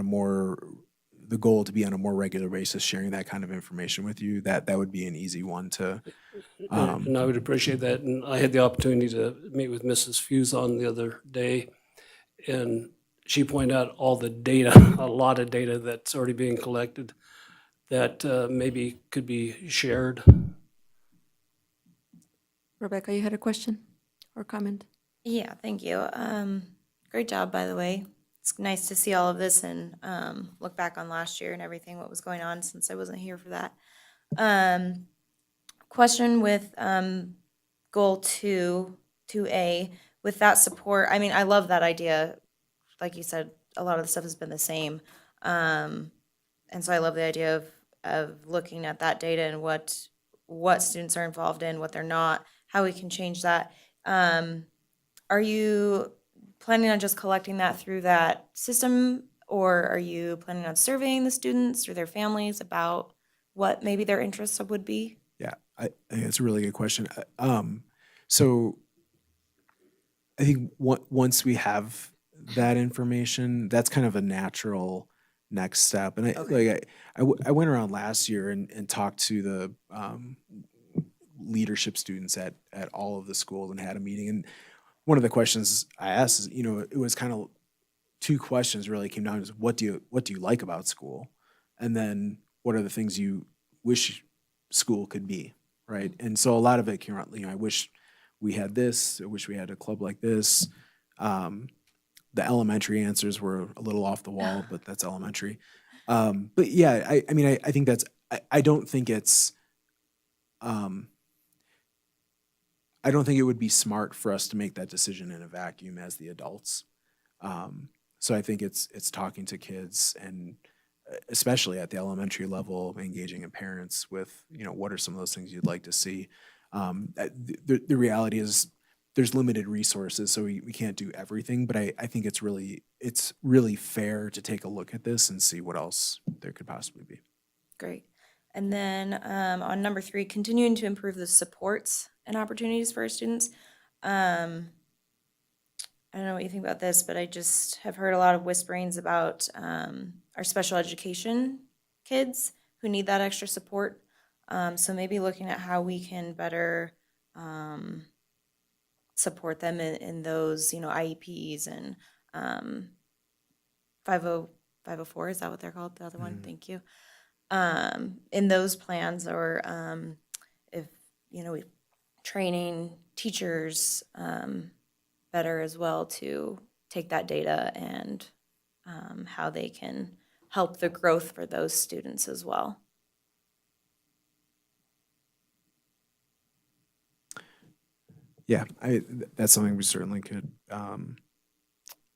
the goal to be on a more regular basis, sharing that kind of information with you, that would be an easy one to. And I would appreciate that. And I had the opportunity to meet with Mrs. Fuson the other day, and she pointed out all the data, a lot of data that's already being collected that maybe could be shared. Rebecca, you had a question or comment? Yeah, thank you. Great job, by the way. It's nice to see all of this and look back on last year and everything, what was going on, since I wasn't here for that. Question with goal 2A, with that support. I mean, I love that idea. Like you said, a lot of the stuff has been the same. And so I love the idea of looking at that data and what students are involved in, what they're not, how we can change that. Are you planning on just collecting that through that system, or are you planning on surveying the students or their families about what maybe their interests would be? Yeah, I think that's a really good question. So I think once we have that information, that's kind of a natural next step. And I went around last year and talked to the leadership students at all of the schools and had a meeting. And one of the questions I asked is, it was kind of two questions really came down to what do you like about school? And then what are the things you wish school could be, right? And so a lot of it came around, I wish we had this, I wish we had a club like this. The elementary answers were a little off the wall, but that's elementary. But yeah, I mean, I think that's, I don't think it's, I don't think it would be smart for us to make that decision in a vacuum as the adults. So I think it's talking to kids, and especially at the elementary level, engaging in parents with, what are some of those things you'd like to see. The reality is there's limited resources, so we can't do everything, but I think it's really fair to take a look at this and see what else there could possibly be. Great. And then on number 3, continuing to improve the supports and opportunities for our students. I don't know what you think about this, but I just have heard a lot of whisperings about our special education kids who need that extra support. So maybe looking at how we can better support them in those, IEPs and 504, is that what they're called? The other one? Thank you. In those plans, or if, we training teachers better as well to take that data and how they can help the growth for those students as well. Yeah, that's something we certainly could,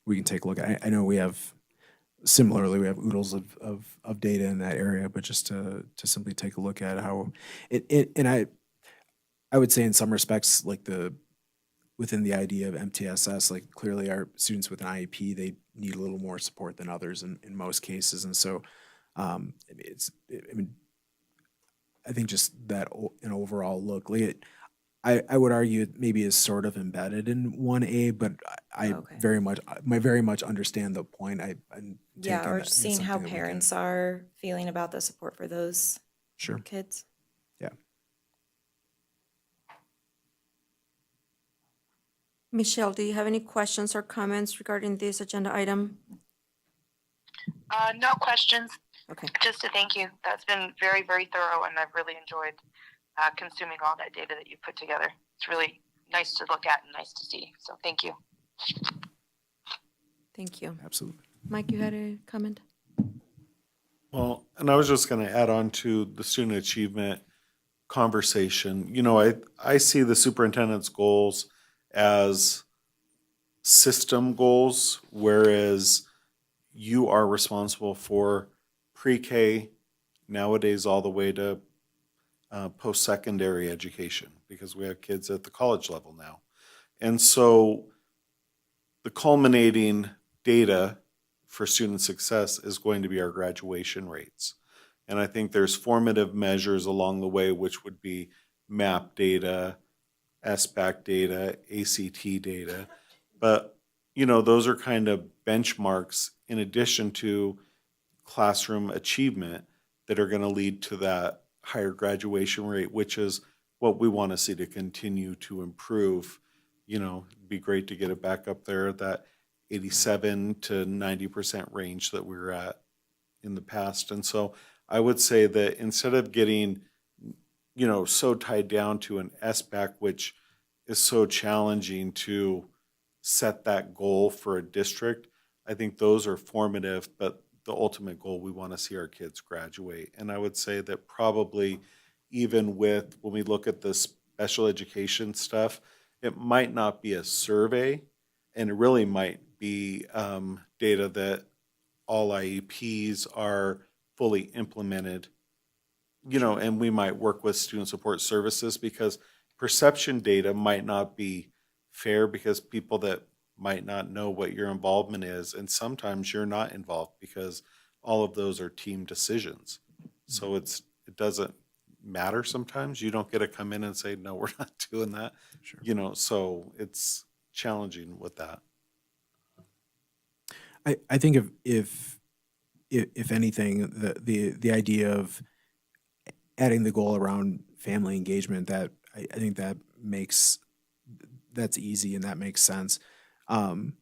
we can take a look at. I know we have oodles of data in that area, but just to simply take a look at how and I would say in some respects, like within the idea of MTSS, like clearly our students with an IEP, they need a little more support than others in most cases. And so I think just that an overall look, like I would argue it maybe is sort of embedded in 1A, but I very much understand the point. Yeah, or seeing how parents are feeling about the support for those kids. Yeah. Michelle, do you have any questions or comments regarding this agenda item? No questions. Okay. Just to thank you. That's been very, very thorough, and I've really enjoyed consuming all that data that you put together. It's really nice to look at and nice to see. So thank you. Thank you. Absolutely. Mike, you had a comment? Well, and I was just going to add on to the student achievement conversation. I see the superintendent's goals as system goals, whereas you are responsible for pre-K, nowadays all the way to post-secondary education, because we have kids at the college level now. And so the culminating data for student success is going to be our graduation rates. And I think there's formative measures along the way, which would be MAP data, SBAC data, ACT data. But, you know, those are kind of benchmarks in addition to classroom achievement that are going to lead to that higher graduation rate, which is what we want to see to continue to improve. You know, it'd be great to get it back up there, that 87 to 90% range that we were at in the past. And so I would say that instead of getting, you know, so tied down to an SBAC, which is so challenging to set that goal for a district, I think those are formative, but the ultimate goal, we want to see our kids graduate. And I would say that probably even with, when we look at the special education stuff, it might not be a survey, and it really might be data that all IEPs are fully implemented, you know, and we might work with student support services, because perception data might not be fair, because people that might not know what your involvement is, and sometimes you're not involved because all of those are team decisions. So it doesn't matter sometimes. You don't get to come in and say, no, we're not doing that. Sure. You know, so it's challenging with that. I think if anything, the idea of adding the goal around family engagement, that I think that's easy and that makes sense. And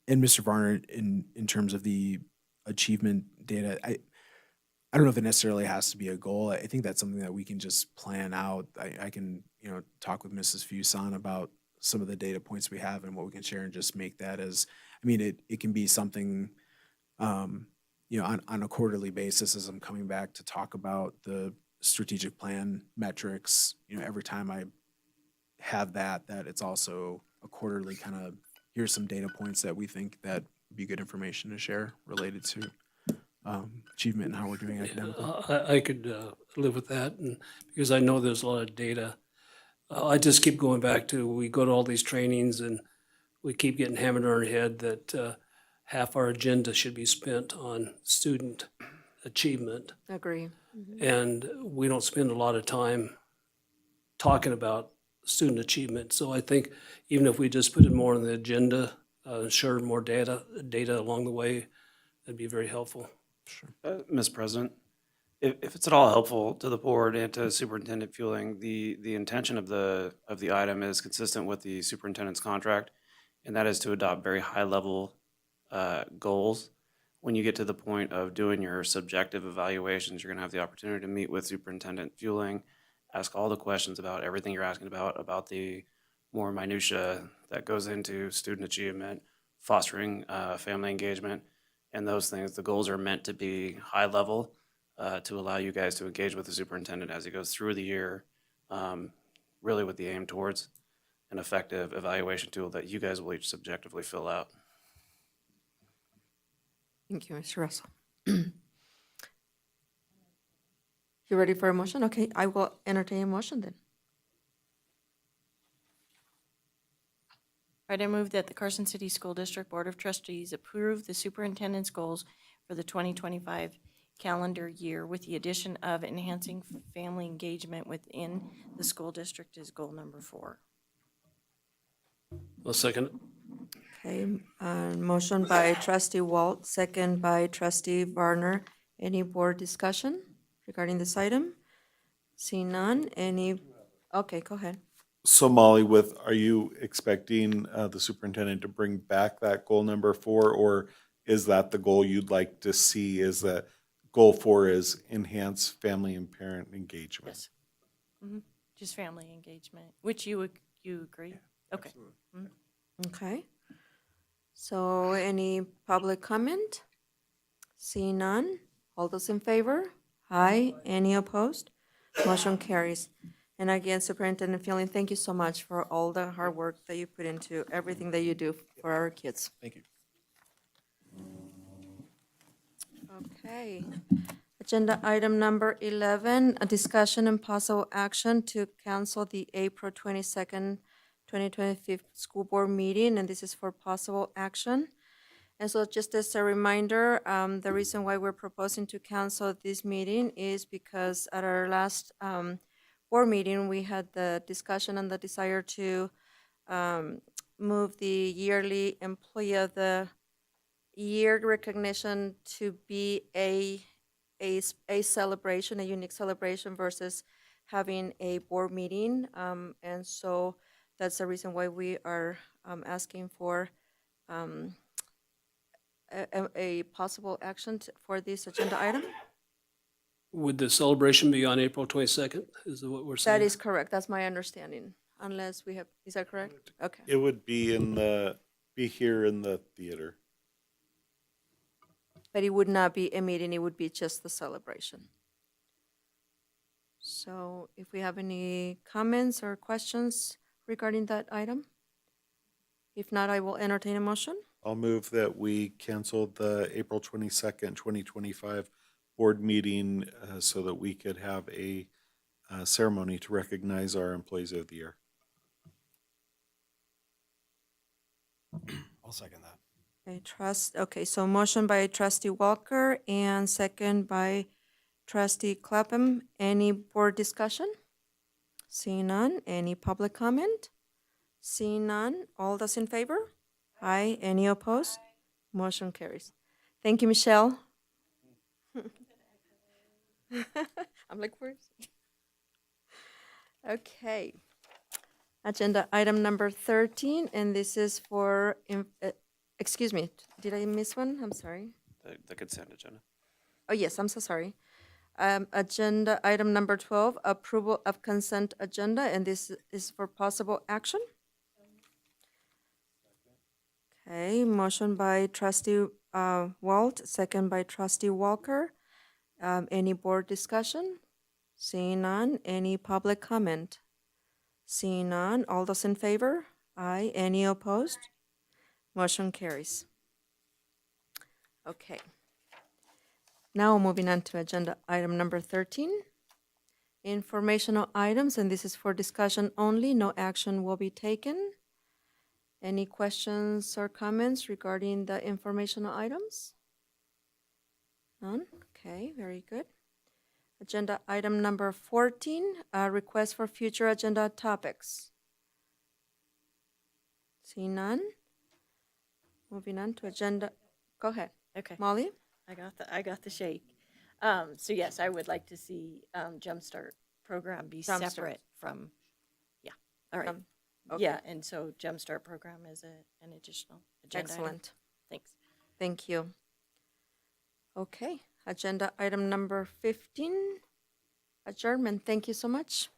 Mr. Varner, in terms of the achievement data, I don't know if it necessarily has to be a goal. I think that's something that we can just plan out. I can, you know, talk with Mrs. Fuson about some of the data points we have and what we can share, and just make that as, I mean, it can be something, you know, on a quarterly basis, as I'm coming back to talk about the strategic plan metrics, you know, every time I have that it's also a quarterly kind of, here's some data points that we think that would be good information to share related to achievement and how we're doing academically. I could live with that, and because I know there's a lot of data. I just keep going back to, we go to all these trainings and we keep getting hammered on our head that half our agenda should be spent on student achievement. Agree. And we don't spend a lot of time talking about student achievement. So I think even if we just put it more on the agenda, share more data along the way, that'd be very helpful. Ms. President, if it's at all helpful to the board and to Superintendent Fueling, the intention of the item is consistent with the superintendent's contract, and that is to adopt very high-level goals. When you get to the point of doing your subjective evaluations, you're going to have the opportunity to meet with Superintendent Fueling, ask all the questions about everything you're asking about the more minutia that goes into student achievement, fostering family engagement, and those things. The goals are meant to be high level to allow you guys to engage with the superintendent as he goes through the year, really with the aim towards an effective evaluation tool that you guys will each subjectively fill out. Thank you, Mr. Russell. You ready for a motion? Okay, I will entertain a motion then. All right, I move that the Carson City School District Board of Trustees approve the superintendent's goals for the 2025 calendar year with the addition of enhancing family engagement within the school district is goal number 4. I'll second it. Okay, motion by trustee Walt, second by trustee Varner. Any board discussion regarding this item? Seeing none, okay, go ahead. So Molly, are you expecting the superintendent to bring back that goal number 4, or is that the goal you'd like to see, is that goal 4 is enhance family and parent engagement? Yes. Mm-hmm. Just family engagement, which you agree? Okay. Mm-hmm. Okay. So any public comment? Seeing none, all those in favor? Aye. Any opposed? Motion carries. And again, Superintendent Fueling, thank you so much for all the hard work that you put into everything that you do for our kids. Thank you. Okay. Agenda item number 11, a discussion and possible action to cancel the April 22nd, 2025 school board meeting, and this is for possible action. And so just as a reminder, the reason why we're proposing to cancel this meeting is because at our last board meeting, we had the discussion and the desire to move the yearly Employee of the Year recognition to be a celebration, a unique celebration versus having a board meeting. And so that's the reason why we are asking for a possible action for this agenda item. Would the celebration be on April 22nd? Is that what we're saying? That is correct. That's my understanding. Unless we have, is that correct? Okay. It would be here in the theater. But it would not be a meeting, it would be just the celebration. So if we have any comments or questions regarding that item? If not, I will entertain a motion. I'll move that we cancel the April 22nd, 2025 board meeting so that we could have a ceremony to recognize our employees of the year. I'll second that. Okay, so motion by trustee Walker and second by trustee Clapham. Any board discussion? Seeing none. Any public comment? Seeing none. All those in favor? Aye. Any opposed? Motion carries. Thank you, Michelle. I'm like, where's? Okay. Agenda item number 13, and this is for, excuse me, did I miss one? I'm sorry. The consent agenda. Oh, yes, I'm so sorry. Agenda item number 12, approval of consent agenda, and this is for possible action. Okay, motion by trustee Walt, second by trustee Walker. Any board discussion? Seeing none. Any public comment? Seeing none. All those in favor? Aye. Any opposed? Motion carries. Okay. Now moving on to agenda item number 13. Informational items, and this is for discussion only. No action will be taken. Any questions or comments regarding the informational items? None? Okay, very good. Agenda item number 14, request for future agenda topics. See none? Moving on to agenda, go ahead. Okay. Molly? I got the shake. So yes, I would like to see Jumpstart program be Jumpstart. separate from, yeah, all right. Okay. Yeah, and so Jumpstart program is an additional agenda item. Excellent. Thanks. Thank you. Okay, agenda item number 15, adjournment. Thank you so much.